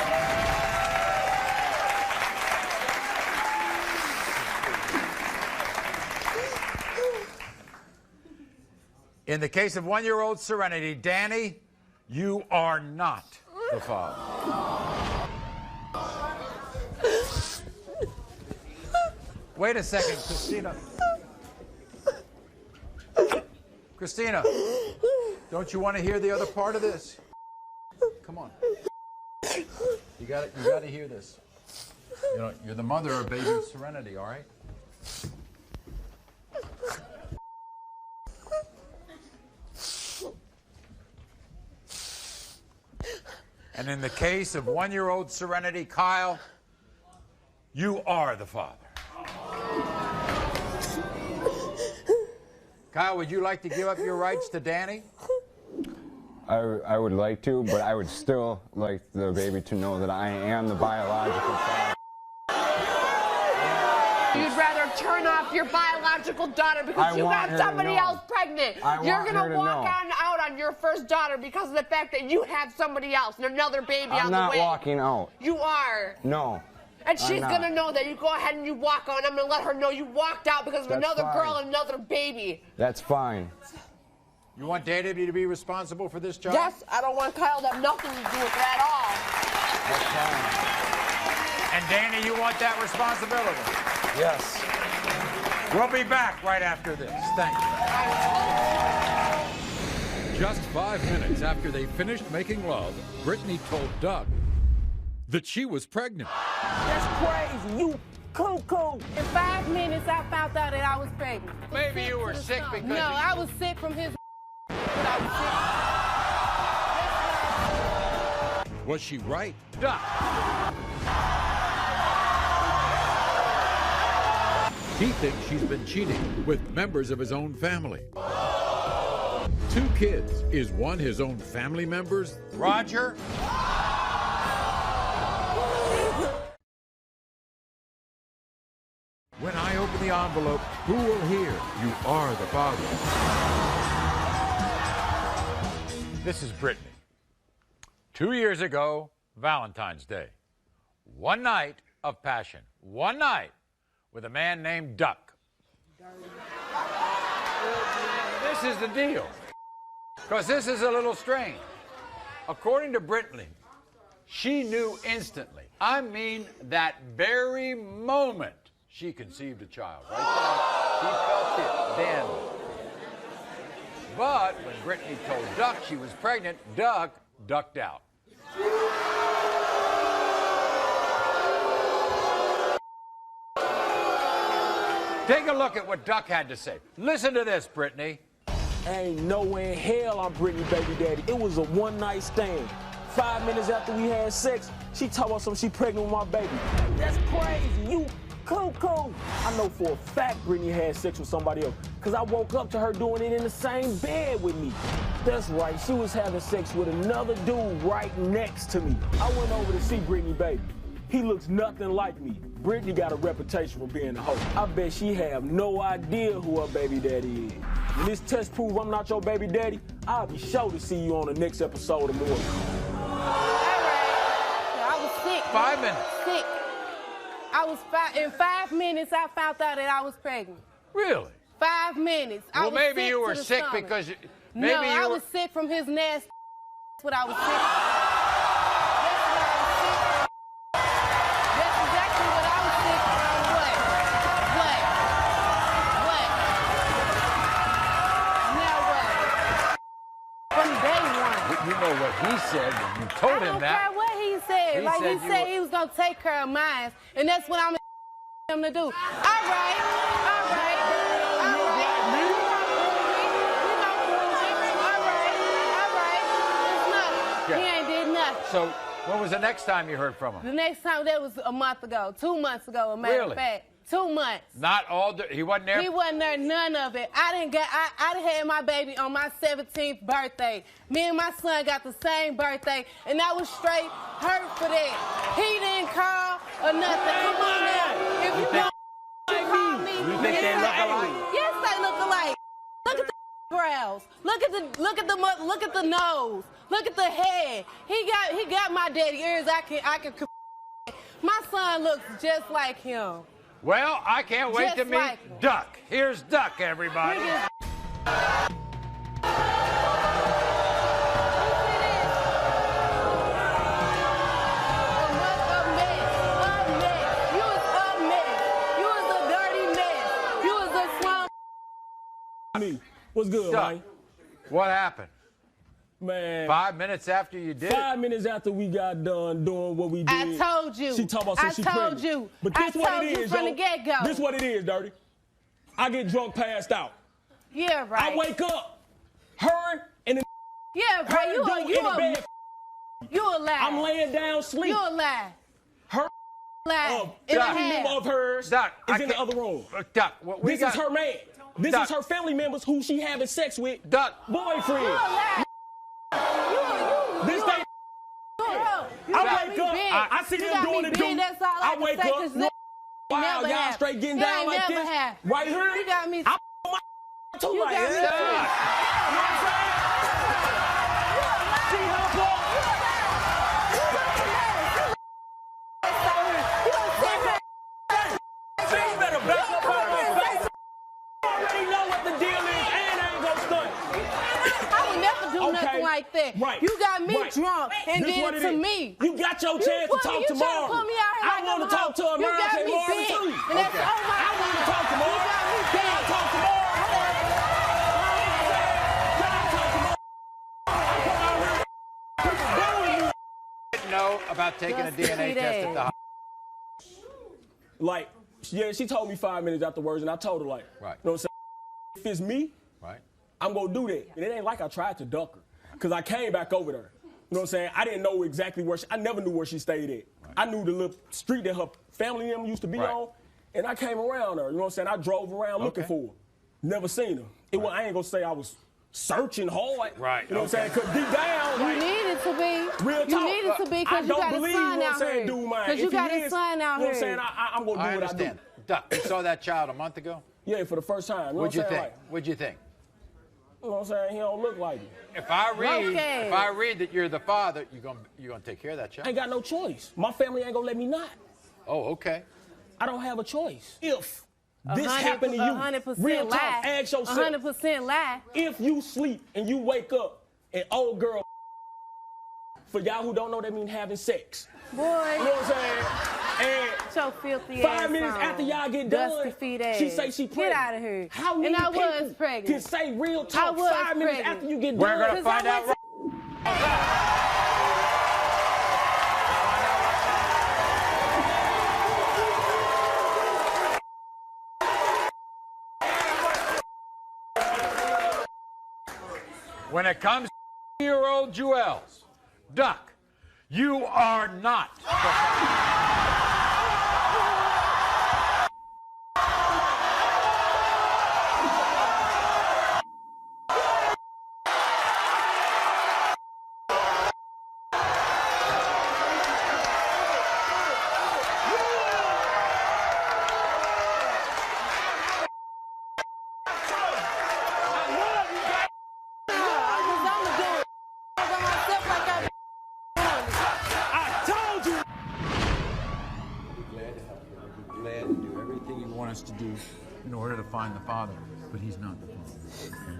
In the case of 1-year-old Serenity, Danny, you are not the father. Wait a second, Christina. Christina, don't you want to hear the other part of this? Come on. You got to hear this. You know, you're the mother of baby Serenity, all right? And in the case of 1-year-old Serenity, Kyle, you are the father. Kyle, would you like to give up your rights to Danny? I would like to, but I would still like the baby to know that I am the biological father. You'd rather turn off your biological daughter because you got somebody else pregnant. You're going to walk out on your first daughter because of the fact that you have somebody else and another baby on the way. I'm not walking out. You are. No. And she's going to know that you go ahead and you walk out. And I'm going to let her know you walked out because of another girl and another baby. That's fine. You want Danny to be responsible for this child? Yes, I don't want Kyle to have nothing to do with it at all. That's fine. And Danny, you want that responsibility? Yes. We'll be back right after this. Thank you. Just 5 minutes after they finished making love, Brittany told Doug that she was pregnant. That's crazy. You cuckoo. In 5 minutes, I found out that I was pregnant. Maybe you were sick because... No, I was sick from his... Was she right? Duck. He thinks she's been cheating with members of his own family. 2 kids. Is one his own family members? Roger? When I open the envelope, who will hear? You are the father. This is Brittany. 2 years ago, Valentine's Day. One night of passion. One night with a man named Duck. This is the deal. Because this is a little strange. According to Brittany, she knew instantly. I mean, that very moment she conceived a child. Right there. She felt it then. But when Brittany told Duck she was pregnant, Duck ducked out. Take a look at what Duck had to say. Listen to this, Brittany. Ain't no way in hell I'm Brittany baby daddy. It was a one-night stand. 5 minutes after we had sex, she told us she pregnant with my baby. That's crazy. You Cool. I know for a fact Brittany had sex with somebody else, because I woke up to her doing it in the same bed with me. That's right, she was having sex with another dude right next to me. I went over to see Brittany baby. He looks nothing like me. Brittany got a reputation for being a hoe. I bet she have no idea who her baby daddy is. When this test proves I'm not your baby daddy, I'll be sure to see you on the next episode of Maury. I was sick. 5 minutes. Sick. In 5 minutes, I found out that I was pregnant. Really? 5 minutes. Well, maybe you were sick because I was sick from his nasty. That's what I was sick. That's exactly what I was sick from. What? Now what? From day one. You know what he said when you told him that. I don't care what he said. He said he was gonna take care of mine, and that's what I'm him to do. All right. He ain't did nothing. So, when was the next time you heard from him? The next time, that was a month ago, 2 months ago, a matter of fact. 2 months. Not all, he wasn't there? He wasn't there, none of it. I done had my baby on my 17th birthday. Me and my son got the same birthday, and I was straight hurt for that. He didn't call or nothing. Come on now. If you call me. You think they look alike? Yes, they look alike. Look at the brows. Look at the nose. Look at the head. He got my daddy ears. I can. My son looks just like him. Well, I can't wait to meet Duck. Here's Duck, everybody. Me. What's good, man? What happened? Man. 5 minutes after you did 5 minutes after we got done doing what we did. I told you. She talking about she pregnant. You. But this what it is, from the get-go. This what it is, Dirty. I get drunk, passed out. Yeah, right. I wake up, her and the yeah, right. You a lie. I'm laying down sleep. You a lie. Her every member of hers is in the other room. Duck, this is her man. This is her family members who she having sex with. Duck. Boyfriend. This thing. I wake up. I see them doing the do. I wake up. Wow, y'all straight getting down like this. Right here. You got me. I'm too like that. See how far? You better back up out of my face. I already know what the deal is, and I ain't gonna stunt. I would never do nothing like that. Right. You got me drunk and did it to me. You got your chance to talk to Maury. I want to talk to her. You got me big. And that's I want to talk to Maury. You got me big. Can I talk to Maury? Didn't know about taking a DNA test at the hospital. Like, yeah, she told me 5 minutes afterwards, and I told her, like, right. You know what I'm saying? If it's me, right, I'm going to do that. And it ain't like I tried to duck her, because I came back over there. You know what I'm saying? I didn't know exactly where I never knew where she stayed at. Right. I knew the little street that her family member used to be on, and I came around her. You know what I'm saying? I drove around looking for her. Never seen her. I ain't going to say I was searching hard. Right. You know what I'm saying? Because deep down, you needed to be. Real talk. You needed to be because you got a son out here. Because you got a son out here. You know what I'm saying? I'm going to do what I do. Duck, you saw that child a month ago? Yeah, for the first time. You know What'd you think? Like, What'd you think? You know what I'm saying? He don't look like me. If I read that you're the father, you're gonna take care of that child. I ain't got no choice. My family ain't gonna let me not. Oh, okay. I don't have a choice. If this happened to you, 100% real talk, lie. ask yourself. 100% lie. If you sleep and you wake up and old girl, for y'all who don't know, that means having sex. Boy. You know what I'm saying? And so filthy 5 minutes after y'all get done, she say she pregnant. Get out of here. How many and I people was pregnant. can say real talk 5 minutes after you get done? We're gonna find out. When it comes to 2-year-old Jewels, Duck, you are not. glad to do everything you want us to do in order to find the father, but he's not the father. Okay?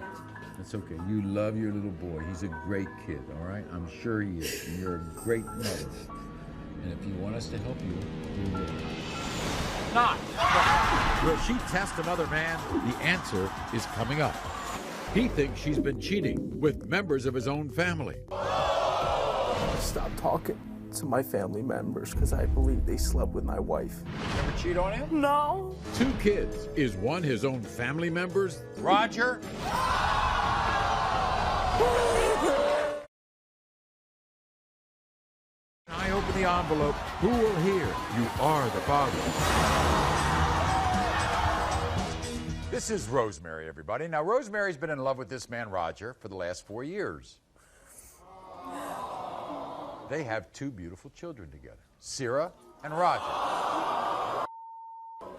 That's okay. You love your little boy. He's a great kid, all right? I'm sure he is. And you're a great mother. And if you want us to help you, we will. Not. Will she test another man? The answer is coming up. He thinks she's been cheating with members of his own family. Stop talking to my family members because I believe they slept with my wife. Ever cheat on him? No. 2 kids. Is one his own family members? Roger? I open the envelope. Who will hear? You are the father. This is Rosemary, everybody. Now, Rosemary's been in love with this man, Roger, for the last 4 years. They have 2 beautiful children together, Sarah and Roger.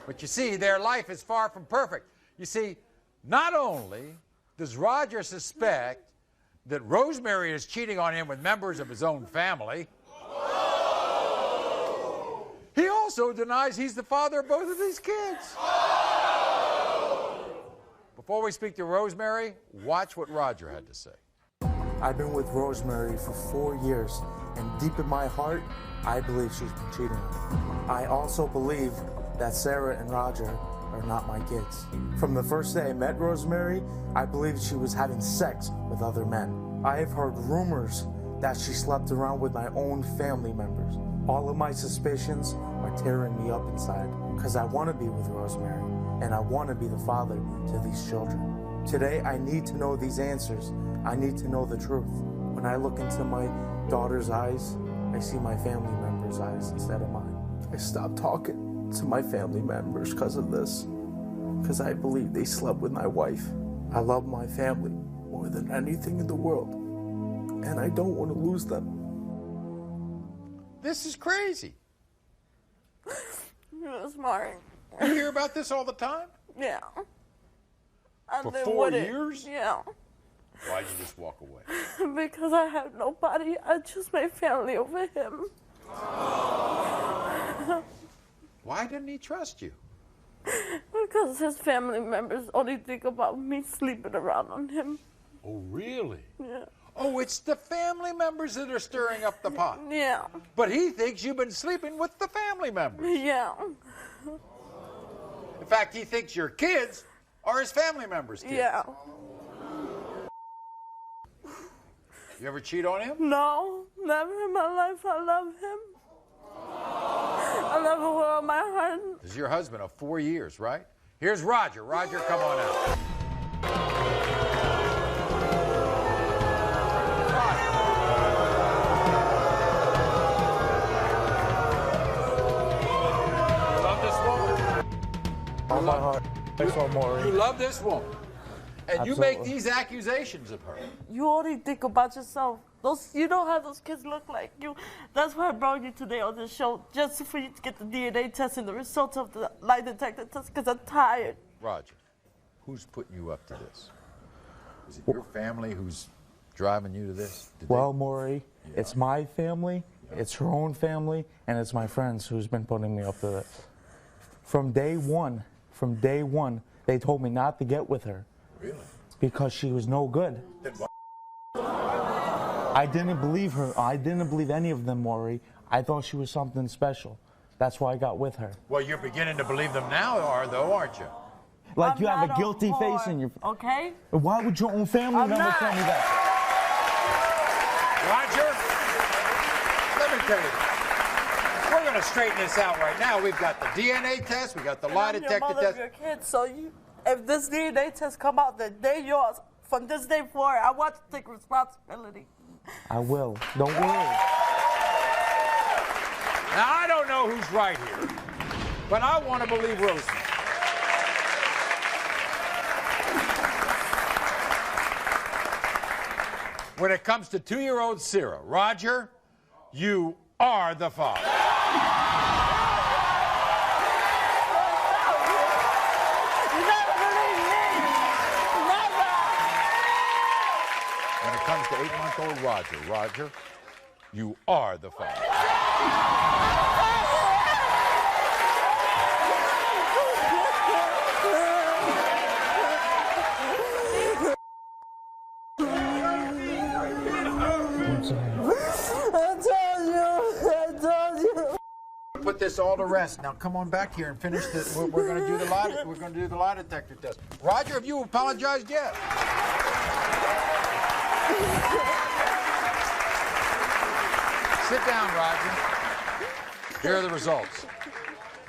But you see, their life is far from perfect. You see, not only does Roger suspect that Rosemary is cheating on him with members of his own family, he also denies he's the father of both of these kids. Before we speak to Rosemary, watch what Roger had to say. I've been with Rosemary for 4 years, and deep in my heart, I believe she's been cheating on me. I also believe that Sarah and Roger are not my kids. From the first day I met Rosemary, I believed she was having sex with other men. I have heard rumors that she slept around with my own family members. All of my suspicions are tearing me up inside because I want to be with Rosemary and I want to be the father to these children. Today, I need to know these answers. I need to know the truth. When I look into my daughter's eyes, I see my family members' eyes instead of mine. I stopped talking to my family members because of this, because I believe they slept with my wife. I love my family more than anything in the world, and I don't want to lose them. This is crazy. It's Maury. You hear about this all the time? Yeah. For 4 years? Yeah. Why'd you just walk away? Because I have nobody. I choose my family over him. Why didn't he trust you? Because his family members only think about me sleeping around on him. Oh, really? Yeah. Oh, it's the family members that are stirring up the pot. Yeah. But he thinks you've been sleeping with the family members. Yeah. In fact, he thinks your kids are his family members' kids. Yeah. You ever cheat on him? No, never in my life. I love him. I love him with all my heart. This is your husband of 4 years, right? Here's Roger. Roger, come on out. You love this woman? All my heart. That's all, Maury. You love this woman. And Absolutely. you make these accusations of her. You only think about yourself. You know how those kids look like. That's why I brought you today on this show, just for you to get the DNA test and the results of the lie detector test, because I'm tired. Roger, who's putting you up to this? Is it your family who's driving you to this? Well, Maury, it's my family, it's her own family, and it's my friends who's been putting me up to this. From day one, they told me not to get with her. Really? Because she was no good. I didn't believe her. I didn't believe any of them, Maury. I thought she was something special. That's why I got with her. Well, you're beginning to believe them now, aren't you? Like I'm you have not a guilty whore, face in your... Okay? Why would your own family I'm member not. tell me that? Roger, let me tell you, we're going to straighten this out right now. We've got the DNA test, we got the lie detector I'm your mother test. of your kids, so if this DNA test come out, then they're yours. From this day forward, I want to take responsibility. I will. Don't worry. Now, I don't know who's right here, but I want to believe Rosemary. When it comes to 2-year-old Sarah, Roger, you are the father. When it comes to 8-month-old Roger, you are the father. put this all to rest. Now come on back here and finish this. We're going to do the lie. We're going to do the lie detector test. Roger, have you apologized yet? Sit down, Roger. Here are the results.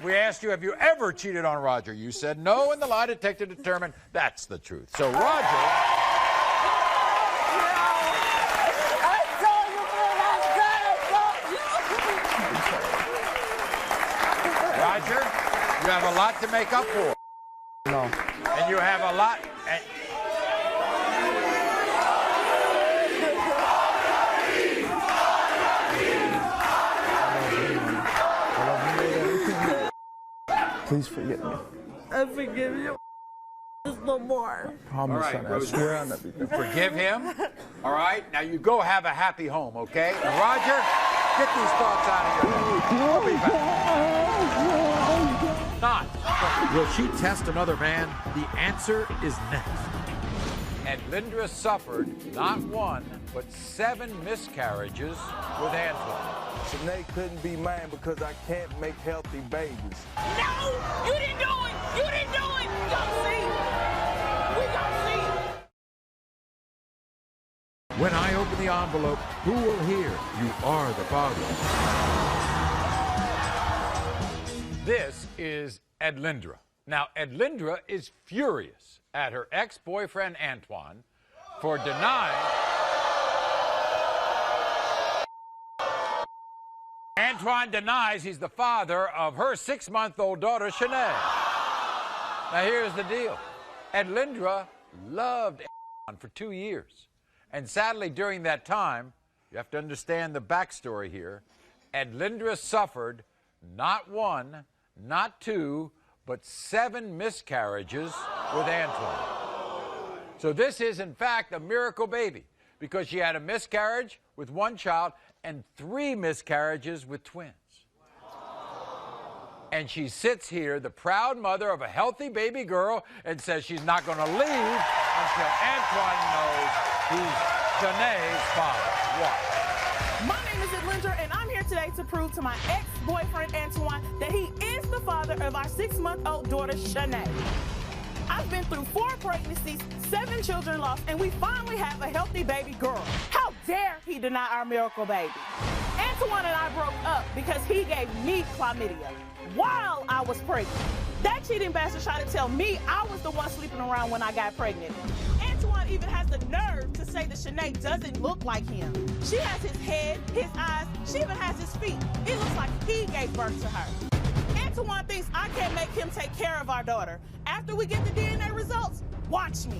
We asked you, have you ever cheated on Roger? You said no, and the lie detector determined that's the truth. So Roger... Roger, you have a lot to make up for. No. And you have a lot... Please forgive me. I forgive you. There's no more. Promise, All right, I swear on everything. You forgive him. All right, now you go have a happy home, okay? And Roger, get these thoughts out of your head. We'll be back. Not. Will she test another man? The answer is next. And Lindra suffered not one, but 7 miscarriages with Antoine. Sinead couldn't be mine because I can't make healthy babies. No! You didn't do it! You didn't do it! We gonna see! We gonna see! When I open the envelope, who will hear, "You are the father"? This is Edlindra. Now, Edlindra is furious at her ex-boyfriend Antoine for denying... Antoine denies he's the father of her 6-month-old daughter, Shanae. Now, here's the deal. Edlindra loved Antoine for 2 years. And sadly, during that time, you have to understand the backstory here, Edlindra suffered not 1, not 2, but 7 miscarriages with Antoine. So this is, in fact, a miracle baby because she had a miscarriage with 1 child and 3 miscarriages with twins. And she sits here, the proud mother of a healthy baby girl, and says she's not going to leave until Antoine knows he's Janae's father. What? My name is Edlindra, and I'm here today to prove to my ex-boyfriend Antoine that he is the father of our 6-month-old daughter, Shanae. I've been through 4 pregnancies, 7 children lost, and we finally have a healthy baby girl. How dare he deny our miracle baby? Antoine and I broke up because he gave me chlamydia while I was pregnant. That cheating bastard tried to tell me I was the one sleeping around when I got pregnant. Antoine even has the nerve to say that Shanae doesn't look like him. She has his head, his eyes, she even has his feet. It looks like he gave birth to her. Antoine thinks I can't make him take care of our daughter. After we get the DNA results, watch me.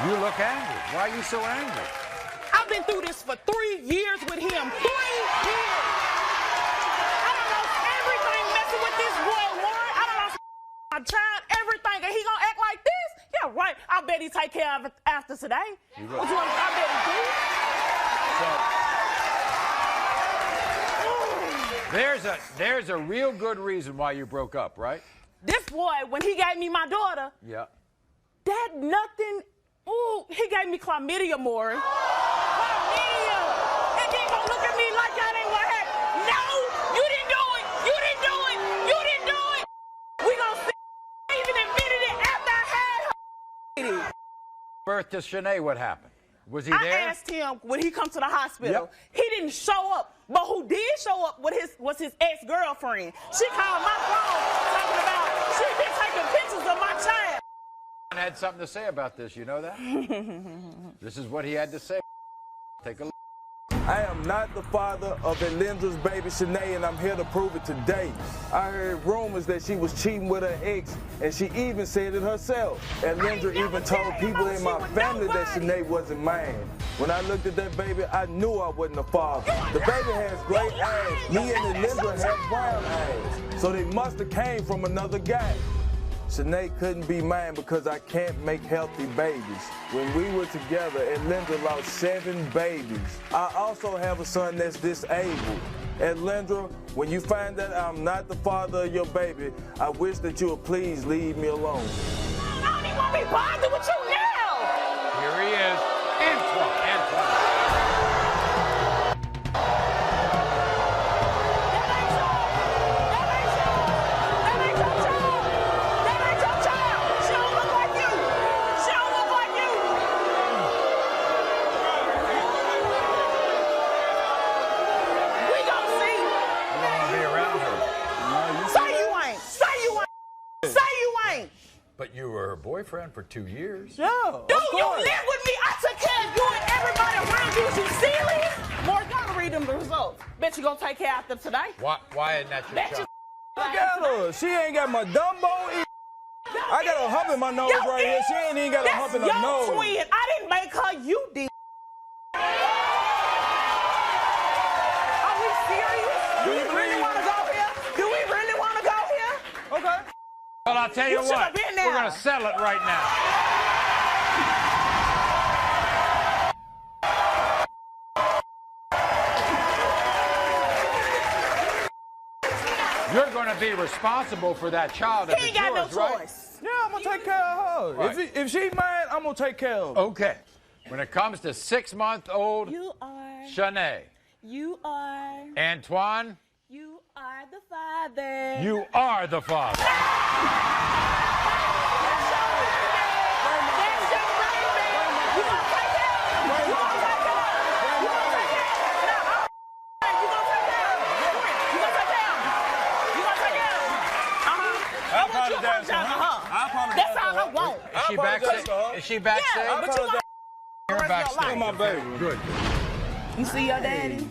You look angry. Why are you so angry? I've been through this for 3 years with him. 3 years. I done lost everything messing with this boy, Maury. I done lost my child, everything, and he gonna act like this? Yeah, right. I bet he take care of it after today. What you want? I bet he do. There's a real good reason why you broke up, right? This boy, when he gave me my daughter, Yeah. that nothing. Ooh, he gave me chlamydia, Maury. Chlamydia. And then gonna look at me like that ain't what happened. No, you didn't do it. You didn't do it. You didn't do it. We gonna see. I even admitted it after I had her. Birth to Shanae, what happened? Was he there? I asked him when he come to the hospital. Yep. He didn't show up, but who did show up was his ex-girlfriend. She called my phone talking about she been taking pictures of my child. Had something to say about this, you know that? This is what he had to say. Take a look. I am not the father of Edlindra's baby Shanae, and I'm here to prove it today. I heard rumors that she was cheating with her ex, and she even said it herself. Edlindra even told people in my family that Shanae wasn't mine. When I looked at that baby, I knew I wasn't the father. The baby has great eyes. Me and Edlindra have brown eyes. So they must have came from another guy. Shanae couldn't be mine because I can't make healthy babies. When we were together, Edlindra lost 7 babies. I also have a son that's disabled. Edlindra, when you find that I'm not the father of your baby, I wish that you would please leave me alone. I don't even want to be bothered with you now. Here he is, Antoine. boyfriend for 2 years. Yeah. Dude, you live with me. I took care of you and everybody around you. Is you serious? More gotta read them the results. Bet you gonna take care of them today. Why isn't that your Bet child? Look at her. She ain't got my Dumbo. I got a hump in my nose right here. She ain't even got a hump in her nose. That's your twin. I didn't make her. You did. Are we serious? Do we really want to go here? Do we really want to go here? Okay. Well, I'll tell you You what. should've been there. We're going to settle it right now. You're going to be responsible for that child if He it's ain't got yours, no right? choice. Yeah, I'm going to take care of her. Right. If she mad, I'm going to take care of her. Okay. When it comes to 6-month-old You are. Shanae, You are. Antoine, You are the father. you are the father. That's all I want. Is she backstage? Is she backstage? Yeah, but you You're backstage. my baby. Good. You see your daddy?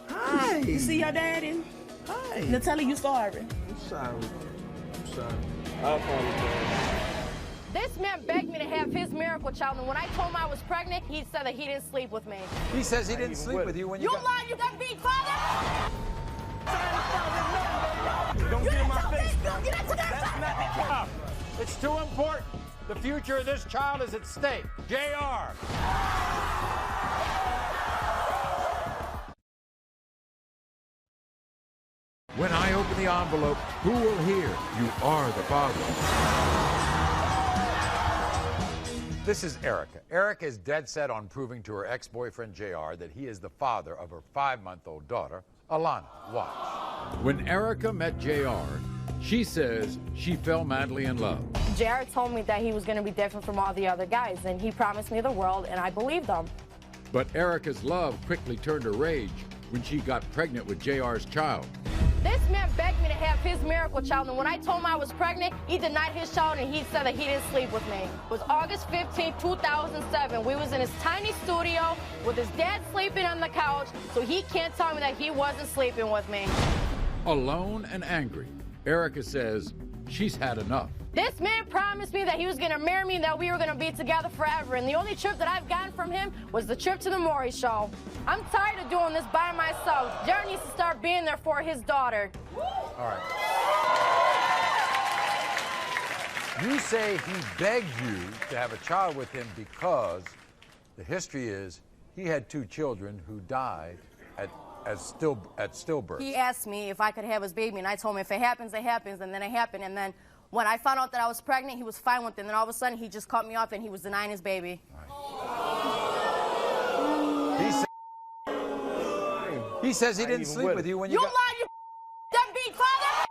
Hi. You see your daddy? Hi. Natalia, you sorry. I'm sorry. I'm sorry. I apologize. This man begged me to have his miracle child, and when I told him I was pregnant, he said that he didn't sleep with me. He says he didn't sleep with you when you got... lied, you got beat, father! Don't get in my face. It's too important. The future of this child is at stake. JR. When I open the envelope, who will hear, "You are the father"? This is Erica. Erica is dead set on proving to her ex-boyfriend JR that he is the father of her 5-month-old daughter, Alana. Watch. When Erica met JR, she says she fell madly in love. Jared told me that he was going to be different from all the other guys, and he promised me the world, and I believed him. But Erica's love quickly turned to rage when she got pregnant with JR's child. This man begged me to have his miracle child, and when I told him I was pregnant, he denied his child, and he said that he didn't sleep with me. It was August 15, 2007. We was in his tiny studio with his dad sleeping on the couch, so he can't tell me that he wasn't sleeping with me. Alone and angry, Erica says she's had enough. This man promised me that he was going to marry me and that we were going to be together forever. And the only trip that I've gotten from him was the trip to the Maury show. I'm tired of doing this by myself. Jared needs to start being there for his daughter. All right. You say he begged you to have a child with him because the history is he had 2 children who died at stillbirth. He asked me if I could have his baby, and I told him if it happens, it happens, and then it happened. And then when I found out that I was pregnant, he was fine with it. And then all of a sudden, he just cut me off, and he was denying his baby. He says he didn't sleep with you when you got... lied, you deadbeat father!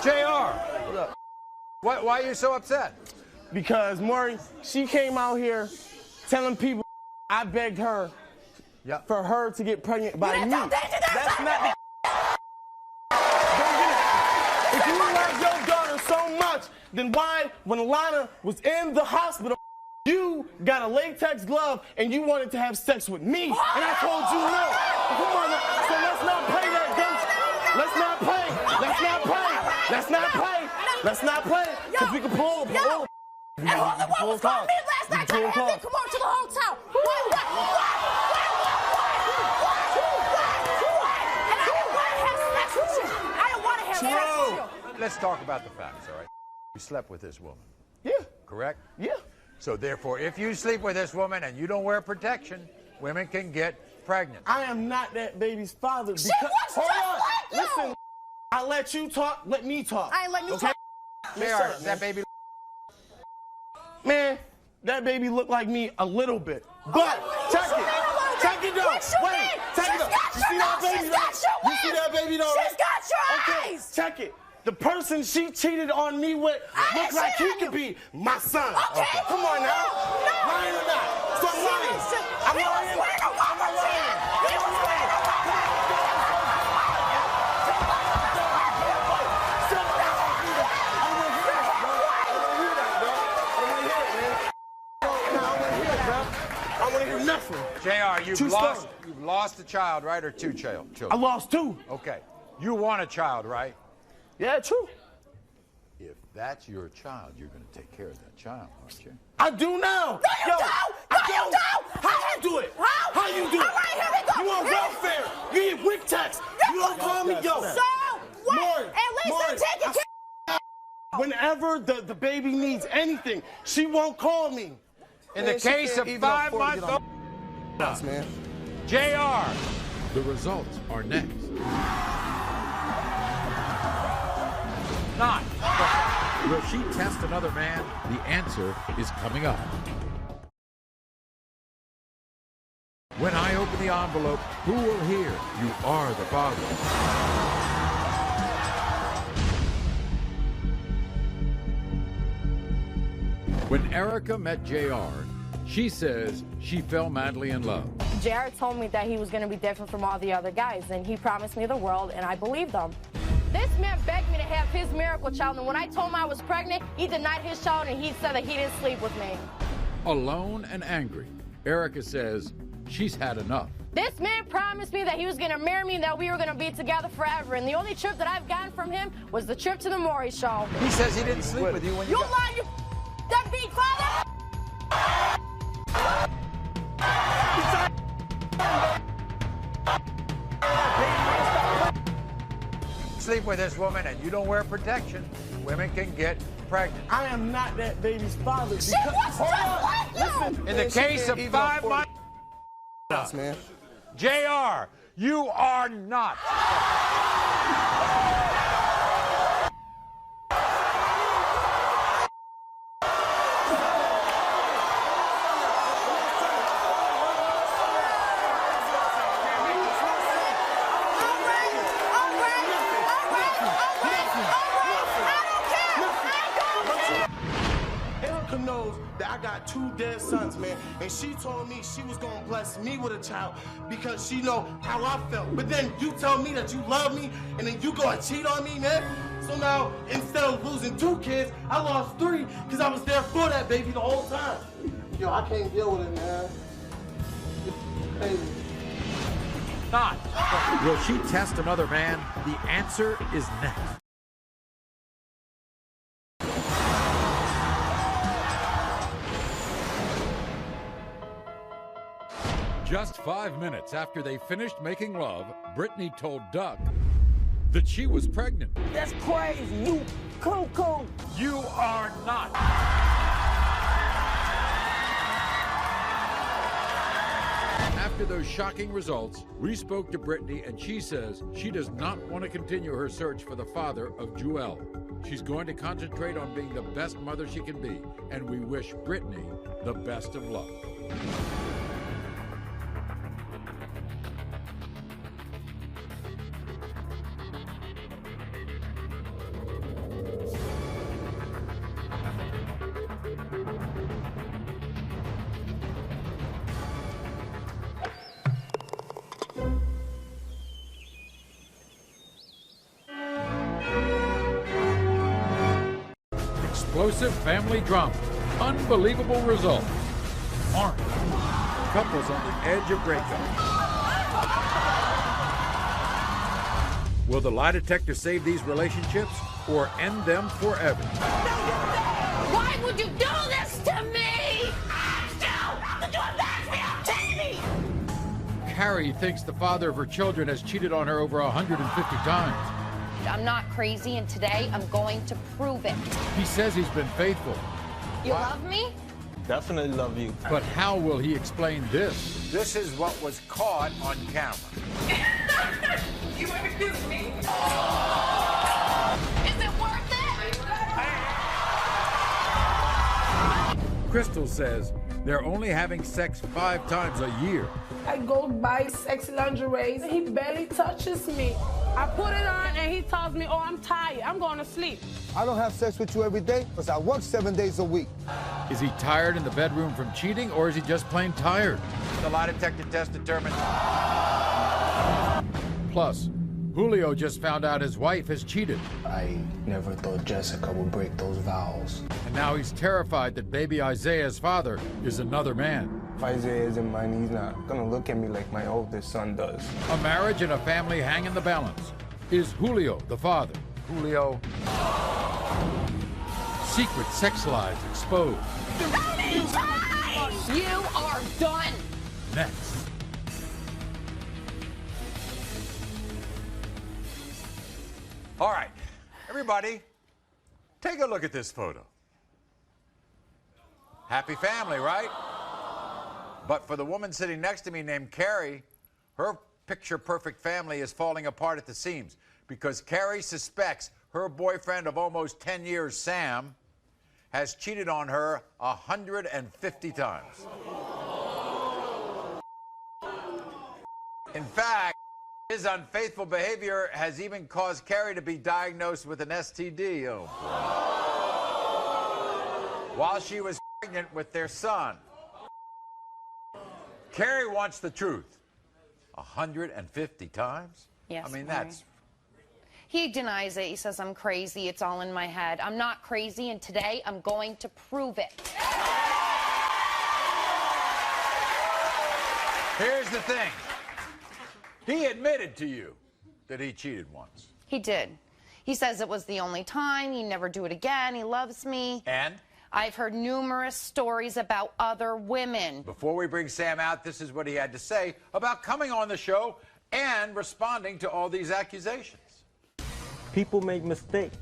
JR, why are you so upset? Because Maury, she came out here telling people I begged her for her to get pregnant by me. That's not the... If you love your daughter so much, then why, when Alana was in the hospital, you got a latex glove and you wanted to have sex with me? And I told you no. Come on now. So let's not play that game. Let's not play. Let's not play. Let's not play. Let's not play. Because we can pull And who the one was calling me last night trying to have me come over to the hotel? What? And I didn't want to have sex with you. I didn't want to have sex with you. Let's talk about the facts, all right? You slept with this woman. Yeah. Correct? Yeah. So therefore, if you sleep with this woman and you don't wear protection, women can get pregnant. I am not that baby's father. She looks just like you. Listen, I let you talk, let me talk. I ain't letting you talk. JR, is that baby... Man, that baby looked like me a little bit. But, check it. Check it out. Wait, check it out. see that baby? She's got your You see that baby though? She's got your eyes. Check it. The person she cheated on me with looks like he could be my son. Okay. Come on now. No. Lying or not? So I'm lying. I'm He was lying. wearing a Wamba chain. He was wearing a Wamba. I want to hear nothing. JR, you've lost a child, right, or two children? I lost 2. Okay. You want a child, right? Yeah, true. If that's your child, you're going to take care of that child, aren't you? I do now. No, you don't. No, you don't. How you do it? How you do it? All right, here we go. You on welfare. You get WIC text. You don't call me, yo. So what? Maury, At least Maury, I'm taking care. Whenever the baby needs anything, she won't call me. In the case of 5-month-old, man. JR. The results are next. Not. Will she test another man? The answer is coming up. When I open the envelope, who will hear "You are the father"? When Erica met JR, she says she fell madly in love. Jared told me that he was going to be different from all the other guys, and he promised me the world, and I believed him. This man begged me to have his miracle child, and when I told him I was pregnant, he denied his child, and he said that he didn't sleep with me. Alone and angry, Erica says she's had enough. This man promised me that he was going to marry me and that we were going to be together forever, and the only trip that I've gotten from him was the trip to the Maury show. He says he didn't sleep with you when you You lie, you deadbeat father! sleep with this woman and you don't wear protection, women can get pregnant. I am not that baby's father. She was just like you. Listen, In the case of 5 months, man. JR, you are not. Knows that I got 2 dead sons, man, and she told me she was gonna bless me with a child because she know how I felt. But then you tell me that you love me, and then you go and cheat on me, man. So now instead of losing 2 kids, I lost 3 because I was there for that baby the whole time. Yo, I can't deal with it, man. It's crazy. Not. Will she test another man? The answer is next. Just 5 minutes after they finished making love, Brittany told Doug that she was pregnant. That's crazy. You cuckoo. You are not. After those shocking results, we spoke to Brittany, and she says she does not want to continue her search for the father of Joel. She's going to concentrate on being the best mother she can be, and we wish Brittany the best of luck. Explosive family drama. Unbelievable results. Aren't couples on the edge of breakup. Will the lie detector save these relationships or end them forever? Why would you do this to me? I'm doing that for you, TV. Carrie thinks the father of her children has cheated on her over 150 times. I'm not crazy, and today I'm going to prove it. He says he's been faithful. You love me? Definitely love you. But how will he explain this? This is what was caught on camera. You want to kiss me? Is it worth it? Crystal says They're only having sex 5 times a year. I go buy sexy lingerie, and he barely touches me. I put it on, and he tells me, oh, I'm tired. I'm going to sleep. I don't have sex with you every day because I work 7 days a week. Is he tired in the bedroom from cheating, or is he just plain tired? The lie detector test determines. Plus, Julio just found out his wife has cheated. I never thought Jessica would break those vows. And now he's terrified that baby Isaiah's father is another man. If Isaiah isn't mine, he's not gonna look at me like my oldest son does. A marriage and a family hang in the balance. Is Julio the father? Julio. Secret sex lies exposed. You are done. Next. All right, everybody, take a look at this photo. Happy family, right? But for the woman sitting next to me named Carrie, her picture-perfect family is falling apart at the seams because Carrie suspects her boyfriend of almost 10 years, Sam, has cheated on her 150 times. In fact, his unfaithful behavior has even caused Carrie to be diagnosed with an STD. Oh, boy. While she was pregnant with their son. Carrie wants the truth. 150 times? Yes, I mean, Maury. that's... He denies it. He says, I'm crazy. It's all in my head. I'm not crazy, and today I'm going to prove it. Here's the thing. He admitted to you that he cheated once. He did. He says it was the only time. He'd never do it again. He loves me. And? I've heard numerous stories about other women. Before we bring Sam out, this is what he had to say about coming on the show and responding to all these accusations. People make mistakes,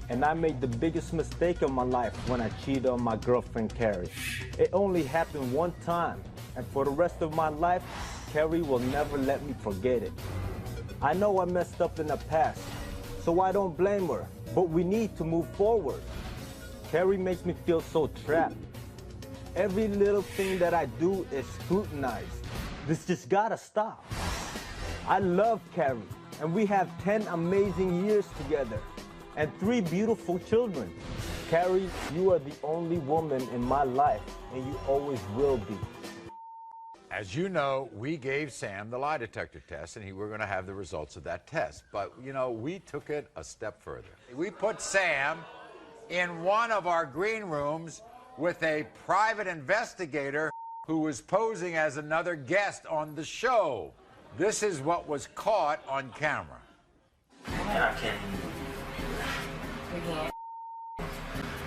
and I made the biggest mistake of my life when I cheated on my girlfriend, Carrie. It only happened one time, and for the rest of my life, Carrie will never let me forget it. I know I messed up in the past, so I don't blame her, but we need to move forward. Carrie makes me feel so trapped. Every little thing that I do is scrutinized. This just gotta stop. I love Carrie, and we have 10 amazing years together and 3 beautiful children. Carrie, you are the only woman in my life, and you always will be. As you know, we gave Sam the lie detector test, and we're going to have the results of that test. But, you know, we took it a step further. We put Sam in one of our green rooms with a private investigator who was posing as another guest on the show. This is what was caught on camera. I can't.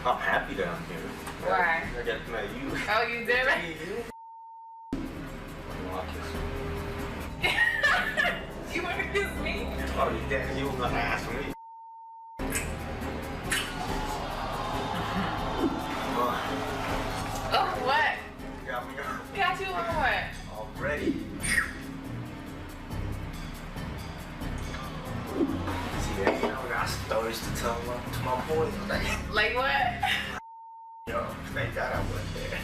I'm happy that I'm here. Why? I got to know you. Oh, you did it? You want to kiss me? Oh, you were gonna ask me. Oh, what? Got me on. Got you on what? Already. See that? You know, I got stories to tell to my boys. Like what? Yo, thank God I wasn't there.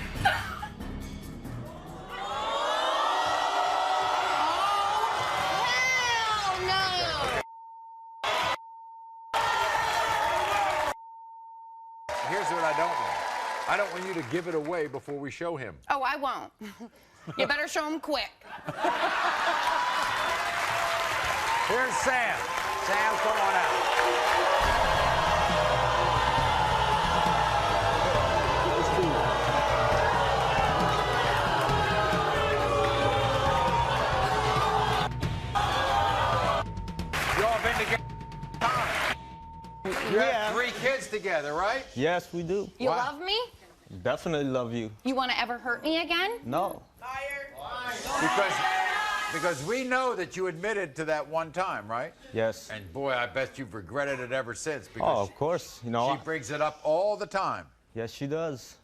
Here's what I don't want. I don't want you to give it away before we show him. Oh, I won't. You better show him quick. Here's Sam. Sam, come on out. You all been together? You have 3 kids together, right? Yes, we do. You love me? Definitely love you. You want to ever hurt me again? No. Because we know that you admitted to that one time, right? Yes. And boy, I bet you've regretted it ever since. Oh, Because of course. You know, she brings it up all the time. yes, she does.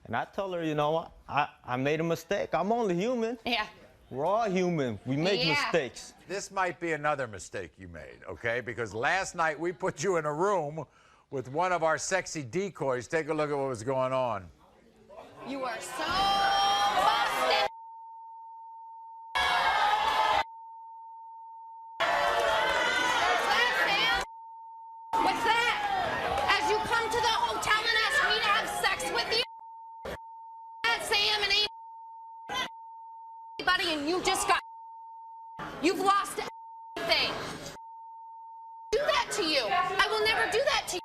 And I tell her, you know what? I made a mistake. I'm only human. Yeah. We're all human. We make Yeah. mistakes. This might be another mistake you made, okay? Because last night we put you in a room with one of our sexy decoys. Take a look at what was going on. You are so somebody and you just got. You've lost everything. Do that to you. I will never do that to you.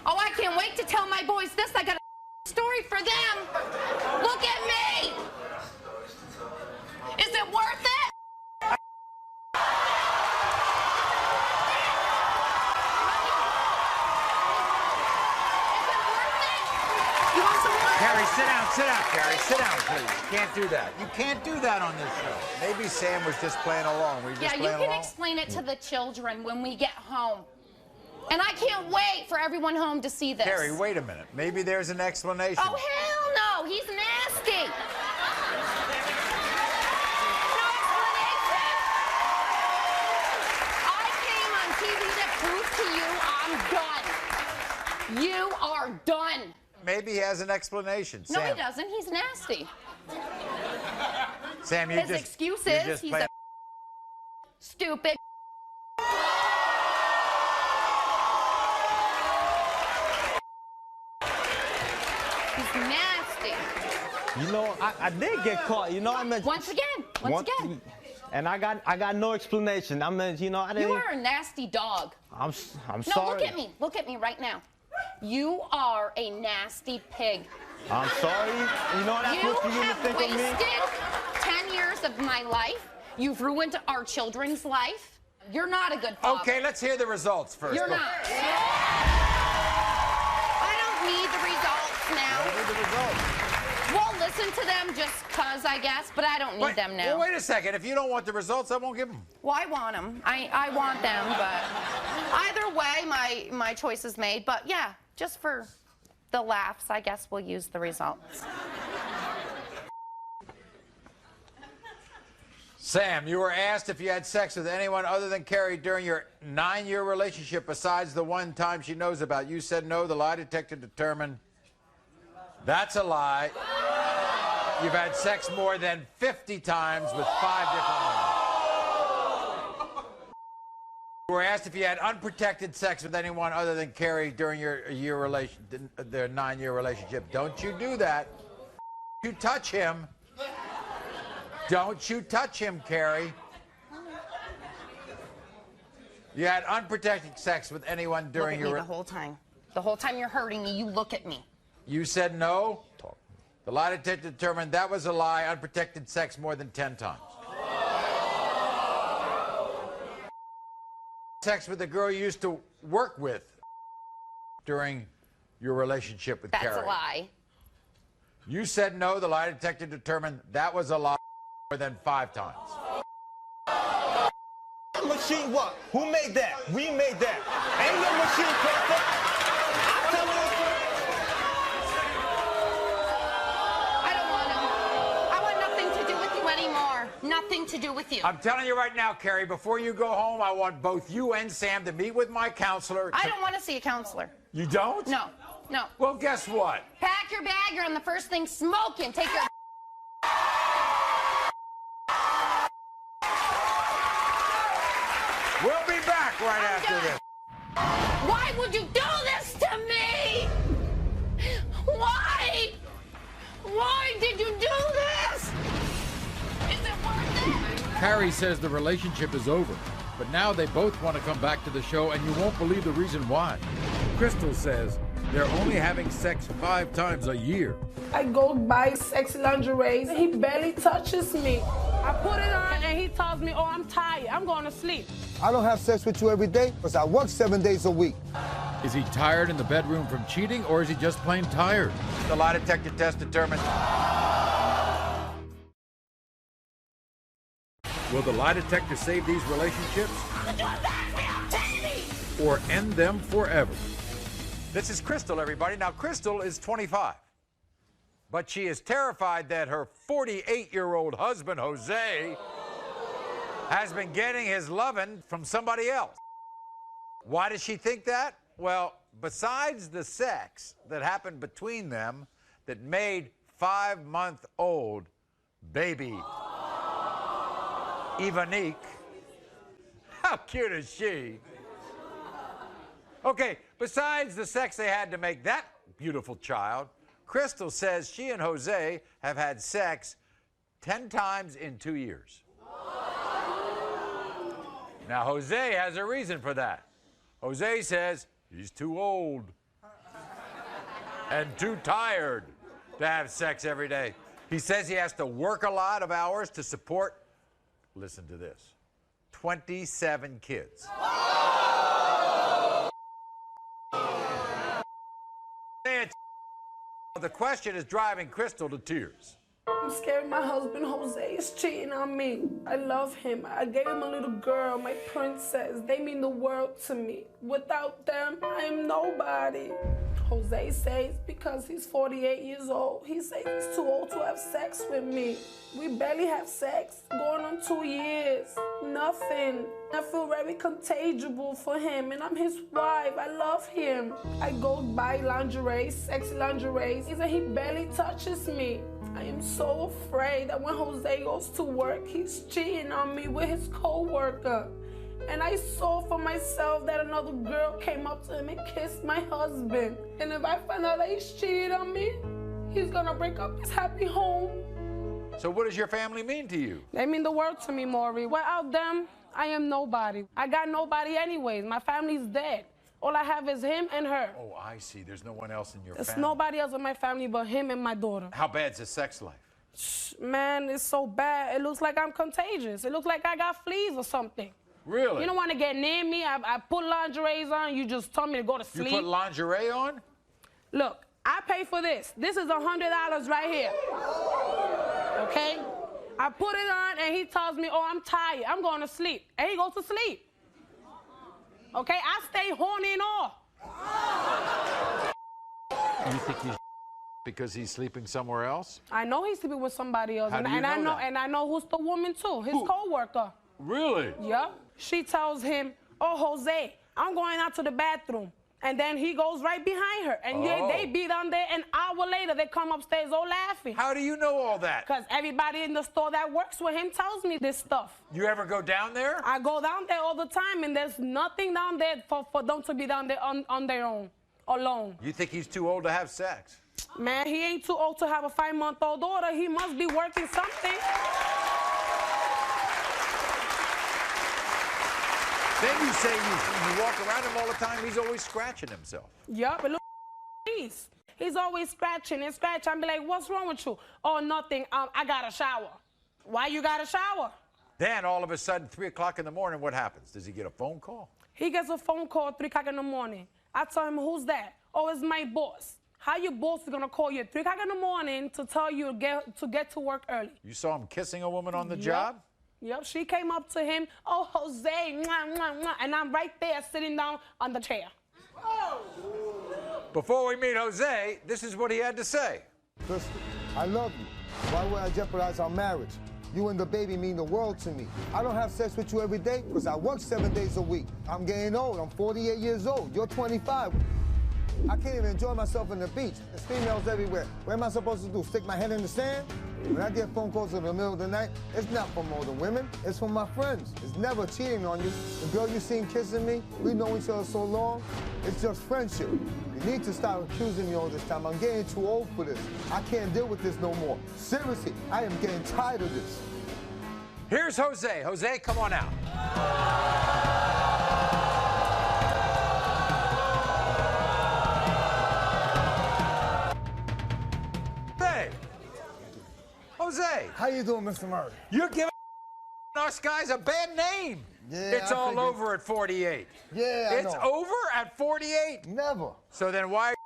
Oh, I can't wait to tell my boys this. I got a story for them. Look at me. Is it worth it? Carrie, sit down, Carrie. Sit down, please. You can't do that. You can't do that on this show. Maybe Sam was just playing along. Were you just Yeah, you playing can along? explain it to the children when we get home. And I can't wait for everyone home to see this. Carrie, wait a minute. Maybe there's an explanation. Oh, hell no. He's nasty. No explanation. I came on TV to prove to you I'm done. You are done. Maybe he has an explanation. No, Sam. he doesn't. He's nasty. Sam, you His just... excuse you is just he's play- a stupid. He's nasty. You know, I did get caught. You know, I meant Once again. and I got no explanation. I mean, you know, I didn't. You are a nasty dog. I'm No, sorry. look at me. Look at me right now. You are a nasty pig. I'm sorry. You know, that's what for you to think of me. wasted 10 years of my life. You've ruined our children's life. You're not a good father. Okay, let's hear the results first. You're Go. not. I don't need the results now. What are the results? We'll listen to them just because, I guess, but I don't need them now. Well, wait a second. If you don't want the results, I won't give them. Well, I want them. I want them, but either way, my choice is made. But yeah, just for the laughs, I guess we'll use the results. Sam, you were asked if you had sex with anyone other than Carrie during your 9-year relationship besides the one time she knows about. You said no. The lie detector determined that's a lie. You've had sex more than 50 times with 5 different women. You were asked if you had unprotected sex with anyone other than Carrie during their 9-year relationship. Don't you do that. You touch him. Don't you touch him, Carrie. You had unprotected sex with anyone during Look at your... me the whole time. The whole time you're hurting me, you look at me. You said no. The lie detector determined that was a lie. Unprotected sex more than 10 times. Sex with the girl you used to work with during your relationship with Carrie. That's a lie. You said no. The lie detector determined that was a lie more than 5 times. Machine what? Who made that? We made that. Ain't no machine perfect. I don't want him. I want nothing to do with you anymore. Nothing to do with you. I'm telling you right now, Carrie, before you go home, I want both you and Sam to meet with my counselor. I don't want to see a counselor. You don't? No. No. Well, guess what? Pack your bag. You're on the first thing smoking. Take your... We'll be back right after this. Why would you do this to me? Why? Why did you do this? Is it worth it? Harry says the relationship is over, but now they both want to come back to the show, and you won't believe the reason why. Crystal says they're only having sex 5 times a year. I go buy sexy lingerie, and he barely touches me. I put it on, and he tells me, oh, I'm tired. I'm going to sleep. I don't have sex with you every day because I work 7 days a week. Is he tired in the bedroom from cheating, or is he just plain tired? The lie detector test determined. Will the lie detector save these relationships or end them forever? This is Crystal, everybody. Now, Crystal is 25, but she is terrified that her 48-year-old husband, Jose, has been getting his lovin' from somebody else. Why does she think that? Well, besides the sex that happened between them that made 5-month-old baby Ivanique, how cute is she? Okay, besides the sex they had to make that beautiful child, Crystal says she and Jose have had sex 10 times in 2 years. Now, Jose has a reason for that. Jose says he's too old and too tired to have sex every day. He says he has to work a lot of hours to support, listen to this, 27 kids. The question is driving Crystal to tears. I'm scared my husband Jose is cheating on me. I love him. I gave him a little girl, my princess. They mean the world to me. Without them, I am nobody. Jose says because he's 48 years old, he says he's too old to have sex with me. We barely have sex, going on 2 years. Nothing. I feel very contagious for him, and I'm his wife. I love him. I go buy lingerie, sexy lingerie, and he barely touches me. I am so afraid that when Jose goes to work, he's cheating on me with his co-worker. And I saw for myself that another girl came up to him and kissed my husband. And if I find out that he's cheated on me, he's gonna break up his happy home. So what does your family mean to you? They mean the world to me, Maury. Without them, I am nobody. I got nobody anyways. My family's dead. All I have is him and her. Oh, I see. There's no one else in your There's family. nobody else in my family but him and my daughter. How bad's his sex life? Man, it's so bad. It looks like I'm contagious. It looks like I got fleas or something. Really? You don't want to get near me. I put lingerie on. You just told me to go to sleep. You put lingerie on? Look, I pay for this. This is $100 right here. Okay? I put it on, and he tells me, oh, I'm tired. I'm going to sleep. And he goes to sleep. Okay? I stay horny and all. You think he's because he's sleeping somewhere else? I know he's sleeping with somebody else. How do you know that? And I know who's the woman, too. His co-worker. Really? Yep. She tells him, oh, Jose, I'm going out to the bathroom. And then he goes right behind her. And they be down there, an hour later, they come upstairs all laughing. How do you know all that? Because everybody in the store that works with him tells me this stuff. You ever go down there? I go down there all the time, and there's nothing down there for them to be down there on their own, alone. You think he's too old to have sex? Man, he ain't too old to have a 5-month-old daughter. He must be working something. Then you say you walk around him all the time, he's always scratching himself. Yup, but look, he's always scratching and scratching. I be like, what's wrong with you? Oh, nothing, I got a shower. Why you got a shower? Then all of a sudden, 3 o'clock in the morning, what happens? Does he get a phone call? He gets a phone call at 3 o'clock in the morning. I tell him, who's that? Oh, it's my boss. How your boss is gonna call you at 3 o'clock in the morning to tell you to get to work early? You saw him kissing a woman on the job? Yep, she came up to him, oh, Jose, mwah, mwah, mwah, and I'm right there sitting down on the chair. Before we meet Jose, this is what he had to say. Crystal, I love you. Why would I jeopardize our marriage? You and the baby mean the world to me. I don't have sex with you every day because I work 7 days a week. I'm getting old. I'm 48 years old. You're 25. I can't even enjoy myself on the beach. There's females everywhere. What am I supposed to do, stick my head in the sand? When I get phone calls in the middle of the night, it's not from older women, it's from my friends. It's never cheating on you. The girl you seen kissing me, we know each other so long, it's just friendship. You need to stop accusing me all this time. I'm getting too old for this. I can't deal with this no more. Seriously, I am getting tired of this. Here's Jose. Jose, come on out. Jose. How you doing, Mr. Maury? You're giving us guys a bad name. Yeah, it's all over at 48. Yeah, I It's know. over at 48? Never. So then why are you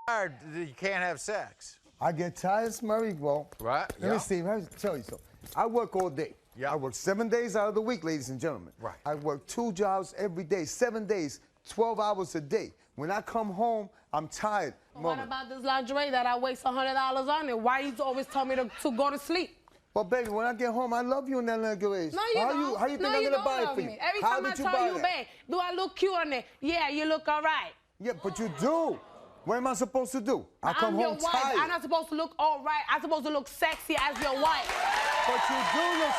tired that you can't have sex? I get tired, Murray. Well, right. Let me see. Let me tell you something. I work all day. Yeah. I work 7 days out of the week, ladies and gentlemen. Right. I work 2 jobs every day, 7 days, 12 hours a day. When I come home, I'm tired. What about this lingerie that I waste $100 on it? Why you always tell me to go to sleep? Well, baby, when I get home, I love you in that lingerie. No, you don't. How you think I'm going to buy it for you? Every How time I did you tell buy you, that? babe, do I look cute on it? Yeah, you look all right. Yeah, but you do. What am I supposed to do? I come I'm your home wife. tired. I'm not supposed to look all right. I'm supposed to look sexy as your wife. But you do look.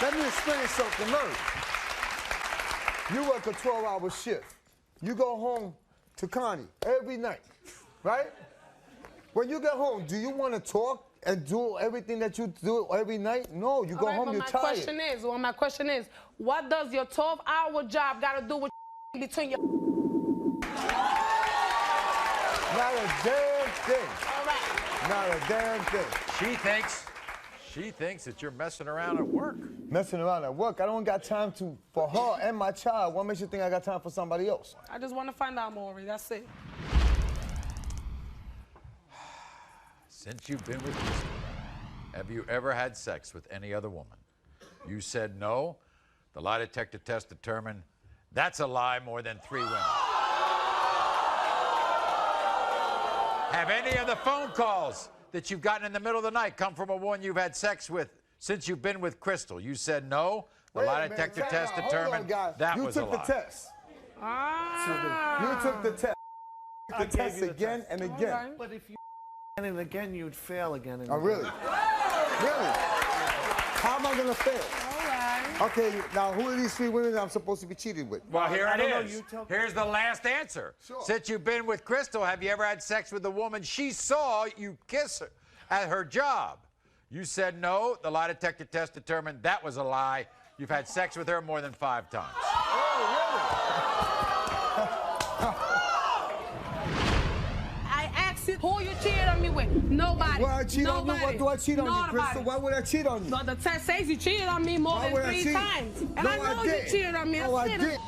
Let me explain something, Murray. You work a 12-hour shift. You go home to Connie every night, right? When you get home, do you want to talk and do everything that you do every night? No, you go home, you're tired. My question is, what does your 12-hour job got to do with between your... Not a damn thing. All right. Not a damn thing. She thinks that you're messing around at work. Messing around at work? I don't got time for her and my child. What makes you think I got time for somebody else? I just want to find out, Maury. That's it. Since you've been with Crystal, have you ever had sex with any other woman? You said no. The lie detector test determined that's a lie more than 3 women. Have any of the phone calls that you've gotten in the middle of the night come from a woman you've had sex with since you've been with Crystal? You said no. The lie detector test determined that was a lie. You took the test. You took the test. The test again and again. But if you and again, you'd fail again and again. Oh, really? Really? How am I going to fail? All right. Okay, now who are these 3 women that I'm supposed to be cheated with? Well, here it is. Here's the last answer. Sure. Since you've been with Crystal, have you ever had sex with a woman she saw you kiss her at her job? You said no. The lie detector test determined that was a lie. You've had sex with her more than 5 times. Who you cheated on me with? Nobody. Why I cheat on you? What do I cheat on you, Crystal? Why would I cheat on you? So the test says you cheated on me more than 3 times. And I know you cheated on me. No, I did.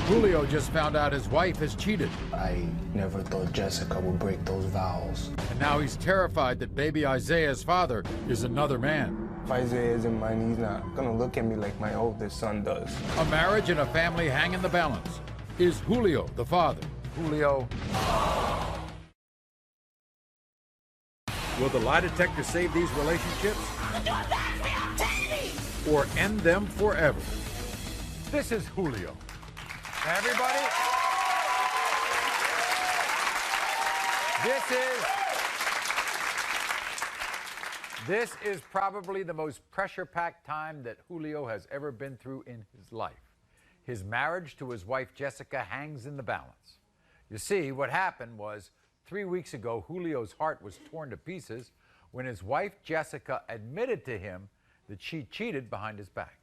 Julio just found out his wife has cheated. I never thought Jessica would break those vows. And now he's terrified that baby Isaiah's father is another man. If Isaiah isn't mine, he's not gonna look at me like my oldest son does. A marriage and a family hang in the balance. Is Julio the father? Julio. Will the lie detector save these relationships? Or end them forever? This is Julio. Everybody, this is probably the most pressure-packed time that Julio has ever been through in his life. His marriage to his wife Jessica hangs in the balance. You see, what happened was 3 weeks ago, Julio's heart was torn to pieces when his wife Jessica admitted to him that she cheated behind his back.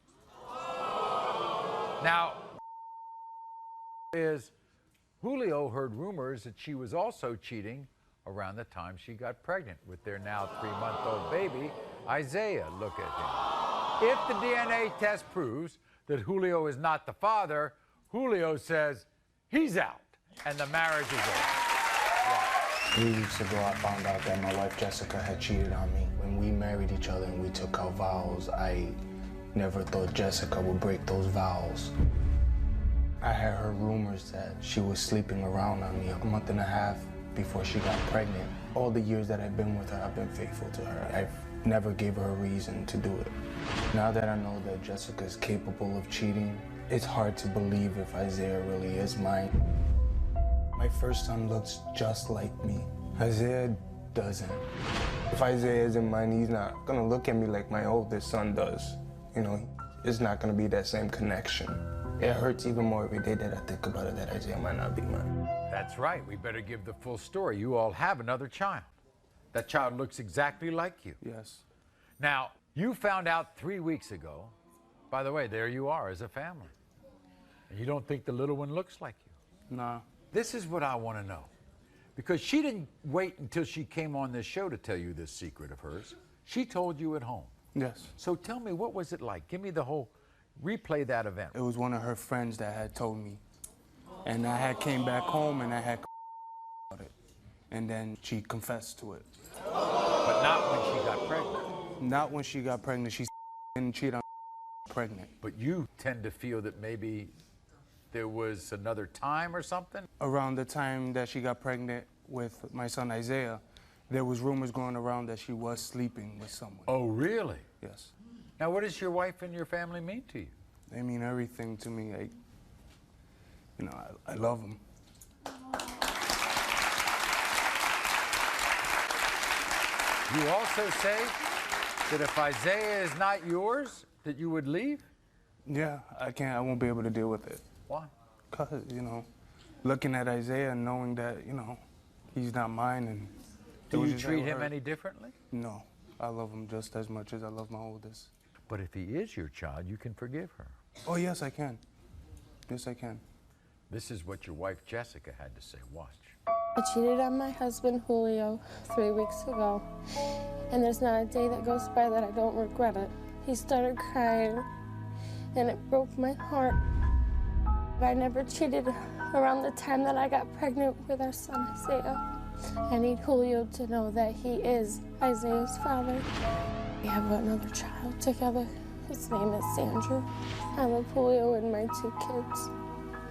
Now, Julio heard rumors that she was also cheating around the time she got pregnant with their now 3-month-old baby, Isaiah. Look at him. If the DNA test proves that Julio is not the father, Julio says he's out and the marriage is over. 3 weeks ago, I found out that my wife Jessica had cheated on me. When we married each other and we took our vows, I never thought Jessica would break those vows. I had heard rumors that she was sleeping around on me a month and a half before she got pregnant. All the years that I've been with her, I've been faithful to her. I've never gave her a reason to do it. Now that I know that Jessica is capable of cheating, it's hard to believe if Isaiah really is mine. My first son looks just like me. Isaiah doesn't. If Isaiah isn't mine, he's not gonna look at me like my oldest son does. You know, it's not gonna be that same connection. It hurts even more every day that I think about it that Isaiah might not be mine. That's right. We better give the full story. You all have another child. That child looks exactly like you. Yes. Now, you found out 3 weeks ago. By the way, there you are as a family. And you don't think the little one looks like you? No. This is what I want to know. Because she didn't wait until she came on this show to tell you this secret of hers. She told you at home. Yes. So tell me, what was it like? Give me the whole, replay that event. It was one of her friends that had told me. And I had came back home and I had about it. And then she confessed to it. But not when she got pregnant. Not when she got pregnant. She didn't cheat on pregnant. But you tend to feel that maybe there was another time or something? Around the time that she got pregnant with my son Isaiah, there was rumors going around that she was sleeping with someone. Oh, really? Yes. Now, what does your wife and your family mean to you? They mean everything to me. I love them. You also say that if Isaiah is not yours, that you would leave? Yeah, I won't be able to deal with it. Why? Because, looking at Isaiah and knowing that, he's not mine. And do you treat him any differently? No, I love him just as much as I love my oldest. But if he is your child, you can forgive her. Oh, yes, I can. Yes, I can. This is what your wife Jessica had to say. Watch. I cheated on my husband, Julio, 3 weeks ago. And there's not a day that goes by that I don't regret it. He started crying, and it broke my heart. I never cheated around the time that I got pregnant with our son, Isaiah. I need Julio to know that he is Isaiah's father. We have another child together. His name is Sandra. I love Julio and my 2 kids.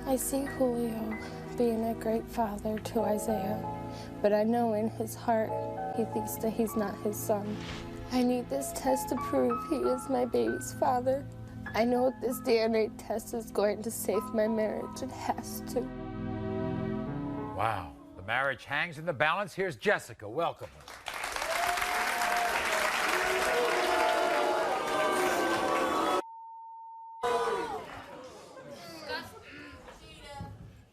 I see Julio being a great father to Isaiah, but I know in his heart he thinks that he's not his son. I need this test to prove he is my baby's father. I know this DNA test is going to save my marriage. It has to. Wow. The marriage hangs in the balance. Here's Jessica. Welcome.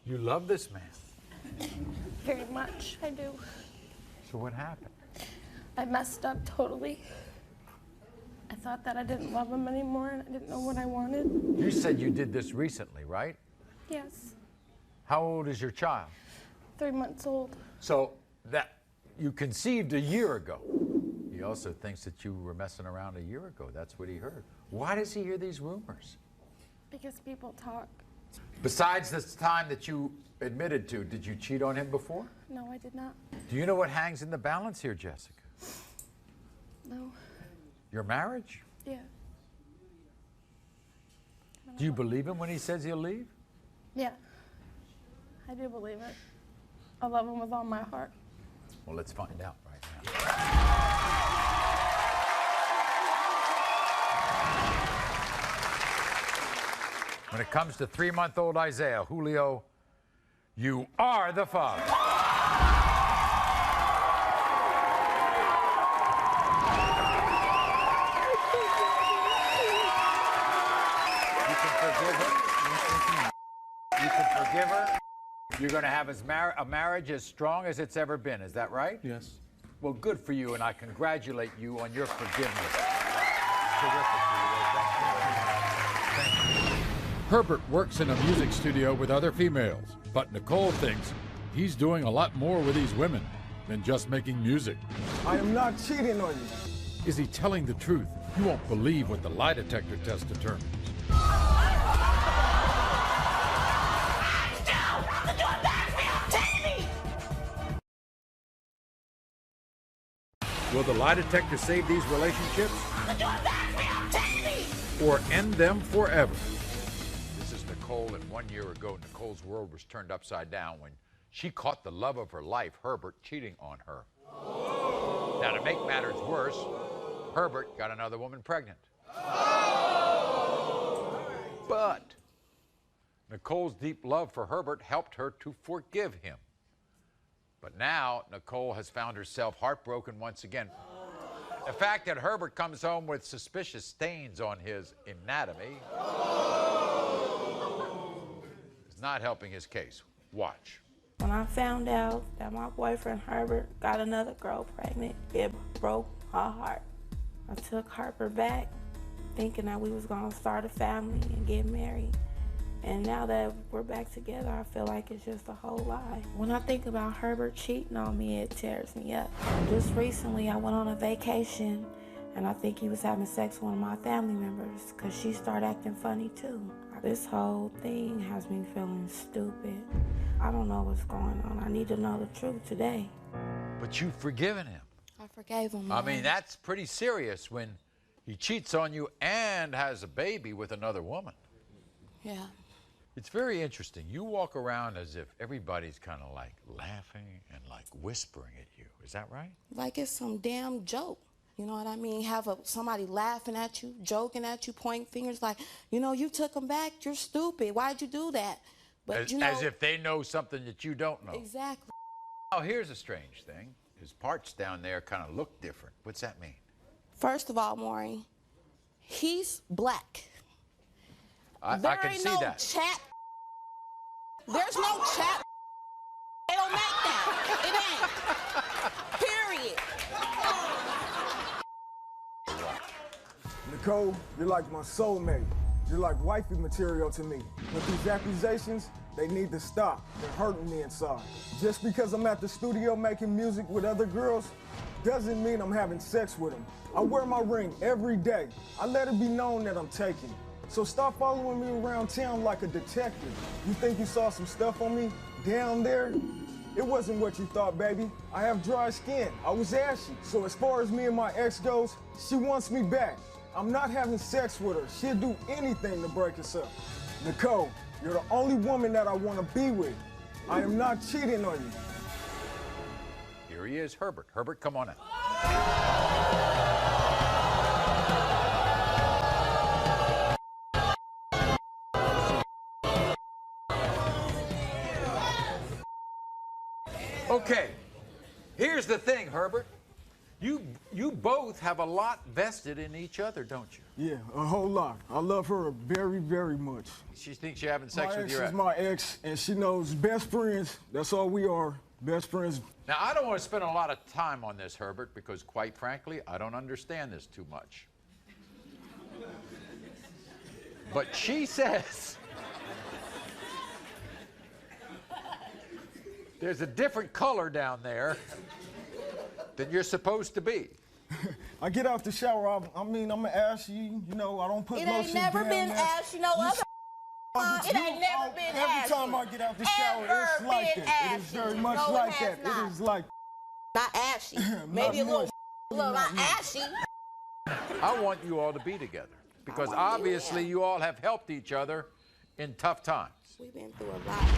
You love this man? Very much, I do. So what happened? I messed up totally. I thought that I didn't love him anymore and I didn't know what I wanted. You said you did this recently, right? Yes, How old is your child? 3 months old. So that you conceived a year ago. He also thinks that you were messing around a year ago. That's what he heard. Why does he hear these rumors? Because people talk. Besides this time that you admitted to, did you cheat on him before? No, I did not. Do you know what hangs in the balance here, Jessica? No. Your marriage? Yeah. Do you believe him when he says he'll leave? Yeah. I do believe it. I love him with all my heart. Well, let's find out right now. When it comes to 3-month-old Isaiah, Julio, you are the father. You can forgive her. You're going to have a marriage as strong as it's ever been. Is that right? Yes. Well, good for you, and I congratulate you on your forgiveness. Terrific. Thank you. Herbert works in a music studio with other females, but Nicole thinks he's doing a lot more with these women than just making music. I am not cheating on you. Is he telling the truth? You won't believe what the lie detector test determines. Will the lie detector save these relationships? Or end them forever? This is Nicole, and 1 year ago, Nicole's world was turned upside down when she caught the love of her life, Herbert, cheating on her. Now, to make matters worse, Herbert got another woman pregnant. But Nicole's deep love for Herbert helped her to forgive him. But now, Nicole has found herself heartbroken once again. The fact that Herbert comes home with suspicious stains on his anatomy is not helping his case. Watch. When I found out that my boyfriend Herbert got another girl pregnant, it broke my heart. I took Herbert back, thinking that we was gonna start a family and get married. And now that we're back together, I feel like it's just a whole lie. When I think about Herbert cheating on me, it tears me up. Just recently, I went on a vacation, and I think he was having sex with one of my family members, because she started acting funny too. This whole thing has me feeling stupid. I don't know what's going on. I need to know the truth today. But you've forgiven him. I forgave him. I mean, that's pretty serious when he cheats on you and has a baby with another woman. Yeah. It's very interesting. You walk around as if everybody's kind of like laughing and like whispering at you. Is that right? Like it's some damn joke. You know what I mean? Have somebody laughing at you, joking at you, pointing fingers like, you know, you took him back. You're stupid. Why'd you do that? But as if they know something that you don't know. Exactly. Now, here's a strange thing. His parts down there kind of look different. What's that mean? First of all, Maury, he's black. I can see that. There's no chat. They don't make that. It ain't. Nicole, you're like my soulmate. You're like wifey material to me. But these accusations, they need to stop. They're hurting me inside. Just because I'm at the studio making music with other girls doesn't mean I'm having sex with them. I wear my ring every day. I let it be known that I'm taking. So stop following me around town like a detective. You think you saw some stuff on me down there? It wasn't what you thought, baby. I have dry skin. I was ashy. So as far as me and my ex goes, she wants me back. I'm not having sex with her. She'll do anything to break us up. Nicole, you're the only woman that I want to be with. I am not cheating on you. Here he is, Herbert. Herbert, come on in. Okay, here's the thing, Herbert. You both have a lot vested in each other, don't you? Yeah, a whole lot. I love her very, very much. She thinks you're having sex with your ex. My ex, and she knows best friends. That's all we are, best friends. Now, I don't want to spend a lot of time on this, Herbert, because quite frankly, I don't understand this too much. But she says there's a different color down there than you're supposed to be. I get out the shower, I'm an ashy, you know, I don't put lotion down. It ain't never been ashy, no other. It ain't never been ashy. Every time I get out the shower, it's like that. It is very much like that. It is like. Not ashy. Maybe a little not ashy. I want you all to be together because obviously you all have helped each other in tough times. We've been through a lot.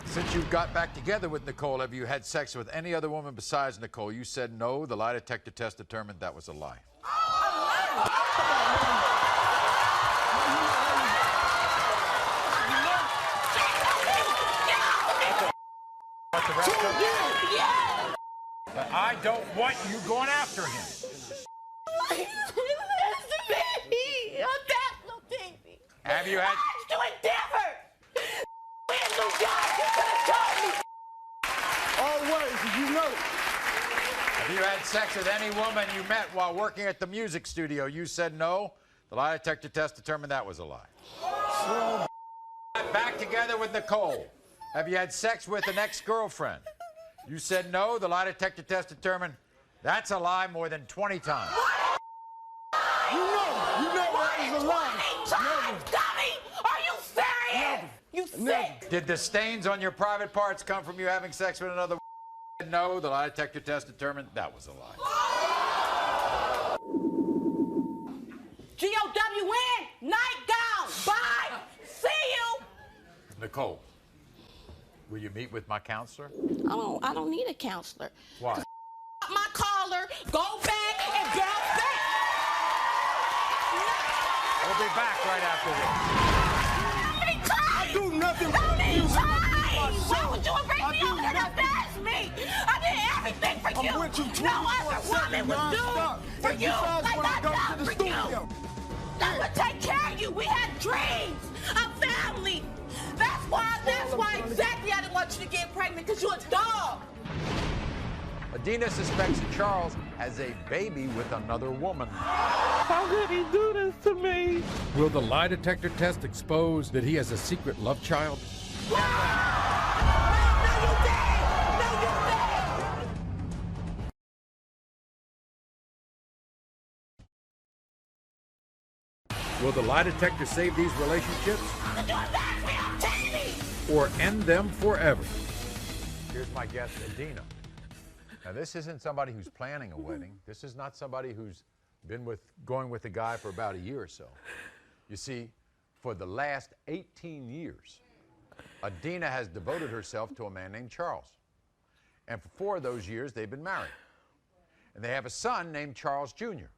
Since you got back together with Nicole, have you had sex with any other woman besides Nicole? You said no. The lie detector test determined that was a lie. But I don't want you going after him. Have you had... Always, you know. Have you had sex with any woman you met while working at the music studio? You said no. The lie detector test determined that was a lie. Back together with Nicole. Have you had sex with an ex-girlfriend? You said no. The lie detector test determined that's a lie more than 20 times. You know that is a lie. 20 times, dummy! Are you serious? You sick? Did the stains on your private parts come from you having sex with another woman? No. The lie detector test determined that was a lie. G-O-W-N, nightgown, bye, see you. Nicole, will you meet with my counselor? I don't need a counselor. Why? My collar, go back and go back. We'll be back right after this. I do nothing but music. Why would you bring me over to embarrass me? I did everything for you. I'm with you 24/7 no other woman would do for you like I done for you. I would take care of you. We had dreams, a family. That's why exactly I didn't want you to get pregnant, because you're a dog. Adina suspects that Charles has a baby with another woman. How could he do this to me? Will the lie detector test expose that he has a secret love child? Will the lie detector save these relationships? Or end them forever? Here's my guest, Adina. Now, this isn't somebody who's planning a wedding. This is not somebody who's been going with a guy for about a year or so. You see, for the last 18 years, Adina has devoted herself to a man named Charles. And for 4 of those years, they've been married. And they have a son named Charles Jr.,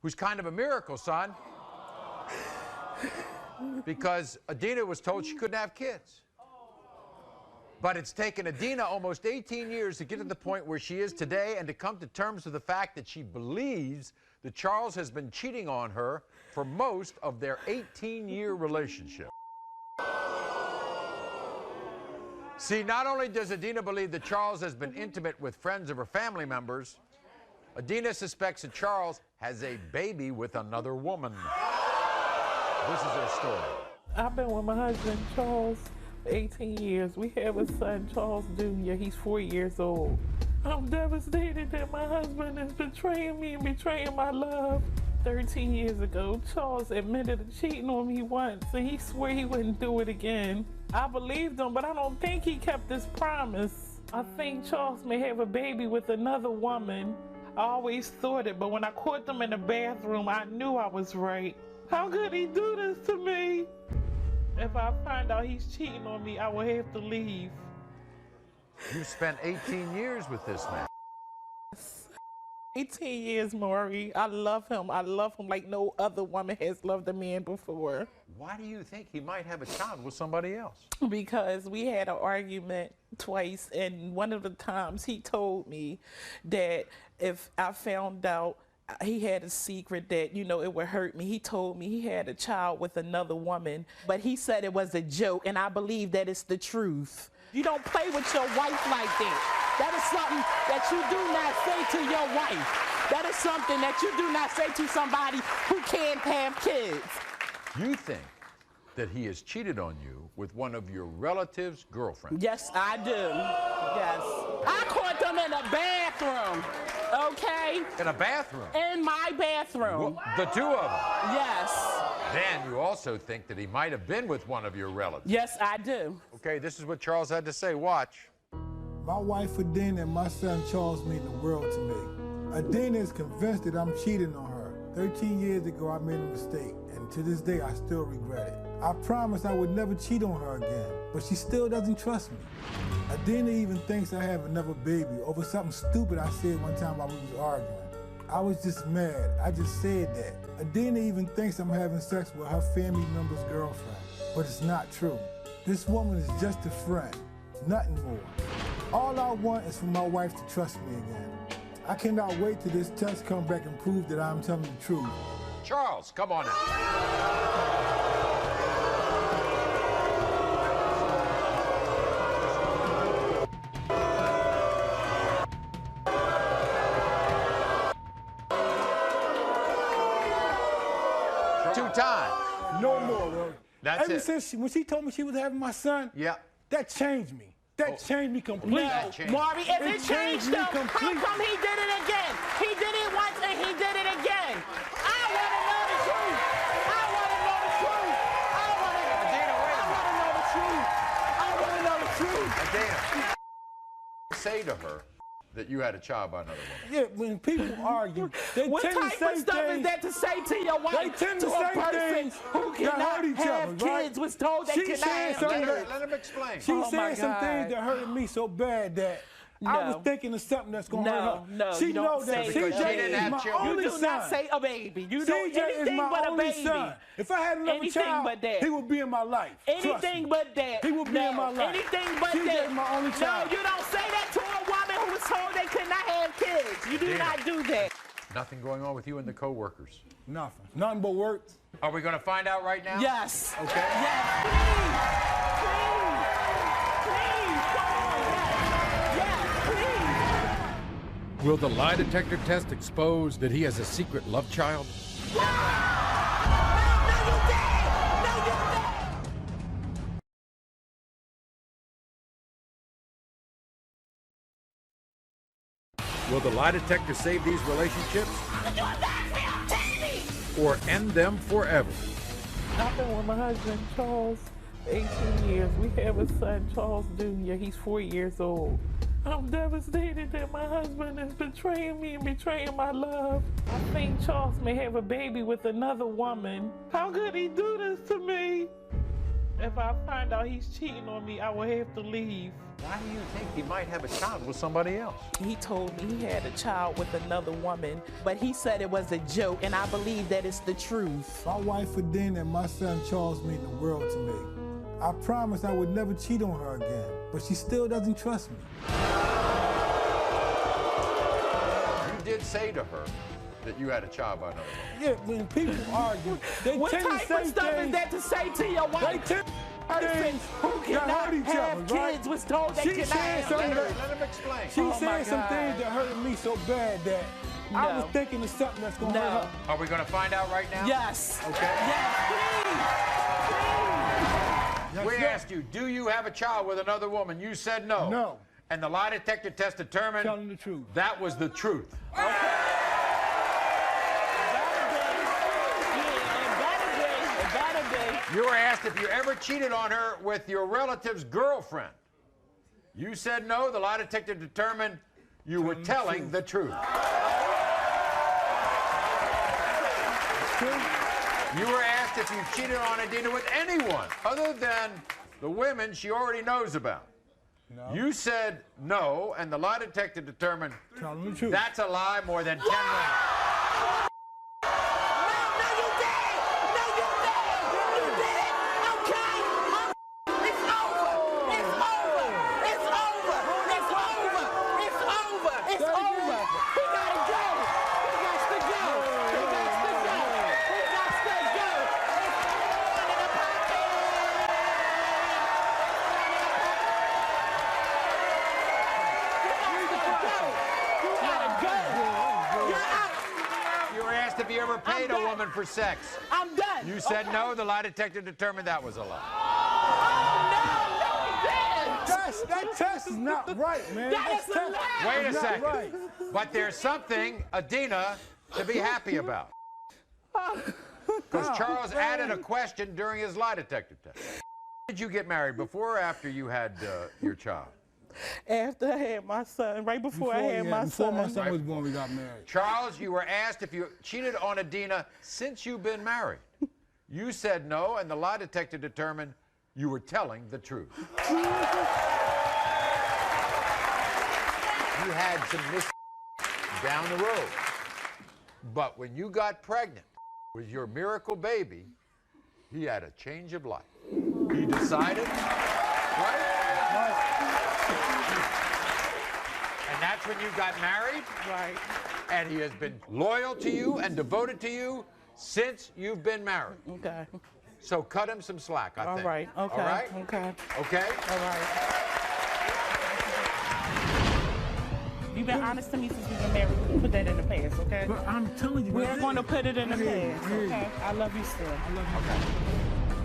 who's kind of a miracle son, because Adina was told she couldn't have kids. But it's taken Adina almost 18 years to get to the point where she is today and to come to terms with the fact that she believes that Charles has been cheating on her for most of their 18-year relationship. See, not only does Adina believe that Charles has been intimate with friends of her family members, Adina suspects that Charles has a baby with another woman. This is her story. I've been with my husband, Charles, for 18 years. We have a son, Charles Jr. He's 4 years old. I'm devastated that my husband is betraying me and betraying my love. 13 years ago, Charles admitted to cheating on me once, and he swore he wouldn't do it again. I believed him, but I don't think he kept his promise. I think Charles may have a baby with another woman. I always thought it, but when I caught them in the bathroom, I knew I was right. How could he do this to me? If I find out he's cheating on me, I will have to leave. You spent 18 years with this man. 18 years, Maury. I love him. I love him like no other woman has loved a man before. Why do you think he might have a child with somebody else? Because we had an argument twice, and one of the times he told me that if I found out he had a secret that, you know, it would hurt me. He told me he had a child with another woman, but he said it was a joke, and I believe that it's the truth. You don't play with your wife like that. That is something that you do not say to your wife. That is something that you do not say to somebody who can't have kids. You think that he has cheated on you with one of your relatives' girlfriends? Yes, I do. Yes. I caught them in a bathroom, okay? In a bathroom? In my bathroom. The two of them? Yes. Then you also think that he might have been with one of your relatives? Yes, I do. Okay, this is what Charles had to say. Watch. My wife Adina and my son Charles mean the world to me. Adina is convinced that I'm cheating on her. 13 years ago, I made a mistake, and to this day, I still regret it. I promised I would never cheat on her again, but she still doesn't trust me. Adina even thinks I have another baby over something stupid I said one time while we was arguing. I was just mad. I just said that. Adina even thinks I'm having sex with her family member's girlfriend, but it's not true. This woman is just a friend, nothing more. All I want is for my wife to trust me again. I cannot wait till this test comes back and proves that I'm telling the truth. Charles, come on now. Two-time. No more, bro. That's Ever it. since when she told me she was having my son, yeah, that changed me. That changed me completely. No, Maury, if it changed him, how come he did it again? He did it once and he did it again. I want to know the truth. I want to know the truth. I want to know the truth. Adina, say to her that you had a child by another woman. Yeah, when people argue, they what tend to type say of stuff things, is that to say to your wife? They tend to a say person things who cannot that hurt each have other, kids right? was told they She cannot said have something kids. Let him explain. She Oh my said some God. things that hurted me so bad that I was thinking of something that's going to hurt her. No, She you don't knows that say CJ a is my baby. only You son. do not say a baby. You don't CJ is anything my but a only baby. son. If I had another Anything child, but that. he would be in my life. Trust Anything me. but that. He would be in my life. Anything but CJ that. is my only child. No, you don't say that to a woman who was told they could not have kids. You do Adina. not do that. Nothing going on with you and the co-workers? Nothing. Nothing but work. Are we going to find out right now? Yes. Okay. Yes. Please. Come on. Yes, please. Will the lie detector test expose that he has a secret love child? Will the lie detector save these relationships or end them forever? I've been with my husband, Charles, for 18 years. We have a son, Charles Jr. He's 4 years old. I'm devastated that my husband is betraying me and betraying my love. I think Charles may have a baby with another woman. How could he do this to me? If I find out he's cheating on me, I will have to leave. Why do you think he might have a child with somebody else? He told me he had a child with another woman, but he said it was a joke, and I believe that it's the truth. My wife Adina and my son Charles mean the world to me. I promised I would never cheat on her again, but she still doesn't trust me. You did say to her that you had a child by another woman. Yeah, when people argue, they What tend to type say of stuff things, is that to say to your wife? They tend Person who that cannot hurt each have other, right? kids was told they She cannot said have something kids. that- Let him explain. She Oh my said some God. things that hurted me so bad that I was thinking of something that's going to hurt her. Are we going to find out right now? Yes. Okay. Yes, We sir. asked you, do you have a child with another woman? You said no. No. And the lie detector test determined Telling the truth. that was the truth. You were asked if you ever cheated on her with your relative's girlfriend. You said no. The lie detector determined you were telling the truth. You were asked if you cheated on Adina with anyone other than the women she already knows about. No. You said no, and the lie detector determined that's a lie more than 10 women. If you ever paid a woman for sex. I'm done. You said no, the lie detector determined that was a lie. That test is not right, man. Wait a second. Right. But there's something, Adina, to be happy about. Because Charles added a question during his lie detector test. Did you get married before or after you had your child? After I had my son, right before I had my son. Before my son was born, we got married. Charles, you were asked if you cheated on Adina since you've been married. You said no, and the lie detector determined you were telling the truth. You had some down the road. But when you got pregnant with your miracle baby, he had a change of life. He decided, right? And that's when you got married? Right. And he has been loyal to you and devoted to you since you've been married. Okay. So cut him some slack, I think. All right. Okay. All right? Okay. Okay? All right. You've been honest to me since we've been married. We can put that in the past, okay? But I'm telling you, we're going to put it in the past, okay? yeah. I love you still. I love you. Okay.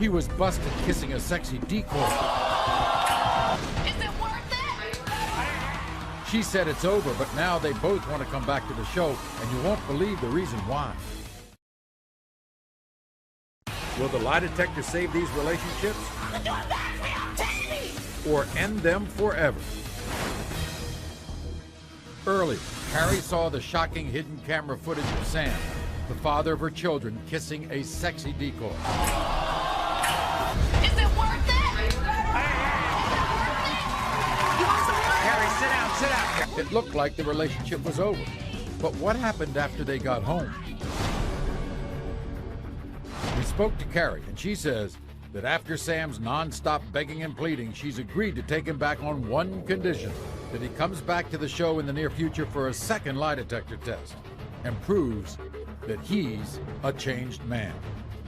He was busted kissing a sexy decoy. Is it worth it? She said it's over, but now they both want to come back to the show, and you won't believe the reason why. Will the lie detector save these relationships? Or end them forever? Earlier, Harry saw the shocking hidden camera footage of Sam, the father of her children, kissing a sexy decoy. Is it worth it? Harry, sit down, sit down. It looked like the relationship was over. But what happened after they got home? We spoke to Carrie, and she says that after Sam's non-stop begging and pleading, she's agreed to take him back on one condition, that he comes back to the show in the near future for a second lie detector test and proves that he's a changed man.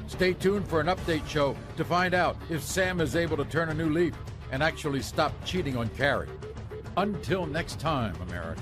Stay tuned for an update show to find out if Sam is able to turn a new leaf and actually stop cheating on Carrie. Until next time, America.